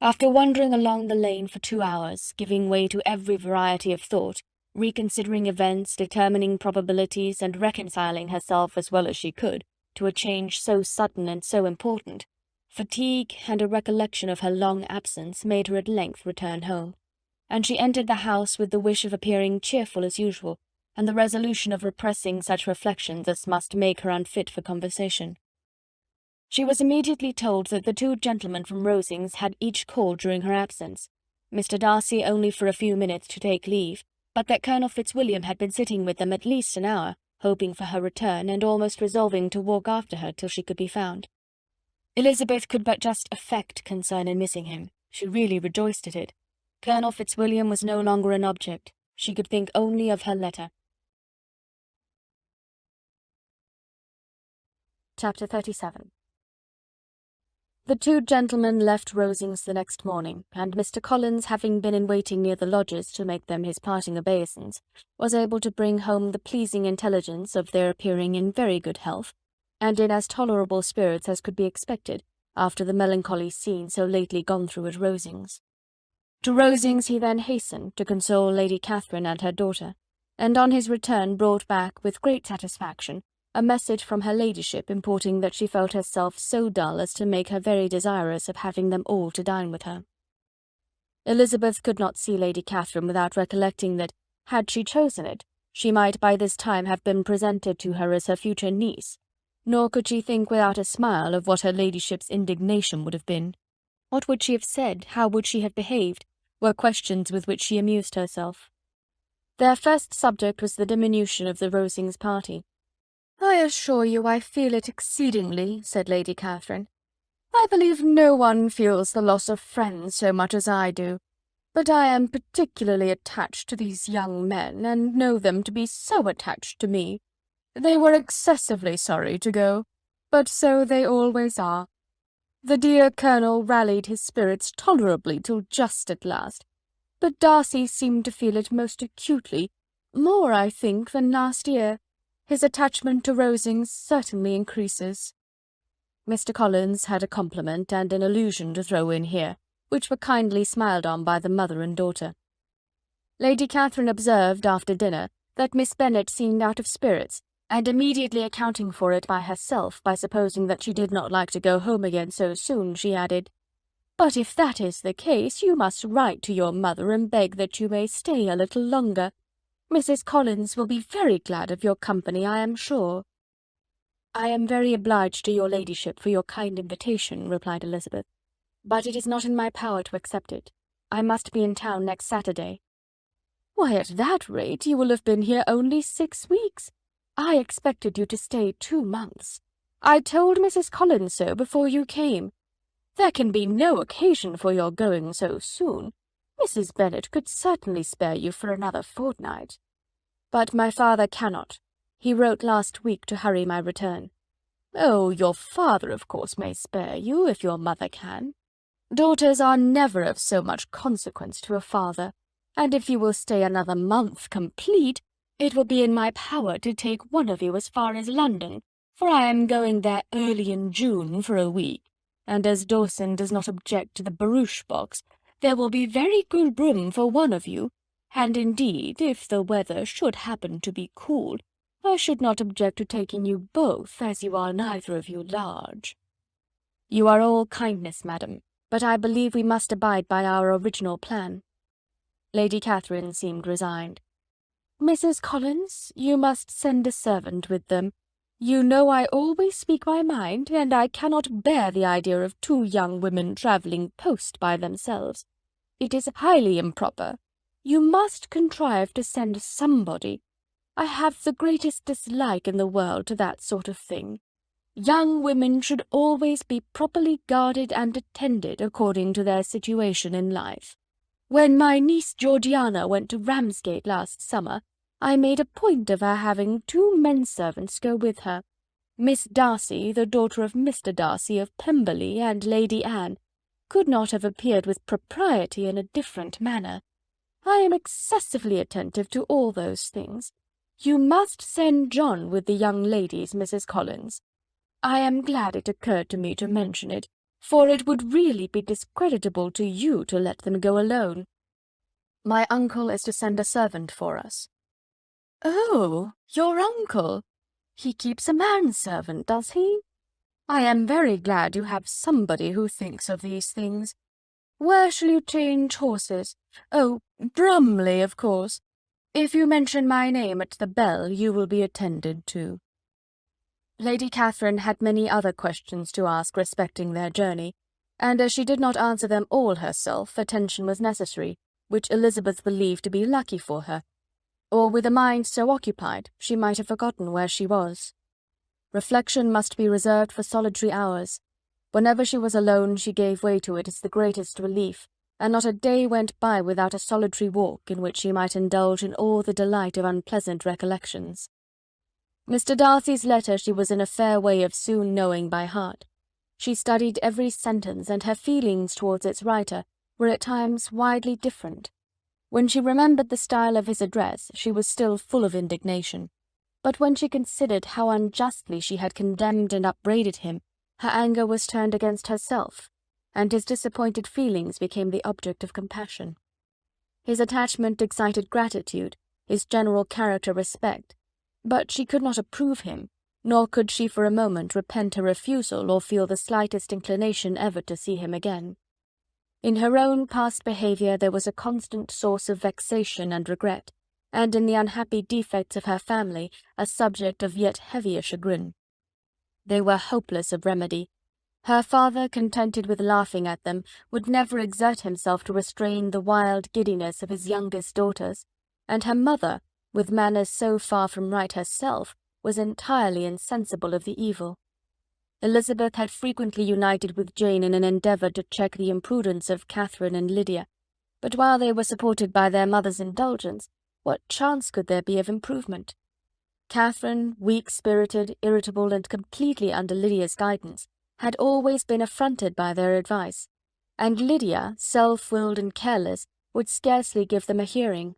After wandering along the lane for 2 hours, giving way to every variety of thought, reconsidering events, determining probabilities, and reconciling herself as well as she could to a change so sudden and so important, fatigue and a recollection of her long absence made her at length return home, and she entered the house with the wish of appearing cheerful as usual, and the resolution of repressing such reflections as must make her unfit for conversation. She was immediately told that the 2 gentlemen from Rosings had each called during her absence, Mr. Darcy only for a few minutes to take leave, but that Colonel Fitzwilliam had been sitting with them at least an hour, hoping for her return, and almost resolving to walk after her till she could be found. Elizabeth could but just affect concern in missing him. She really rejoiced at it. Colonel Fitzwilliam was no longer an object. She could think only of her letter. Chapter 37. The 2 gentlemen left Rosings the next morning, and Mr. Collins, having been in waiting near the lodges to make them his parting obeisance, was able to bring home the pleasing intelligence of their appearing in very good health, and in as tolerable spirits as could be expected, after the melancholy scene so lately gone through at Rosings. To Rosings he then hastened to console Lady Catherine and her daughter, and on his return brought back, with great satisfaction, a message from her ladyship importing that she felt herself so dull as to make her very desirous of having them all to dine with her. Elizabeth could not see Lady Catherine without recollecting that, had she chosen it, she might by this time have been presented to her as her future niece, nor could she think without a smile of what her ladyship's indignation would have been. What would she have said, how would she have behaved, were questions with which she amused herself. Their first subject was the diminution of the Rosings party. "I assure you I feel it exceedingly," said Lady Catherine. "I believe no one feels the loss of friends so much as I do, but I am particularly attached to these young men, and know them to be so attached to me. They were excessively sorry to go, but so they always are. The dear Colonel rallied his spirits tolerably till just at last, but Darcy seemed to feel it most acutely, more, I think, than last year. His attachment to Rosings certainly increases." Mr. Collins had a compliment and an allusion to throw in here, which were kindly smiled on by the mother and daughter. Lady Catherine observed, after dinner, that Miss Bennet seemed out of spirits, and immediately accounting for it by herself, by supposing that she did not like to go home again so soon, she added, "But if that is the case, you must write to your mother and beg that you may stay a little longer. Mrs. Collins will be very glad of your company, I am sure." "I am very obliged to your ladyship for your kind invitation," replied Elizabeth, "but it is not in my power to accept it. I must be in town next Saturday." "Why, at that rate you will have been here only 6 weeks. I expected you to stay 2 months. I told Mrs. Collins so before you came. There can be no occasion for your going so soon. Mrs. Bennet could certainly spare you for another fortnight." "But my father cannot. He wrote last week to hurry my return." "Oh, your father, of course, may spare you, if your mother can. Daughters are never of so much consequence to a father, and if you will stay another month complete, it will be in my power to take one of you as far as London, for I am going there early in June for a week, and as Dawson does not object to the barouche box, there will be very good room for one of you, and indeed, if the weather should happen to be cool, I should not object to taking you both, as you are neither of you large." "You are all kindness, madam, but I believe we must abide by our original plan." Lady Catherine seemed resigned. Mrs. Collins, you must send a servant with them. You know I always speak my mind, and I cannot bear the idea of two young women travelling post by themselves. It is highly improper. You must contrive to send somebody. I have the greatest dislike in the world to that sort of thing. Young women should always be properly guarded and attended according to their situation in life. When my niece Georgiana went to Ramsgate last summer, I made a point of her having 2 men-servants go with her. Miss Darcy, the daughter of Mr. Darcy of Pemberley, and Lady Anne, could not have appeared with propriety in a different manner. I am excessively attentive to all those things. You must send John with the young ladies, Mrs. Collins. I am glad it occurred to me to mention it, for it would really be discreditable to you to let them go alone. My uncle is to send a servant for us. Oh, your uncle! He keeps a manservant, does he? I am very glad you have somebody who thinks of these things. Where shall you change horses? Oh, Brumley, of course. If you mention my name at the bell, you will be attended to. Lady Catherine had many other questions to ask respecting their journey, and as she did not answer them all herself, attention was necessary, which Elizabeth believed to be lucky for her, or with a mind so occupied she might have forgotten where she was. Reflection must be reserved for solitary hours. Whenever she was alone she gave way to it as the greatest relief, and not a day went by without a solitary walk in which she might indulge in all the delight of unpleasant recollections. Mr. Darcy's letter she was in a fair way of soon knowing by heart. She studied every sentence, and her feelings towards its writer were at times widely different. When she remembered the style of his address, she was still full of indignation, but when she considered how unjustly she had condemned and upbraided him, her anger was turned against herself, and his disappointed feelings became the object of compassion. His attachment excited gratitude, his general character respect, but she could not approve him, nor could she for a moment repent her refusal or feel the slightest inclination ever to see him again. In her own past behaviour there was a constant source of vexation and regret, and in the unhappy defects of her family a subject of yet heavier chagrin. They were hopeless of remedy. Her father, contented with laughing at them, would never exert himself to restrain the wild giddiness of his youngest daughters, and her mother, with manners so far from right herself, was entirely insensible of the evil. Elizabeth had frequently united with Jane in an endeavour to check the imprudence of Catherine and Lydia, but while they were supported by their mother's indulgence, what chance could there be of improvement? Catherine, weak-spirited, irritable, and completely under Lydia's guidance, had always been affronted by their advice, and Lydia, self-willed and careless, would scarcely give them a hearing.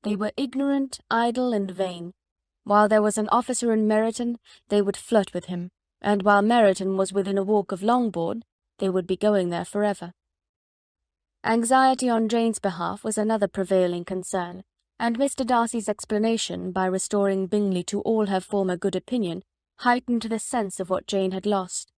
They were ignorant, idle, and vain. While there was an officer in Meryton, they would flirt with him, and while Meryton was within a walk of Longbourn, they would be going there forever. Anxiety on Jane's behalf was another prevailing concern, and Mr. Darcy's explanation, by restoring Bingley to all her former good opinion, heightened the sense of what Jane had lost.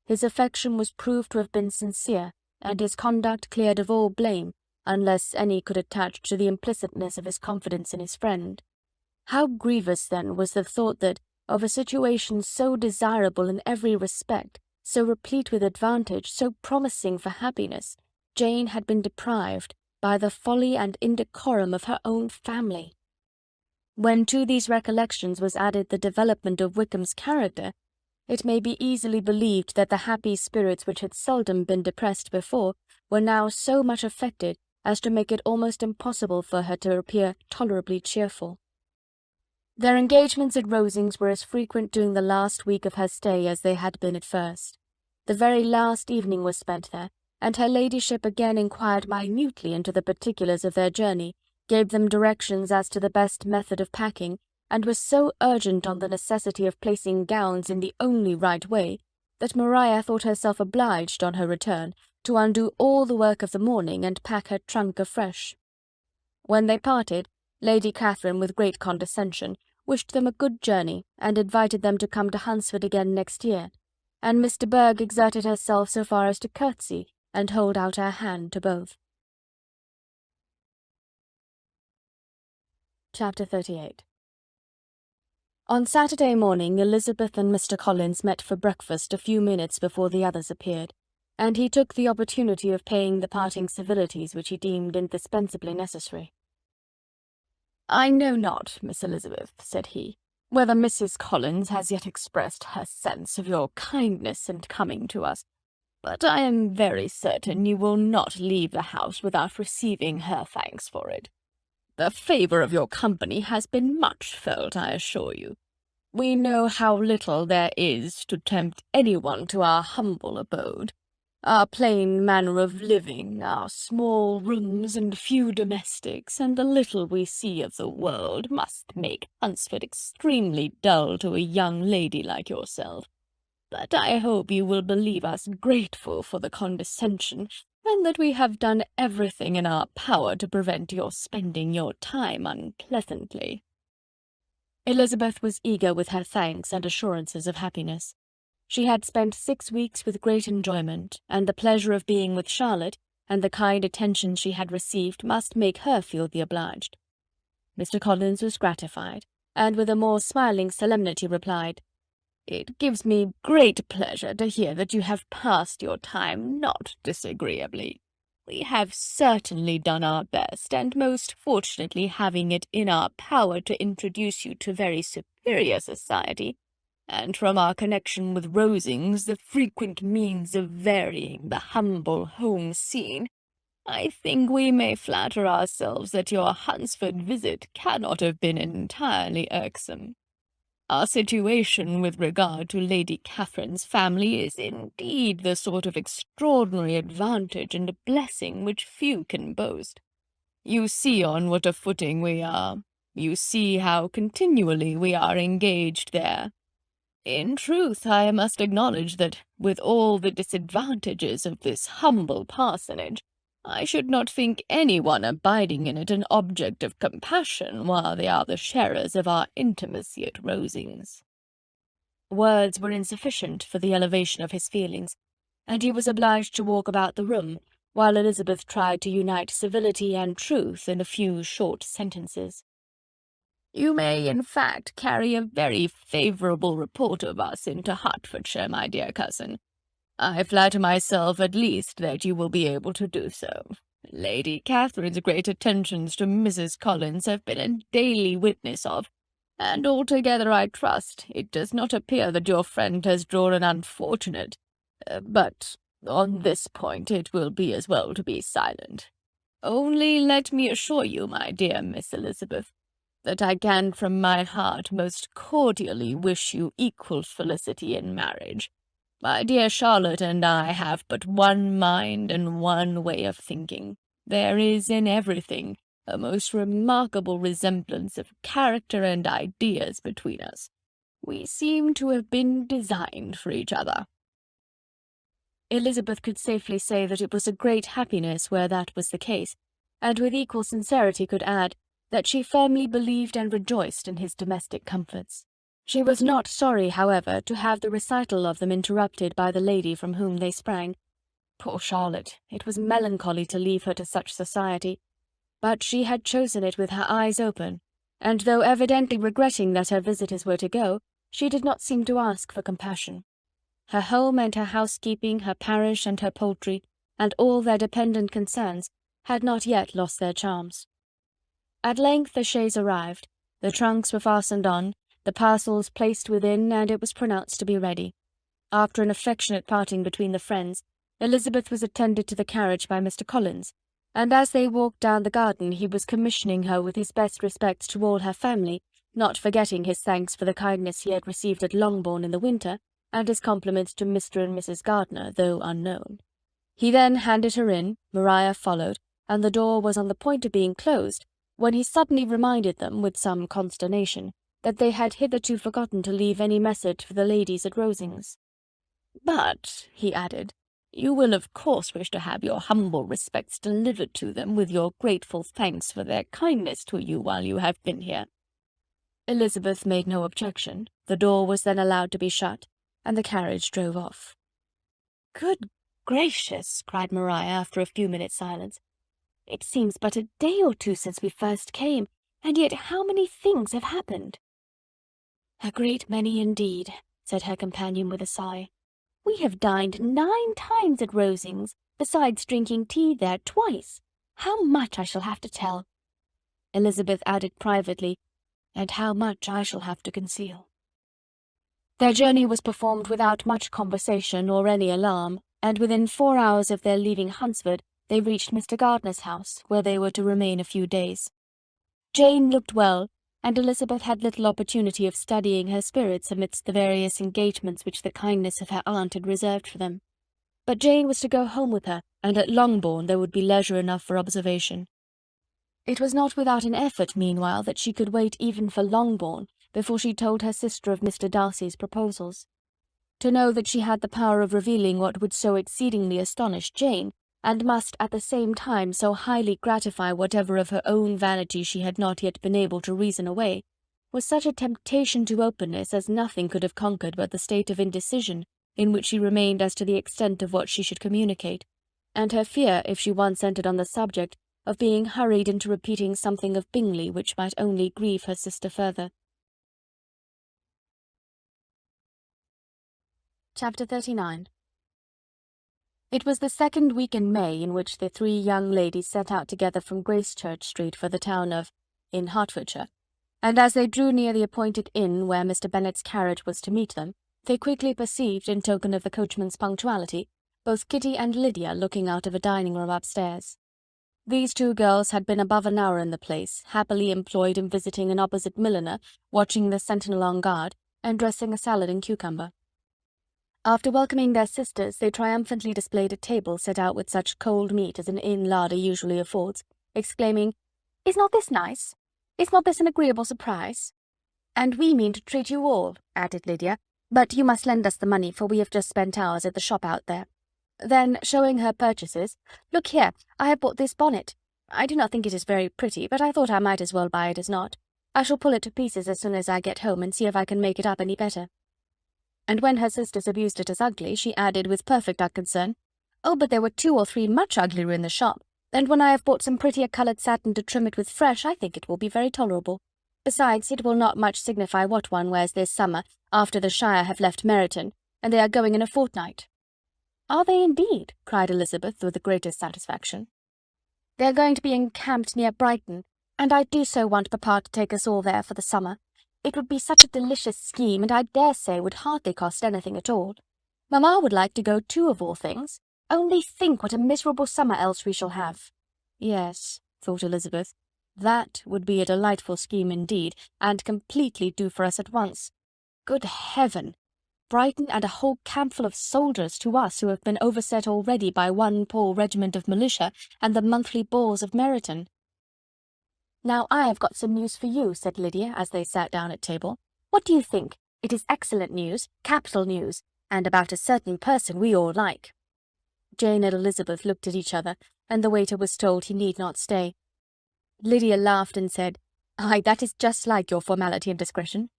His affection was proved to have been sincere, and his conduct cleared of all blame, unless any could attach to the implicitness of his confidence in his friend. How grievous, then, was the thought that, of a situation so desirable in every respect, so replete with advantage, so promising for happiness, Jane had been deprived by the folly and indecorum of her own family. When to these recollections was added the development of Wickham's character, it may be easily believed that the happy spirits which had seldom been depressed before were now so much affected as to make it almost impossible for her to appear tolerably cheerful. Their engagements at Rosings were as frequent during the last week of her stay as they had been at first. The very last evening was spent there, and her ladyship again inquired minutely into the particulars of their journey, gave them directions as to the best method of packing, and was so urgent on the necessity of placing gowns in the only right way, that Maria thought herself obliged, on her return, to undo all the work of the morning and pack her trunk afresh. When they parted, Lady Catherine, with great condescension, wished them a good journey, and invited them to come to Hunsford again next year, and Miss de Bourgh exerted herself so far as to curtsy and hold out her hand to both. Chapter 38. On Saturday morning, Elizabeth and Mr. Collins met for breakfast a few minutes before the others appeared, and he took the opportunity of paying the parting civilities which he deemed indispensably necessary. "I know not, Miss Elizabeth," said he, "whether Mrs. Collins has yet expressed her sense of your kindness in coming to us, but I am very certain you will not leave the house without receiving her thanks for it. The favour of your company has been much felt, I assure you. We know how little there is to tempt anyone to our humble abode. Our plain manner of living, our small rooms and few domestics, and the little we see of the world, must make Hunsford extremely dull to a young lady like yourself. But I hope you will believe us grateful for the condescension, and that we have done everything in our power to prevent your spending your time unpleasantly." Elizabeth was eager with her thanks and assurances of happiness. She had spent 6 weeks with great enjoyment, and the pleasure of being with Charlotte, and the kind attention she had received, must make her feel the obliged. Mr. Collins was gratified, and with a more smiling solemnity replied, "It gives me great pleasure to hear that you have passed your time not disagreeably. We have certainly done our best, and most fortunately having it in our power to introduce you to very superior society, and from our connection with Rosings, the frequent means of varying the humble home scene, I think we may flatter ourselves that your Hunsford visit cannot have been entirely irksome. Our situation with regard to Lady Catherine's family is indeed the sort of extraordinary advantage and blessing which few can boast. You see on what a footing we are. You see how continually we are engaged there. In truth, I must acknowledge that, with all the disadvantages of this humble parsonage, I should not think anyone abiding in it an object of compassion while they are the sharers of our intimacy at Rosings." Words were insufficient for the elevation of his feelings, and he was obliged to walk about the room, while Elizabeth tried to unite civility and truth in a few short sentences. "You may, in fact, carry a very favourable report of us into Hertfordshire, my dear cousin. I flatter myself, at least, that you will be able to do so. Lady Catherine's great attentions to Mrs. Collins have been a daily witness of, and altogether, I trust, it does not appear that your friend has drawn an unfortunate. But on this point it will be as well to be silent. Only let me assure you, my dear Miss Elizabeth, that I can from my heart most cordially wish you equal felicity in marriage. My dear Charlotte and I have but one mind and one way of thinking. There is in everything a most remarkable resemblance of character and ideas between us. We seem to have been designed for each other." Elizabeth could safely say that it was a great happiness where that was the case, and with equal sincerity could add that she firmly believed and rejoiced in his domestic comforts. She was not sorry, however, to have the recital of them interrupted by the lady from whom they sprang. Poor Charlotte! It was melancholy to leave her to such society, but she had chosen it with her eyes open, and though evidently regretting that her visitors were to go, she did not seem to ask for compassion. Her home and her housekeeping, her parish and her poultry, and all their dependent concerns, had not yet lost their charms. At length the chaise arrived, the trunks were fastened on, the parcels placed within, and it was pronounced to be ready. After an affectionate parting between the friends, Elizabeth was attended to the carriage by Mr. Collins, and as they walked down the garden he was commissioning her with his best respects to all her family, not forgetting his thanks for the kindness he had received at Longbourn in the winter, and his compliments to Mr. and Mrs. Gardiner, though unknown. He then handed her in, Maria followed, and the door was on the point of being closed, when he suddenly reminded them, with some consternation, that they had hitherto forgotten to leave any message for the ladies at Rosings. "But," he added, "you will of course wish to have your humble respects delivered to them, with your grateful thanks for their kindness to you while you have been here." Elizabeth made no objection. The door was then allowed to be shut, and the carriage drove off. "Good gracious!" cried Maria, after a few minutes' silence. "It seems but a day or two since we first came, And yet how many things have happened?" "A great many indeed," said her companion with a sigh. "We have dined 9 times at Rosings, besides drinking tea there twice. How much I shall have to tell!" Elizabeth added privately, "and how much I shall have to conceal." Their journey was performed without much conversation or any alarm, and within 4 hours of their leaving Hunsford they reached Mr. Gardiner's house, where they were to remain a few days. Jane looked well, and Elizabeth had little opportunity of studying her spirits amidst the various engagements which the kindness of her aunt had reserved for them. But Jane was to go home with her, and at Longbourn there would be leisure enough for observation. It was not without an effort, meanwhile, that she could wait even for Longbourn before she told her sister of Mr. Darcy's proposals. To know that she had the power of revealing what would so exceedingly astonish Jane, and must at the same time so highly gratify whatever of her own vanity she had not yet been able to reason away, was such a temptation to openness as nothing could have conquered but the state of indecision in which she remained as to the extent of what she should communicate, and her fear, if she once entered on the subject, of being hurried into repeating something of Bingley which might only grieve her sister further. Chapter 39. It was the 2nd week in May in which the 3 young ladies set out together from Gracechurch Street for the town of in Hertfordshire, and as they drew near the appointed inn where Mr. Bennet's carriage was to meet them, they quickly perceived, in token of the coachman's punctuality, both Kitty and Lydia looking out of a dining-room upstairs. These 2 girls had been above an hour in the place, happily employed in visiting an opposite milliner, watching the sentinel on guard, and dressing a salad and cucumber. After welcoming their sisters, they triumphantly displayed a table set out with such cold meat as an inn larder usually affords, exclaiming, "Is not this nice? Is not this an agreeable surprise?" "And we mean to treat you all," added Lydia, "but you must lend us the money, for we have just spent ours at the shop out there." Then, showing her purchases, "Look here, I have bought this bonnet. I do not think it is very pretty, but I thought I might as well buy it as not. I shall pull it to pieces as soon as I get home, and see if I can make it up any better." And when her sisters abused it as ugly, she added with perfect unconcern, "Oh, but there were 2 or 3 much uglier in the shop, and when I have bought some prettier coloured satin to trim it with fresh, I think it will be very tolerable. Besides, it will not much signify what one wears this summer, after the Shire have left Meryton, and they are going in a fortnight." "Are they indeed?" cried Elizabeth with the greatest satisfaction. "They are going to be encamped near Brighton, and I do so want papa to take us all there for the summer. It would be such a delicious scheme, and I dare say would hardly cost anything at all. Mamma would like to go too, of all things. Only think what a miserable summer else we shall have." Yes, thought Elizabeth, that would be a delightful scheme indeed, and completely do for us at once. Good heaven! Brighton and a whole campful of soldiers to us who have been overset already by one poor regiment of militia and the monthly balls of Meryton. "Now I have got some news for you," said Lydia, as they sat down at table. "What do you think? It is excellent news, capital news, and about a certain person we all like." Jane and Elizabeth looked at each other, and the waiter was told he need not stay. Lydia laughed and said, "Aye, that is just like your formality and discretion.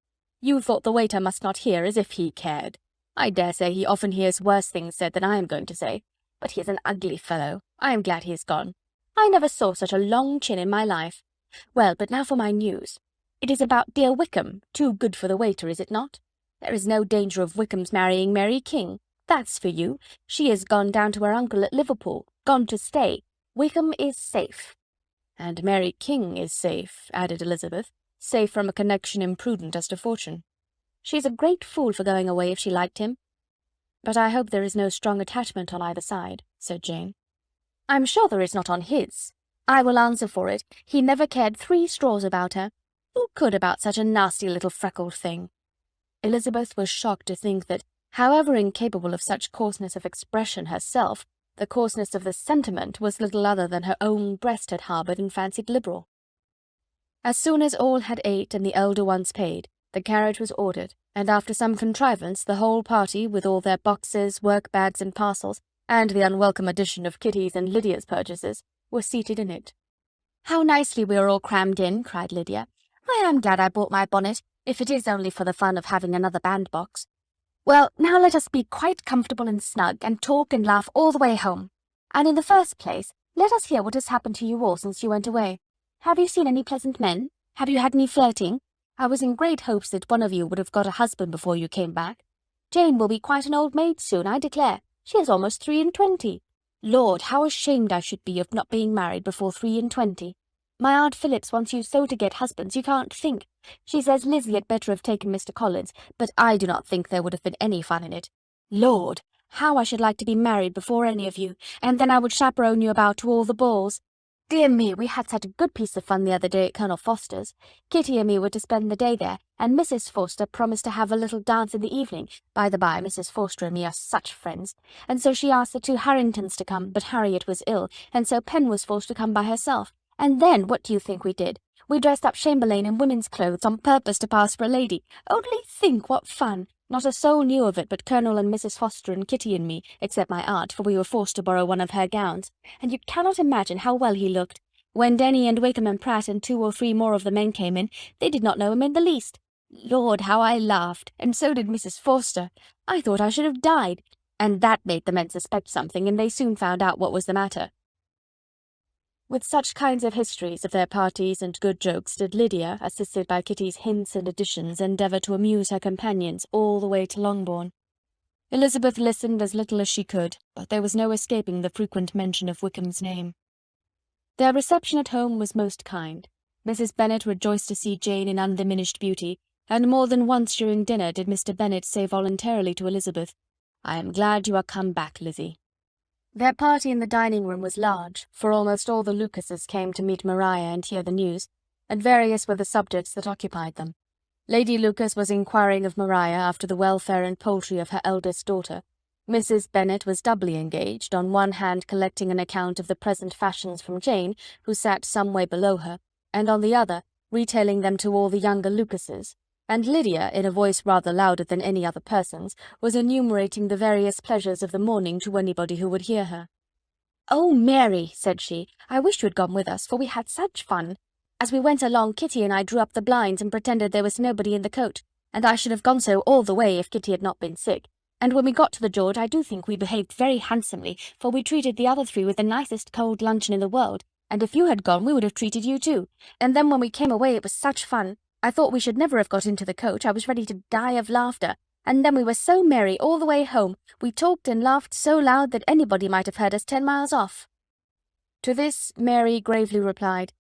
You thought the waiter must not hear, as if he cared. I dare say he often hears worse things said than I am going to say. But he is an ugly fellow. I am glad he is gone. I never saw such a long chin in my life. Well, but now for my news. It is about dear Wickham, too good for the waiter, is it not? There is no danger of Wickham's marrying Mary King. That's for you. She is gone down to her uncle at Liverpool, gone to stay. Wickham is safe." "And Mary King is safe," added Elizabeth, "safe from a connection imprudent as to fortune." "She's a great fool for going away if she liked him." "But I hope there is no strong attachment on either side," said Jane. "I'm sure there is not on his. I will answer for it, he never cared 3 straws about her. Who could about such a nasty little freckled thing?" Elizabeth was shocked to think that, however incapable of such coarseness of expression herself, the coarseness of the sentiment was little other than her own breast had harboured and fancied liberal. As soon as all had ate and the elder ones paid, the carriage was ordered, and after some contrivance the whole party, with all their boxes, work-bags, and parcels, and the unwelcome addition of Kitty's and Lydia's purchases, were seated in it. "How nicely we are all crammed in," cried Lydia. "I am glad I bought my bonnet, if it is only for the fun of having another bandbox. Well, now let us be quite comfortable and snug, and talk and laugh all the way home. And in the first place, let us hear what has happened to you all since you went away. Have you seen any pleasant men? Have you had any flirting? I was in great hopes that one of you would have got a husband before you came back. Jane will be quite an old maid soon, I declare. She is almost 23. Lord, how ashamed I should be of not being married before 23. My Aunt Phillips wants you so to get husbands, you can't think. She says Lizzie had better have taken Mr. Collins, but I do not think there would have been any fun in it. Lord, how I should like to be married before any of you, and then I would chaperone you about to all the balls. Dear me, we had such a good piece of fun the other day at Colonel Foster's. Kitty and me were to spend the day there, and Mrs. Forster promised to have a little dance in the evening. By the by, Mrs. Forster and me are such friends, and so she asked the two Harringtons to come, but Harriet was ill, and so Pen was forced to come by herself. And then, what do you think we did? We dressed up Chamberlain in women's clothes on purpose to pass for a lady. Only think what fun! Not a soul knew of it but Colonel and Mrs. Foster and Kitty and me, except my aunt, for we were forced to borrow one of her gowns, and you cannot imagine how well he looked. When Denny and Wickham and Pratt and 2 or 3 more of the men came in, they did not know him in the least. Lord, how I laughed, and so did Mrs. Forster. I thought I should have died, and that made the men suspect something, and they soon found out what was the matter. With such kinds of histories of their parties and good jokes did Lydia, assisted by Kitty's hints and additions, endeavour to amuse her companions all the way to Longbourn. Elizabeth listened as little as she could, but there was no escaping the frequent mention of Wickham's name. Their reception at home was most kind. Mrs. Bennet rejoiced to see Jane in undiminished beauty, and more than once during dinner did Mr. Bennet say voluntarily to Elizabeth, "I am glad you are come back, Lizzie." Their party in the dining-room was large, for almost all the Lucases came to meet Maria and hear the news, and various were the subjects that occupied them. Lady Lucas was inquiring of Maria after the welfare and poultry of her eldest daughter. Mrs. Bennet was doubly engaged, on one hand collecting an account of the present fashions from Jane, who sat some way below her, and on the other retailing them to all the younger Lucases, and Lydia, in a voice rather louder than any other person's, was enumerating the various pleasures of the morning to anybody who would hear her. "Oh, Mary," said she, "I wish you had gone with us, for we had such fun. As we went along, Kitty and I drew up the blinds and pretended there was nobody in the coach, and I should have gone so all the way if Kitty had not been sick. And when we got to the George, I do think we behaved very handsomely, for we treated the other 3 with the nicest cold luncheon in the world, and if you had gone we would have treated you too. And then when we came away it was such fun. I thought we should never have got into the coach. I was ready to die of laughter. And then we were so merry all the way home. We talked and laughed so loud that anybody might have heard us 10 miles off." To this Mary gravely replied,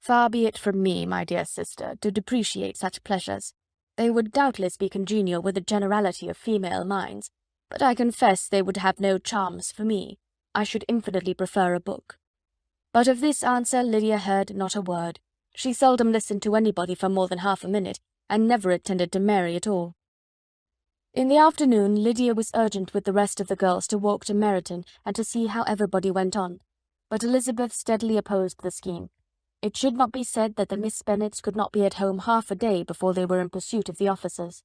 "Far be it from me, my dear sister, to depreciate such pleasures. They would doubtless be congenial with the generality of female minds, but I confess they would have no charms for me. I should infinitely prefer a book." But of this answer Lydia heard not a word. She seldom listened to anybody for more than half a minute, and never attended to Mary at all. In the afternoon Lydia was urgent with the rest of the girls to walk to Meryton and to see how everybody went on, but Elizabeth steadily opposed the scheme. It should not be said that the Miss Bennets could not be at home half a day before they were in pursuit of the officers.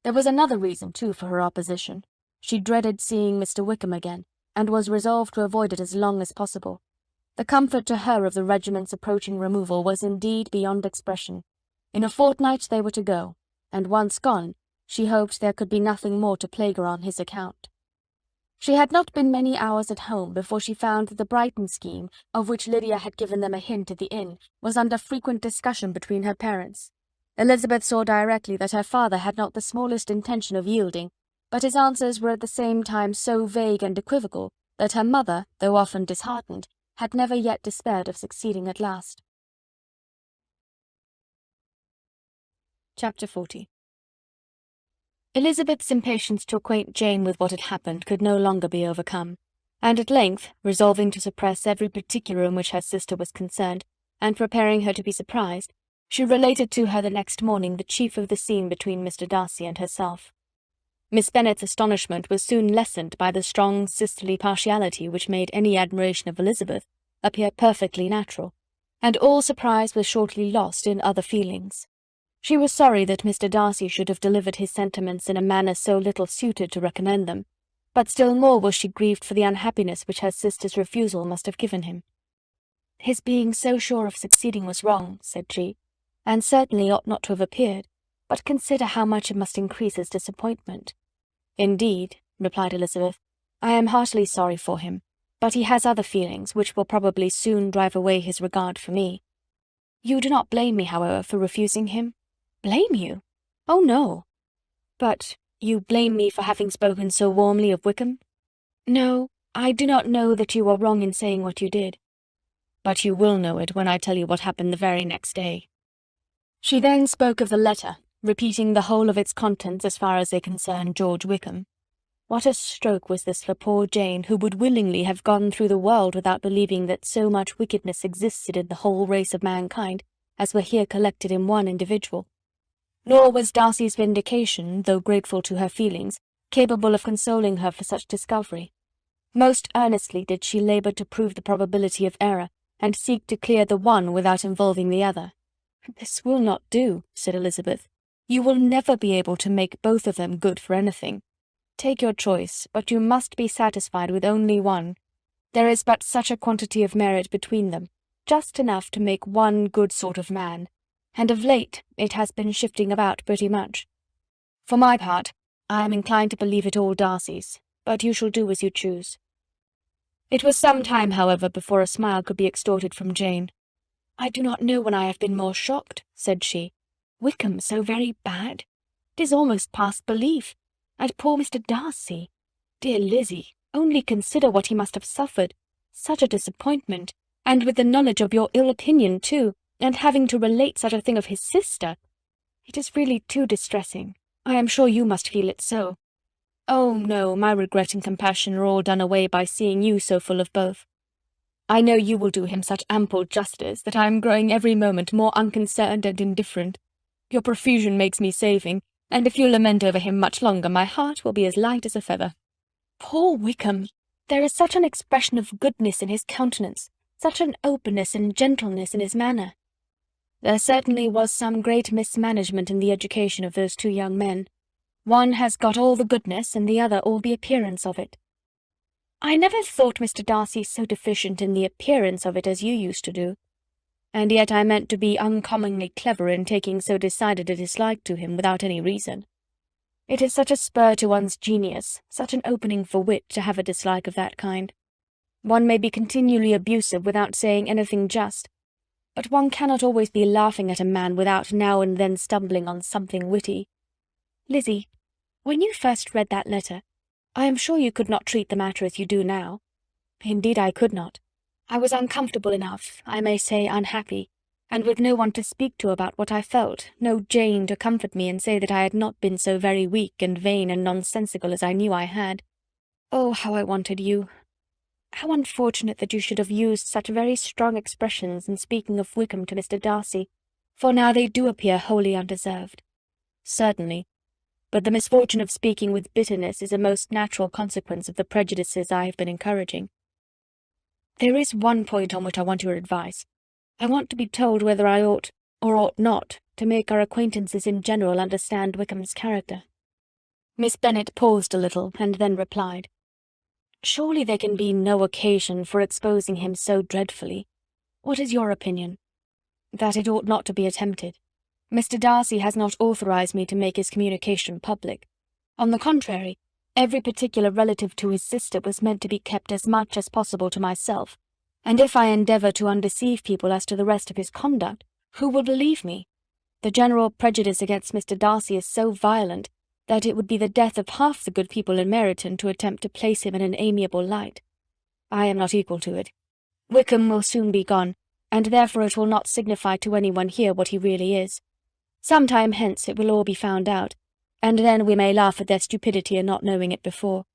There was another reason, too, for her opposition. She dreaded seeing Mr. Wickham again, and was resolved to avoid it as long as possible. The comfort to her of the regiment's approaching removal was indeed beyond expression. In a fortnight they were to go, and once gone, she hoped there could be nothing more to plague her on his account. She had not been many hours at home before she found that the Brighton scheme, of which Lydia had given them a hint at the inn, was under frequent discussion between her parents. Elizabeth saw directly that her father had not the smallest intention of yielding, but his answers were at the same time so vague and equivocal that her mother, though often disheartened, had never yet despaired of succeeding at last. Chapter 40. Elizabeth's impatience to acquaint Jane with what had happened could no longer be overcome, and at length, resolving to suppress every particular in which her sister was concerned, and preparing her to be surprised, she related to her the next morning the chief of the scene between Mr. Darcy and herself. Miss Bennet's astonishment was soon lessened by the strong sisterly partiality which made any admiration of Elizabeth appear perfectly natural, and all surprise was shortly lost in other feelings. She was sorry that Mr. Darcy should have delivered his sentiments in a manner so little suited to recommend them, but still more was she grieved for the unhappiness which her sister's refusal must have given him. "His being so sure of succeeding was wrong," said she, "and certainly ought not to have appeared, but consider how much it must increase his disappointment." "Indeed," replied Elizabeth, "I am heartily sorry for him, but he has other feelings, which will probably soon drive away his regard for me." You do not blame me, however, for refusing him? Blame you? Oh, no. But you blame me for having spoken so warmly of Wickham? No, I do not know that you were wrong in saying what you did. But you will know it when I tell you what happened the very next day. She then spoke of the letter, repeating the whole of its contents as far as they concerned George Wickham. What a stroke was this for poor Jane, who would willingly have gone through the world without believing that so much wickedness existed in the whole race of mankind, as were here collected in one individual. Nor was Darcy's vindication, though grateful to her feelings, capable of consoling her for such discovery. Most earnestly did she labour to prove the probability of error, and seek to clear the one without involving the other. "This will not do," said Elizabeth. "You will never be able to make both of them good for anything. Take your choice, but you must be satisfied with only one. There is but such a quantity of merit between them, just enough to make one good sort of man, and of late it has been shifting about pretty much. For my part, I am inclined to believe it all Darcy's, but you shall do as you choose." It was some time, however, before a smile could be extorted from Jane. "I do not know when I have been more shocked," said she. "Wickham so very bad? It is almost past belief. And poor Mr. Darcy! Dear Lizzie, only consider what he must have suffered. Such a disappointment, and with the knowledge of your ill opinion too, and having to relate such a thing of his sister. It is really too distressing. I am sure you must feel it so." "Oh, no, my regret and compassion are all done away by seeing you so full of both. I know you will do him such ample justice that I am growing every moment more unconcerned and indifferent. Your profusion makes me saving, and if you lament over him much longer, my heart will be as light as a feather." "Poor Wickham! There is such an expression of goodness in his countenance, such an openness and gentleness in his manner." "There certainly was some great mismanagement in the education of those two young men. One has got all the goodness, and the other all the appearance of it." "I never thought Mr. Darcy so deficient in the appearance of it as you used to do. And yet I meant to be uncommonly clever in taking so decided a dislike to him without any reason. It is such a spur to one's genius, such an opening for wit, to have a dislike of that kind. One may be continually abusive without saying anything just, but one cannot always be laughing at a man without now and then stumbling on something witty. Lizzie, when you first read that letter, I am sure you could not treat the matter as you do now." "Indeed I could not. I was uncomfortable enough, I may say unhappy, and with no one to speak to about what I felt, no Jane to comfort me and say that I had not been so very weak and vain and nonsensical as I knew I had. Oh, how I wanted you! How unfortunate that you should have used such very strong expressions in speaking of Wickham to Mr. Darcy, for now they do appear wholly undeserved." "Certainly. But the misfortune of speaking with bitterness is a most natural consequence of the prejudices I have been encouraging. There is one point on which I want your advice. I want to be told whether I ought, or ought not, to make our acquaintances in general understand Wickham's character." Miss Bennet paused a little, and then replied, "Surely there can be no occasion for exposing him so dreadfully. What is your opinion?" "That it ought not to be attempted. Mr. Darcy has not authorized me to make his communication public. On the contrary, every particular relative to his sister was meant to be kept as much as possible to myself, and if I endeavour to undeceive people as to the rest of his conduct, who will believe me? The general prejudice against Mr. Darcy is so violent that it would be the death of half the good people in Meryton to attempt to place him in an amiable light. I am not equal to it. Wickham will soon be gone, and therefore it will not signify to any one here what he really is. Some time hence it will all be found out, and then we may laugh at their stupidity in not knowing it before.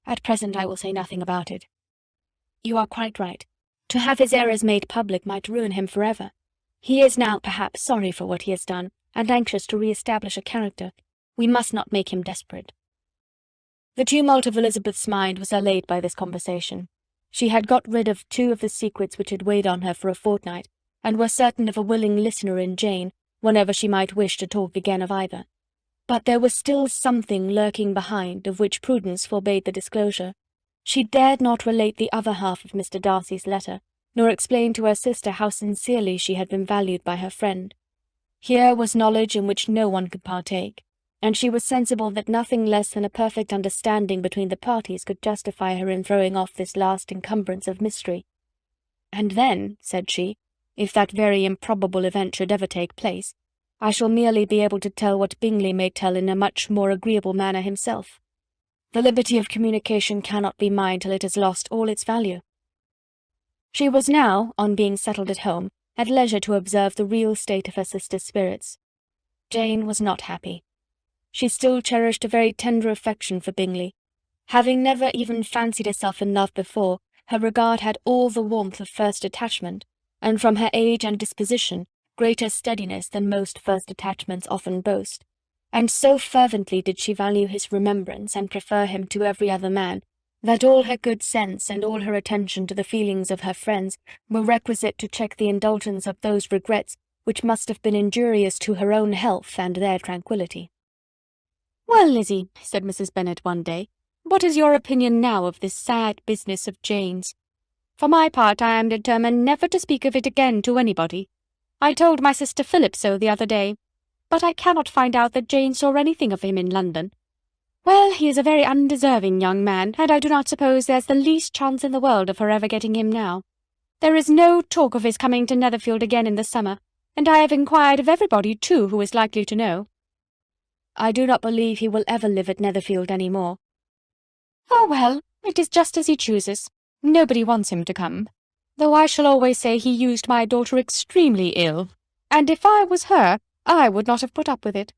At present I will say nothing about it." "You are quite right. To have his errors made public might ruin him for ever. He is now, perhaps, sorry for what he has done, and anxious to re-establish a character. We must not make him desperate." The tumult of Elizabeth's mind was allayed by this conversation. She had got rid of two of the secrets which had weighed on her for a fortnight, and was certain of a willing listener in Jane, whenever she might wish to talk again of either. But there was still something lurking behind, of which prudence forbade the disclosure. She dared not relate the other half of Mr. Darcy's letter, nor explain to her sister how sincerely she had been valued by her friend. Here was knowledge in which no one could partake, and she was sensible that nothing less than a perfect understanding between the parties could justify her in throwing off this last encumbrance of mystery. "And then," said she, If that very improbable event should ever take place, I shall merely be able to tell what Bingley may tell in a much more agreeable manner himself. The liberty of communication cannot be mine till it has lost all its value." She was now, on being settled at home, at leisure to observe the real state of her sister's spirits. Jane was not happy. She still cherished a very tender affection for Bingley. Having never even fancied herself in love before, her regard had all the warmth of first attachment, and from her age and disposition, greater steadiness than most first attachments often boast, and so fervently did she value his remembrance and prefer him to every other man, that all her good sense and all her attention to the feelings of her friends were requisite to check the indulgence of those regrets which must have been injurious to her own health and their tranquillity. "Well, Lizzie," said Mrs. Bennet one day, "what is your opinion now of this sad business of Jane's? For my part, I am determined never to speak of it again to anybody. I told my sister Philip so the other day, but I cannot find out that Jane saw anything of him in London. Well, he is a very undeserving young man, and I do not suppose there's the least chance in the world of her ever getting him now. There is no talk of his coming to Netherfield again in the summer, and I have inquired of everybody, too, who is likely to know." "I do not believe he will ever live at Netherfield any more." "Oh, well, it is just as he chooses. Nobody wants him to come, though I shall always say he used my daughter extremely ill, and if I was her, I would not have put up with it.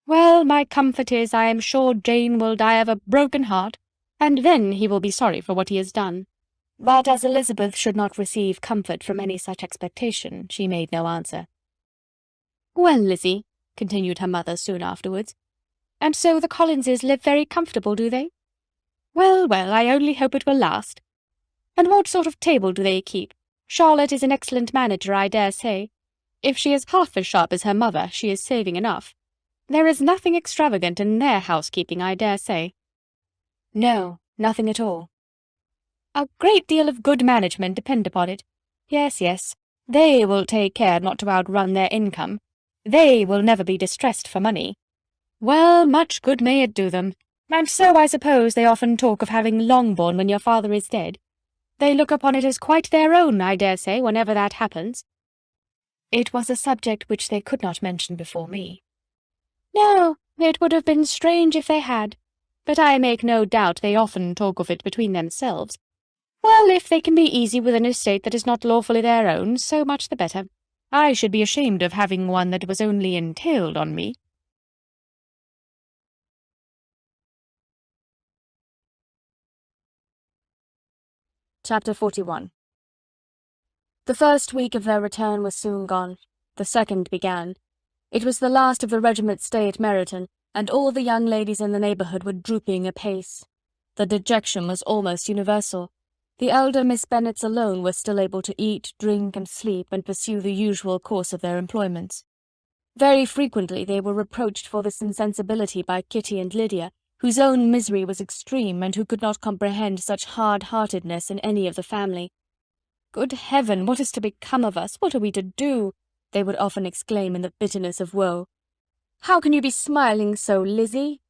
Well, my comfort is, I am sure Jane will die of a broken heart, and then he will be sorry for what he has done." But as Elizabeth should not receive comfort from any such expectation, she made no answer. "Well, Lizzie," continued her mother soon afterwards, "and so the Collinses live very comfortable, do they? Well, well, I only hope it will last. And what sort of table do they keep? Charlotte is an excellent manager, I dare say. If she is half as sharp as her mother, she is saving enough. There is nothing extravagant in their housekeeping, I dare say." "No, nothing at all." "A great deal of good management, depend upon it. Yes, yes, they will take care not to outrun their income. They will never be distressed for money. Well, much good may it do them. And so I suppose they often talk of having Longbourn when your father is dead. They look upon it as quite their own, I dare say, whenever that happens." "It was a subject which they could not mention before me." "No, it would have been strange if they had, but I make no doubt they often talk of it between themselves. Well, if they can be easy with an estate that is not lawfully their own, so much the better. I should be ashamed of having one that was only entailed on me." Chapter 41. The first week of their return was soon gone. The second began. It was the last of the regiment's stay at Meryton, and all the young ladies in the neighbourhood were drooping apace. The dejection was almost universal. The elder Miss Bennets alone were still able to eat, drink, and sleep, and pursue the usual course of their employments. Very frequently they were reproached for this insensibility by Kitty and Lydia, whose own misery was extreme, and who could not comprehend such hard-heartedness in any of the family. "Good heaven, what is to become of us? What are we to do?" they would often exclaim in the bitterness of woe. "How can you be smiling so, Lizzie?"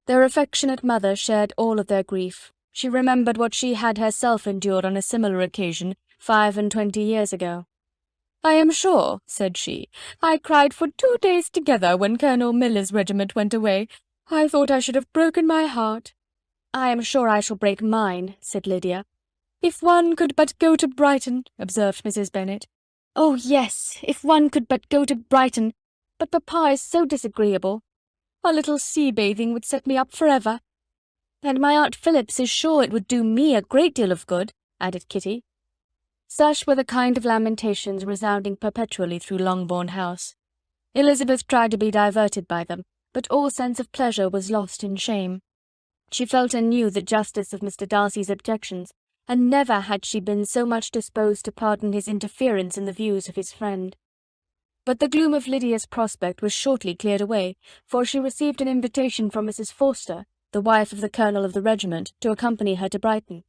Their affectionate mother shared all of their grief. She remembered what she had herself endured on a similar occasion 25 years ago. "I am sure," said she, "I cried for 2 days together when Colonel Miller's regiment went away. I thought I should have broken my heart." "I am sure I shall break mine," said Lydia. "If one could but go to Brighton," observed Mrs. Bennet. "Oh, yes, if one could but go to Brighton, but papa is so disagreeable. A little sea-bathing would set me up for ever. And my Aunt Phillips is sure it would do me a great deal of good," added Kitty. Such were the kind of lamentations resounding perpetually through Longbourn House. Elizabeth tried to be diverted by them, but all sense of pleasure was lost in shame. She felt anew the justice of Mr. Darcy's objections, and never had she been so much disposed to pardon his interference in the views of his friend. But the gloom of Lydia's prospect was shortly cleared away, for she received an invitation from Mrs. Forster, the wife of the colonel of the regiment, to accompany her to Brighton.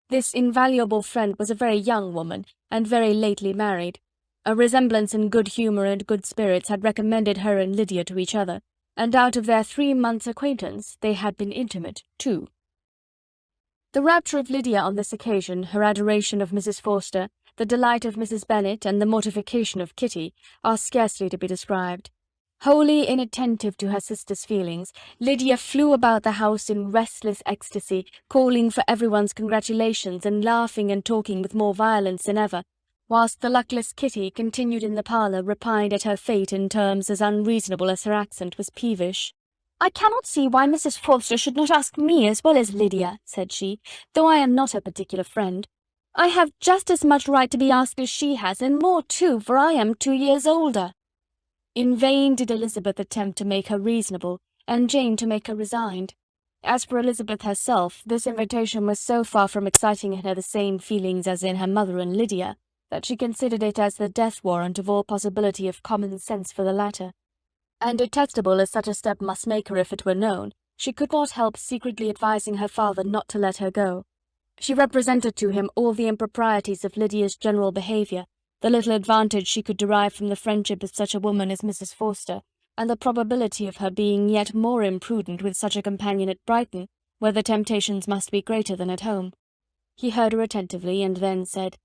This invaluable friend was a very young woman, and very lately married. A resemblance in good humour and good spirits had recommended her and Lydia to each other, and out of their 3 months' acquaintance they had been intimate, too. The rapture of Lydia on this occasion, her adoration of Mrs. Forster, The delight of Mrs. Bennet and the mortification of Kitty are scarcely to be described. Wholly inattentive to her sister's feelings, Lydia flew about the house in restless ecstasy, calling for everyone's congratulations and laughing and talking with more violence than ever, whilst the luckless Kitty continued in the parlour, repined at her fate in terms as unreasonable as her accent was peevish. "I cannot see why Mrs. Forster should not ask me as well as Lydia," said she, "though I am not her particular friend. I have just as much right to be asked as she has, and more too, for I am 2 years older." In vain did Elizabeth attempt to make her reasonable, and Jane to make her resigned. As for Elizabeth herself, this invitation was so far from exciting in her the same feelings as in her mother and Lydia, that she considered it as the death warrant of all possibility of common sense for the latter. And detestable as such a step must make her if it were known, she could not help secretly advising her father not to let her go. She represented to him all the improprieties of Lydia's general behaviour, the little advantage she could derive from the friendship of such a woman as Mrs. Forster, and the probability of her being yet more imprudent with such a companion at Brighton, where the temptations must be greater than at home. He heard her attentively, and then said,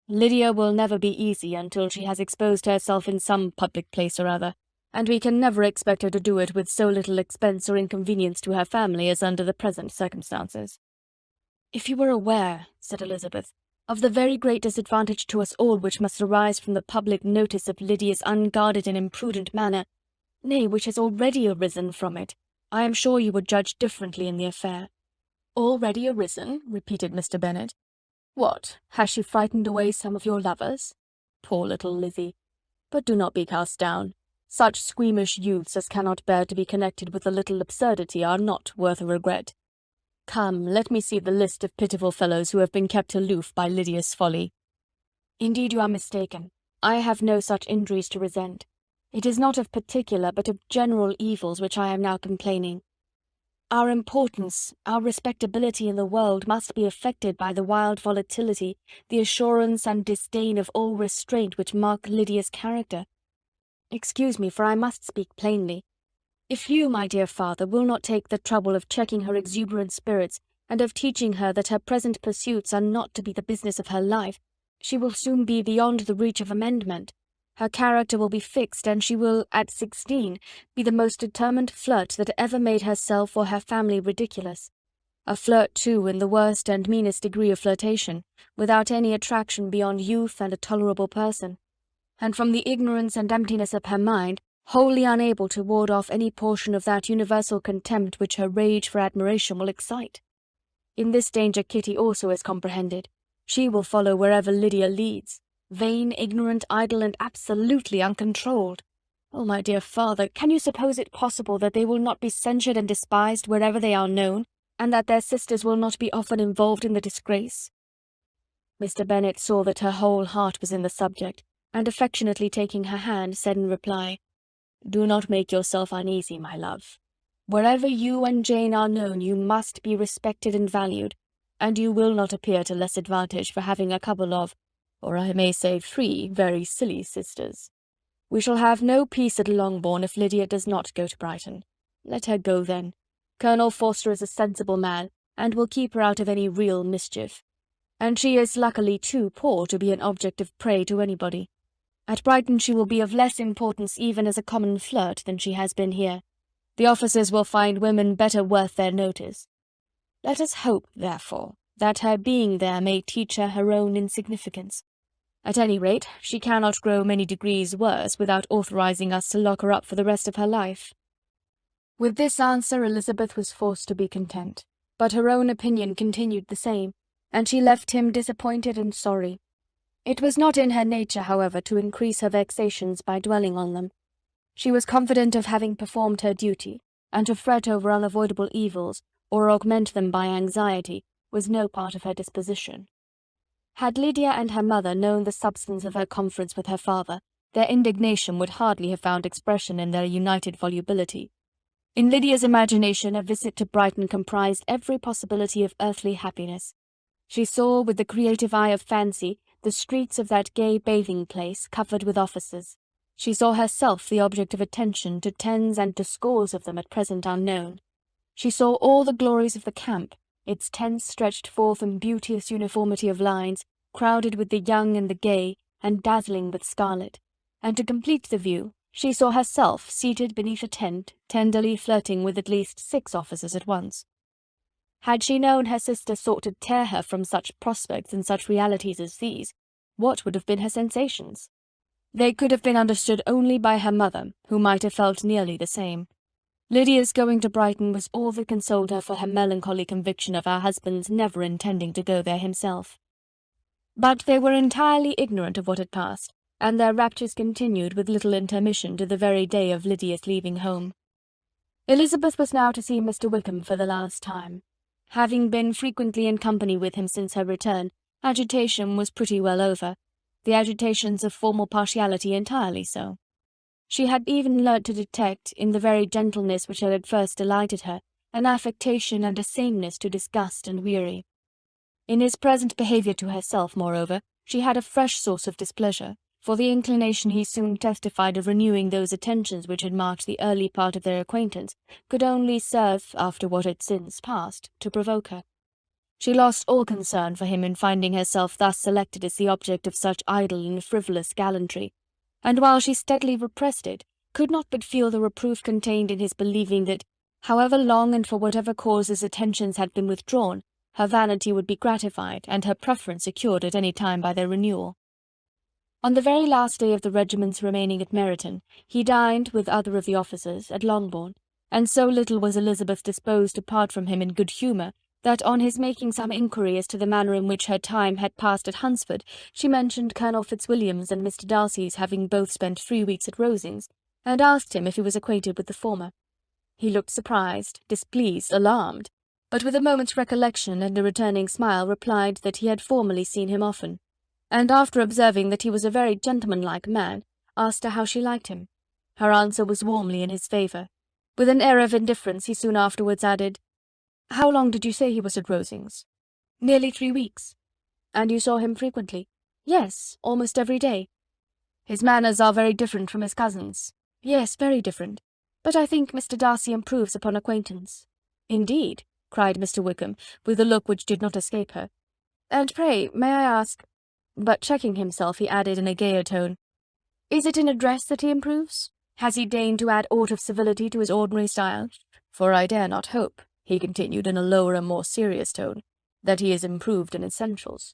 "Lydia will never be easy until she has exposed herself in some public place or other, and we can never expect her to do it with so little expense or inconvenience to her family as under the present circumstances." "If you were aware," said Elizabeth, "of the very great disadvantage to us all which must arise from the public notice of Lydia's unguarded and imprudent manner, nay, which has already arisen from it, I am sure you would judge differently in the affair." "Already arisen?" repeated Mr. Bennet. "What, has she frightened away some of your lovers? Poor little Lizzie! But do not be cast down. Such squeamish youths as cannot bear to be connected with a little absurdity are not worth a regret. Come, let me see the list of pitiful fellows who have been kept aloof by Lydia's folly." "Indeed you are mistaken. I have no such injuries to resent. It is not of particular, but of general evils which I am now complaining. Our importance, our respectability in the world must be affected by the wild volatility, the assurance and disdain of all restraint which mark Lydia's character. Excuse me, for I must speak plainly. If you, my dear father, will not take the trouble of checking her exuberant spirits, and of teaching her that her present pursuits are not to be the business of her life, she will soon be beyond the reach of amendment. Her character will be fixed, and she will, at 16, be the most determined flirt that ever made herself or her family ridiculous. A flirt, too, in the worst and meanest degree of flirtation, without any attraction beyond youth and a tolerable person, and from the ignorance and emptiness of her mind, wholly unable to ward off any portion of that universal contempt which her rage for admiration will excite. In this danger Kitty also is comprehended. She will follow wherever Lydia leads, vain, ignorant, idle, and absolutely uncontrolled. Oh, my dear father, can you suppose it possible that they will not be censured and despised wherever they are known, and that their sisters will not be often involved in the disgrace?" Mr. Bennet saw that her whole heart was in the subject, and affectionately taking her hand, said in reply, "Do not make yourself uneasy, my love. Wherever you and Jane are known, you must be respected and valued, and you will not appear to less advantage for having a couple of, or I may say 3, very silly sisters. We shall have no peace at Longbourn if Lydia does not go to Brighton. Let her go then. Colonel Forster is a sensible man, and will keep her out of any real mischief. And she is luckily too poor to be an object of prey to anybody. At Brighton she will be of less importance even as a common flirt than she has been here. The officers will find women better worth their notice. Let us hope, therefore, that her being there may teach her her own insignificance. At any rate, she cannot grow many degrees worse without authorizing us to lock her up for the rest of her life." With this answer Elizabeth was forced to be content, but her own opinion continued the same, and she left him disappointed and sorry. It was not in her nature, however, to increase her vexations by dwelling on them. She was confident of having performed her duty, and to fret over unavoidable evils, or augment them by anxiety, was no part of her disposition. Had Lydia and her mother known the substance of her conference with her father, their indignation would hardly have found expression in their united volubility. In Lydia's imagination a visit to Brighton comprised every possibility of earthly happiness. She saw, with the creative eye of fancy, the streets of that gay bathing-place covered with officers. She saw herself the object of attention to tens and to scores of them at present unknown. She saw all the glories of the camp, its tents stretched forth in beauteous uniformity of lines, crowded with the young and the gay, and dazzling with scarlet, and to complete the view, she saw herself seated beneath a tent, tenderly flirting with at least 6 officers at once. Had she known her sister sought to tear her from such prospects and such realities as these, what would have been her sensations? They could have been understood only by her mother, who might have felt nearly the same. Lydia's going to Brighton was all that consoled her for her melancholy conviction of her husband's never intending to go there himself. But they were entirely ignorant of what had passed, and their raptures continued with little intermission to the very day of Lydia's leaving home. Elizabeth was now to see Mr. Wickham for the last time. Having been frequently in company with him since her return, agitation was pretty well over, the agitations of formal partiality entirely so. She had even learnt to detect, in the very gentleness which had at first delighted her, an affectation and a sameness to disgust and weary. In his present behaviour to herself, moreover, she had a fresh source of displeasure, for the inclination he soon testified of renewing those attentions which had marked the early part of their acquaintance could only serve, after what had since passed, to provoke her. She lost all concern for him in finding herself thus selected as the object of such idle and frivolous gallantry, and while she steadily repressed it, could not but feel the reproof contained in his believing that, however long and for whatever cause his attentions had been withdrawn, her vanity would be gratified, and her preference secured at any time by their renewal. On the very last day of the regiment's remaining at Meryton, he dined, with other of the officers, at Longbourn, and so little was Elizabeth disposed to part from him in good humour, that on his making some inquiry as to the manner in which her time had passed at Hunsford, she mentioned Colonel Fitzwilliam's and Mr. Darcy's having both spent 3 weeks at Rosings, and asked him if he was acquainted with the former. He looked surprised, displeased, alarmed, but with a moment's recollection and a returning smile replied that he had formerly seen him often, and after observing that he was a very gentlemanlike man, asked her how she liked him. Her answer was warmly in his favour. With an air of indifference he soon afterwards added, "How long did you say he was at Rosings?" "Nearly 3 weeks." "And you saw him frequently?" "Yes, almost every day." "His manners are very different from his cousin's." "Yes, very different. But I think Mr. Darcy improves upon acquaintance." "Indeed?" cried Mr. Wickham, with a look which did not escape her. "And pray, may I ask—" But checking himself, he added in a gayer tone, "Is it in address that he improves? Has he deigned to add aught of civility to his ordinary style? For I dare not hope," he continued in a lower and more serious tone, "that he is improved in essentials."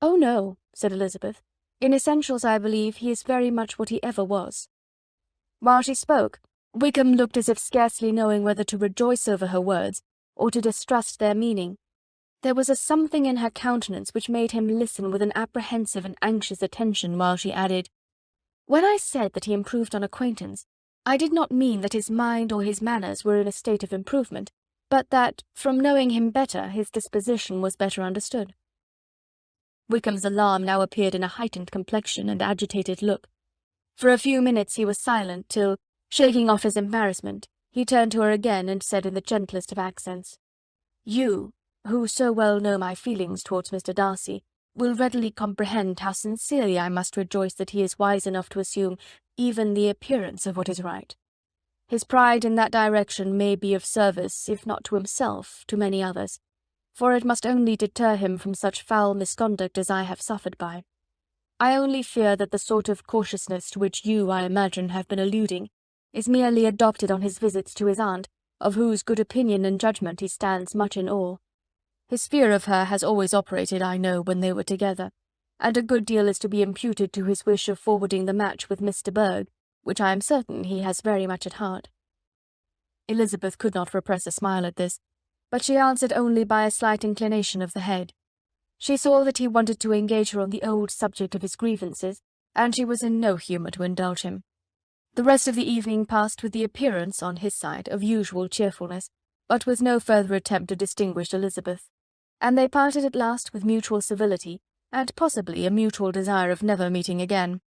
"Oh no," said Elizabeth. "In essentials, I believe, he is very much what he ever was." While she spoke, Wickham looked as if scarcely knowing whether to rejoice over her words, or to distrust their meaning. There was a something in her countenance which made him listen with an apprehensive and anxious attention while she added, "When I said that he improved on acquaintance, I did not mean that his mind or his manners were in a state of improvement, but that, from knowing him better, his disposition was better understood." Wickham's alarm now appeared in a heightened complexion and agitated look. For a few minutes he was silent, till, shaking off his embarrassment, he turned to her again and said in the gentlest of accents, "You, who so well know my feelings towards Mr. Darcy, will readily comprehend how sincerely I must rejoice that he is wise enough to assume even the appearance of what is right. His pride in that direction may be of service, if not to himself, to many others, for it must only deter him from such foul misconduct as I have suffered by. I only fear that the sort of cautiousness to which you, I imagine, have been alluding, is merely adopted on his visits to his aunt, of whose good opinion and judgment he stands much in awe. His fear of her has always operated, I know, when they were together, and a good deal is to be imputed to his wish of forwarding the match with Mr. Berg, which I am certain he has very much at heart." Elizabeth could not repress a smile at this, but she answered only by a slight inclination of the head. She saw that he wanted to engage her on the old subject of his grievances, and she was in no humour to indulge him. The rest of the evening passed with the appearance, on his side, of usual cheerfulness, but with no further attempt to distinguish Elizabeth, and they parted at last with mutual civility, and possibly a mutual desire of never meeting again.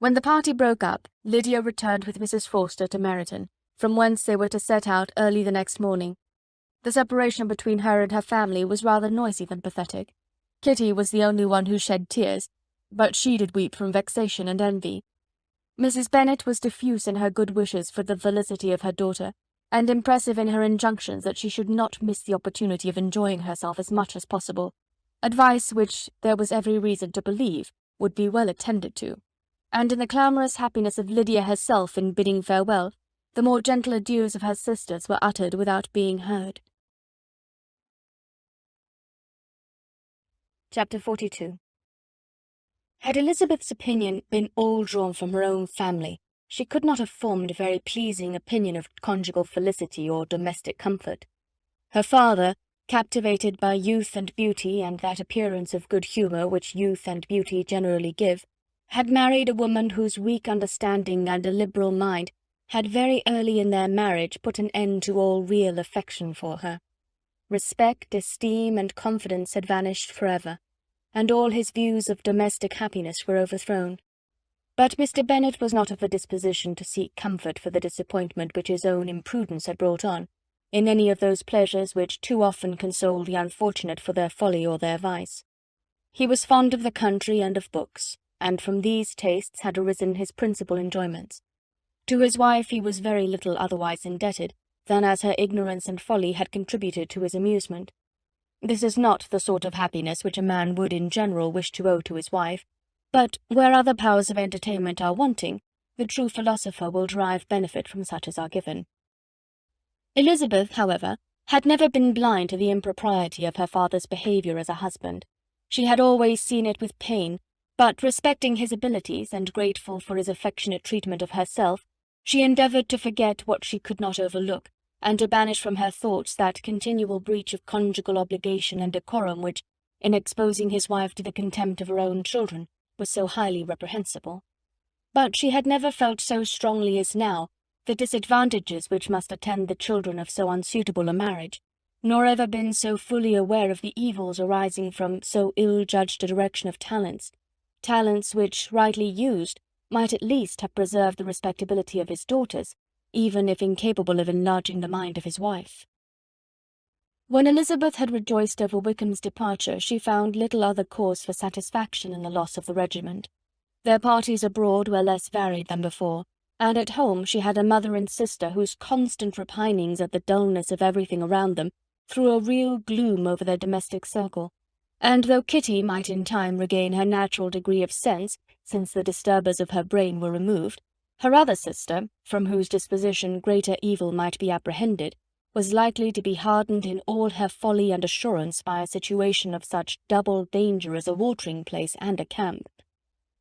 When the party broke up, Lydia returned with Mrs. Forster to Meryton, from whence they were to set out early the next morning. The separation between her and her family was rather noisy than pathetic. Kitty was the only one who shed tears, but she did weep from vexation and envy. Mrs. Bennet was diffuse in her good wishes for the felicity of her daughter, and impressive in her injunctions that she should not miss the opportunity of enjoying herself as much as possible. advice which there was every reason to believe would be well attended to, and in the clamorous happiness of Lydia herself in bidding farewell, the more gentle adieus of her sisters were uttered without being heard. Chapter 42. Had Elizabeth's opinion been all drawn from her own family, she could not have formed a very pleasing opinion of conjugal felicity or domestic comfort. Her father, captivated by youth and beauty and that appearance of good humour which youth and beauty generally give, had married a woman whose weak understanding and illiberal mind had very early in their marriage put an end to all real affection for her. Respect, esteem, and confidence had vanished for ever, and all his views of domestic happiness were overthrown. But Mr. Bennet was not of a disposition to seek comfort for the disappointment which his own imprudence had brought on, in any of those pleasures which too often console the unfortunate for their folly or their vice. He was fond of the country and of books, and from these tastes had arisen his principal enjoyments. To his wife he was very little otherwise indebted than as her ignorance and folly had contributed to his amusement. This is not the sort of happiness which a man would in general wish to owe to his wife, but where other powers of entertainment are wanting, the true philosopher will derive benefit from such as are given. Elizabeth, however, had never been blind to the impropriety of her father's behaviour as a husband. She had always seen it with pain, but respecting his abilities, and grateful for his affectionate treatment of herself, she endeavoured to forget what she could not overlook, and to banish from her thoughts that continual breach of conjugal obligation and decorum which, in exposing his wife to the contempt of her own children, was so highly reprehensible. But she had never felt so strongly as now the disadvantages which must attend the children of so unsuitable a marriage, nor ever been so fully aware of the evils arising from so ill-judged a direction of talents, talents which, rightly used, might at least have preserved the respectability of his daughters, even if incapable of enlarging the mind of his wife. When Elizabeth had rejoiced over Wickham's departure, she found little other cause for satisfaction in the loss of the regiment. Their parties abroad were less varied than before, and at home she had a mother and sister whose constant repinings at the dullness of everything around them threw a real gloom over their domestic circle, and though Kitty might in time regain her natural degree of sense, since the disturbers of her brain were removed, her other sister, from whose disposition greater evil might be apprehended, was likely to be hardened in all her folly and assurance by a situation of such double danger as a watering-place and a camp.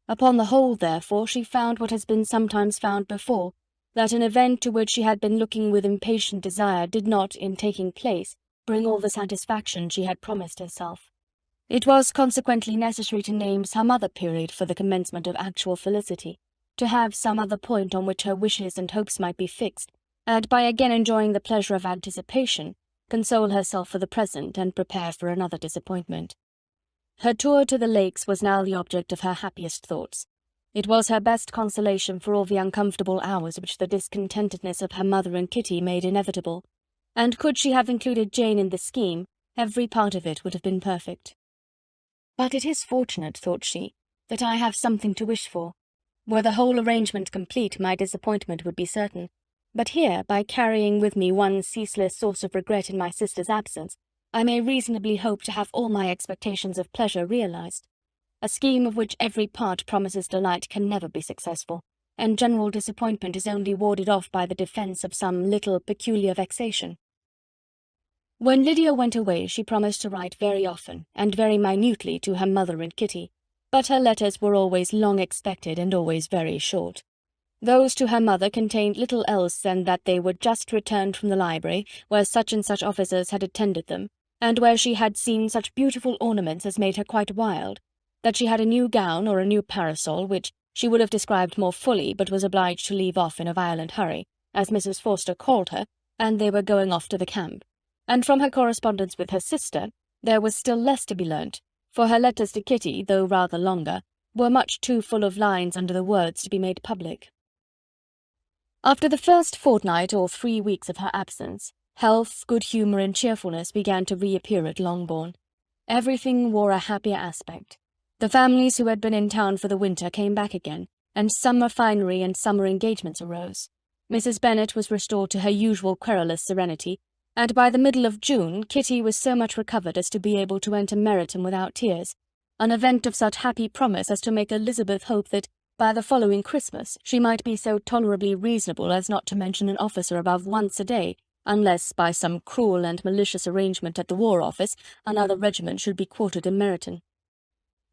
Upon the whole, therefore, she found what has been sometimes found before, that an event to which she had been looking with impatient desire did not, in taking place, bring all the satisfaction she had promised herself. It was consequently necessary to name some other period for the commencement of actual felicity, to have some other point on which her wishes and hopes might be fixed, and by again enjoying the pleasure of anticipation, console herself for the present and prepare for another disappointment. Her tour to the lakes was now the object of her happiest thoughts. It was her best consolation for all the uncomfortable hours which the discontentedness of her mother and Kitty made inevitable, and could she have included Jane in the scheme, every part of it would have been perfect. But it is fortunate, thought she, that I have something to wish for. Were the whole arrangement complete, my disappointment would be certain. But here, by carrying with me one ceaseless source of regret in my sister's absence, I may reasonably hope to have all my expectations of pleasure realized. A scheme of which every part promises delight can never be successful, and general disappointment is only warded off by the defence of some little peculiar vexation. When Lydia went away, she promised to write very often, and very minutely, to her mother and Kitty, but her letters were always long expected and always very short. Those to her mother contained little else than that they were just returned from the library, where such and such officers had attended them, and where she had seen such beautiful ornaments as made her quite wild, that she had a new gown or a new parasol, which she would have described more fully, but was obliged to leave off in a violent hurry, as Mrs. Forster called her, and they were going off to the camp. And from her correspondence with her sister, there was still less to be learnt, for her letters to Kitty, though rather longer, were much too full of lines under the words to be made public. After the first fortnight or 3 weeks of her absence, health, good humour, and cheerfulness began to reappear at Longbourn. Everything wore a happier aspect. The families who had been in town for the winter came back again, and summer finery and summer engagements arose. Mrs. Bennet was restored to her usual querulous serenity, and by the middle of June Kitty was so much recovered as to be able to enter Meryton without tears, an event of such happy promise as to make Elizabeth hope that by the following Christmas she might be so tolerably reasonable as not to mention an officer above once a day, unless, by some cruel and malicious arrangement at the War Office, another regiment should be quartered in Meryton.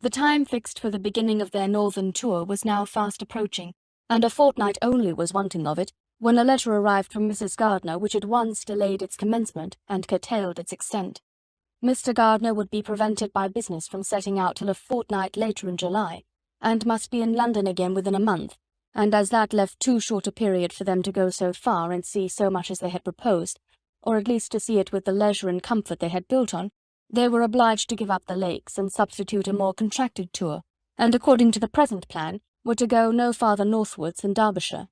The time fixed for the beginning of their northern tour was now fast approaching, and a fortnight only was wanting of it, when a letter arrived from Mrs. Gardiner which at once delayed its commencement and curtailed its extent. Mr. Gardiner would be prevented by business from setting out till a fortnight later in July, and must be in London again within a month, and as that left too short a period for them to go so far and see so much as they had proposed, or at least to see it with the leisure and comfort they had built on, they were obliged to give up the lakes and substitute a more contracted tour, and according to the present plan, were to go no farther northwards than Derbyshire.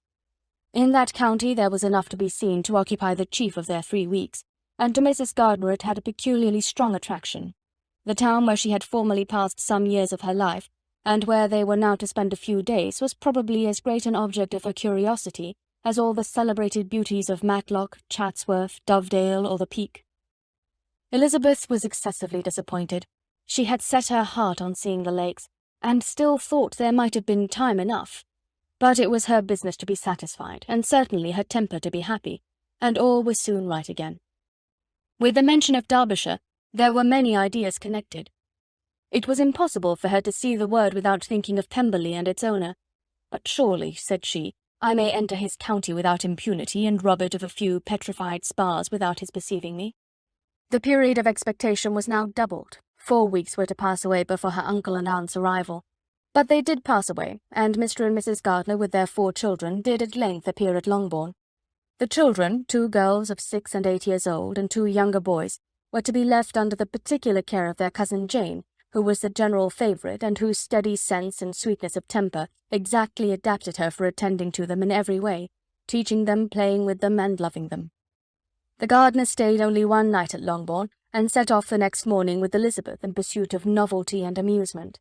In that county there was enough to be seen to occupy the chief of their 3 weeks, and to Mrs. Gardiner it had a peculiarly strong attraction. The town where she had formerly passed some years of her life, and where they were now to spend a few days, was probably as great an object of her curiosity as all the celebrated beauties of Matlock, Chatsworth, Dovedale, or the Peak. Elizabeth was excessively disappointed. She had set her heart on seeing the lakes, and still thought there might have been time enough. But it was her business to be satisfied, and certainly her temper to be happy, and all was soon right again. With the mention of Derbyshire, there were many ideas connected. It was impossible for her to see the word without thinking of Pemberley and its owner. But surely, said she, I may enter his county without impunity, and rob it of a few petrified spars without his perceiving me. The period of expectation was now doubled. 4 weeks were to pass away before her uncle and aunt's arrival. But they did pass away, and Mr. and Mrs. Gardiner, with their 4 children, did at length appear at Longbourn. The children, 2 girls of 6 and 8 years old, and 2 younger boys, were to be left under the particular care of their cousin Jane, who was the general favourite, and whose steady sense and sweetness of temper exactly adapted her for attending to them in every way, teaching them, playing with them, and loving them. The Gardiners stayed only 1 night at Longbourn, and set off the next morning with Elizabeth in pursuit of novelty and amusement.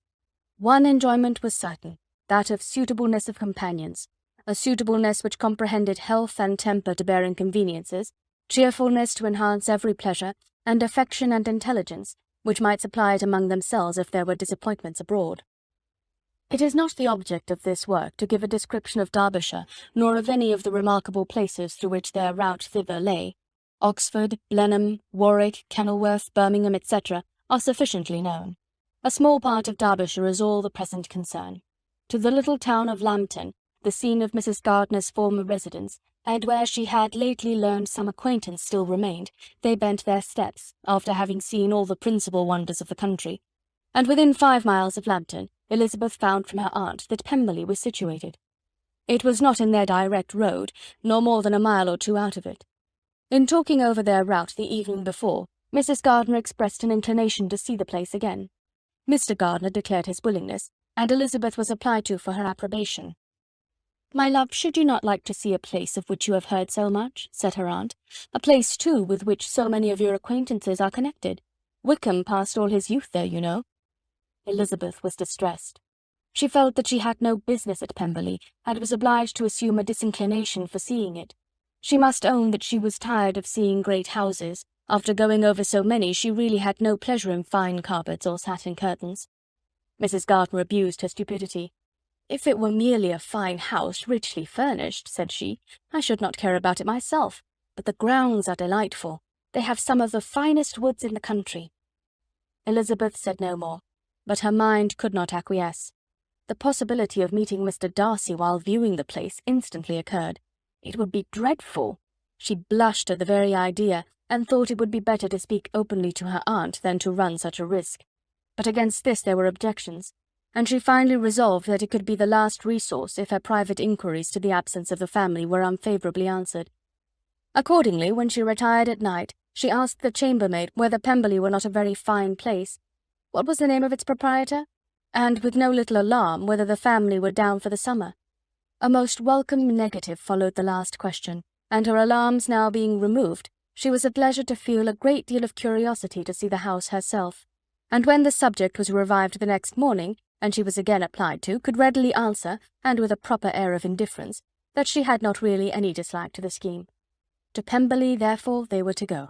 One enjoyment was certain, that of suitableness of companions, a suitableness which comprehended health and temper to bear inconveniences, cheerfulness to enhance every pleasure, and affection and intelligence, which might supply it among themselves if there were disappointments abroad. It is not the object of this work to give a description of Derbyshire, nor of any of the remarkable places through which their route thither lay. Oxford, Blenheim, Warwick, Kenilworth, Birmingham, etc., are sufficiently known. A small part of Derbyshire is all the present concern. To the little town of Lambton, the scene of Mrs. Gardiner's former residence, and where she had lately learned some acquaintance still remained, they bent their steps, after having seen all the principal wonders of the country. And within 5 miles of Lambton, Elizabeth found from her aunt that Pemberley was situated. It was not in their direct road, nor more than a mile or 2 out of it. In talking over their route the evening before, Mrs. Gardiner expressed an inclination to see the place again. Mr. Gardiner declared his willingness, and Elizabeth was applied to for her approbation. "My love, should you not like to see a place of which you have heard so much?" said her aunt. "A place, too, with which so many of your acquaintances are connected. Wickham passed all his youth there, you know." Elizabeth was distressed. She felt that she had no business at Pemberley, and was obliged to assume a disinclination for seeing it. She must own that she was tired of seeing great houses. After going over so many, she really had no pleasure in fine carpets or satin curtains. Mrs. Gardiner abused her stupidity. "If it were merely a fine house, richly furnished," said she, "I should not care about it myself. But the grounds are delightful. They have some of the finest woods in the country." Elizabeth said no more, but her mind could not acquiesce. The possibility of meeting Mr. Darcy while viewing the place instantly occurred. It would be dreadful. She blushed at the very idea, and thought it would be better to speak openly to her aunt than to run such a risk. But against this there were objections, and she finally resolved that it could be the last resource if her private inquiries to the absence of the family were unfavourably answered. Accordingly, when she retired at night, she asked the chambermaid whether Pemberley were not a very fine place. What was the name of its proprietor? And, with no little alarm, whether the family were down for the summer. A most welcome negative followed the last question, and her alarms now being removed, she was at leisure to feel a great deal of curiosity to see the house herself, and when the subject was revived the next morning, and she was again applied to, could readily answer, and with a proper air of indifference, that she had not really any dislike to the scheme. To Pemberley, therefore, they were to go.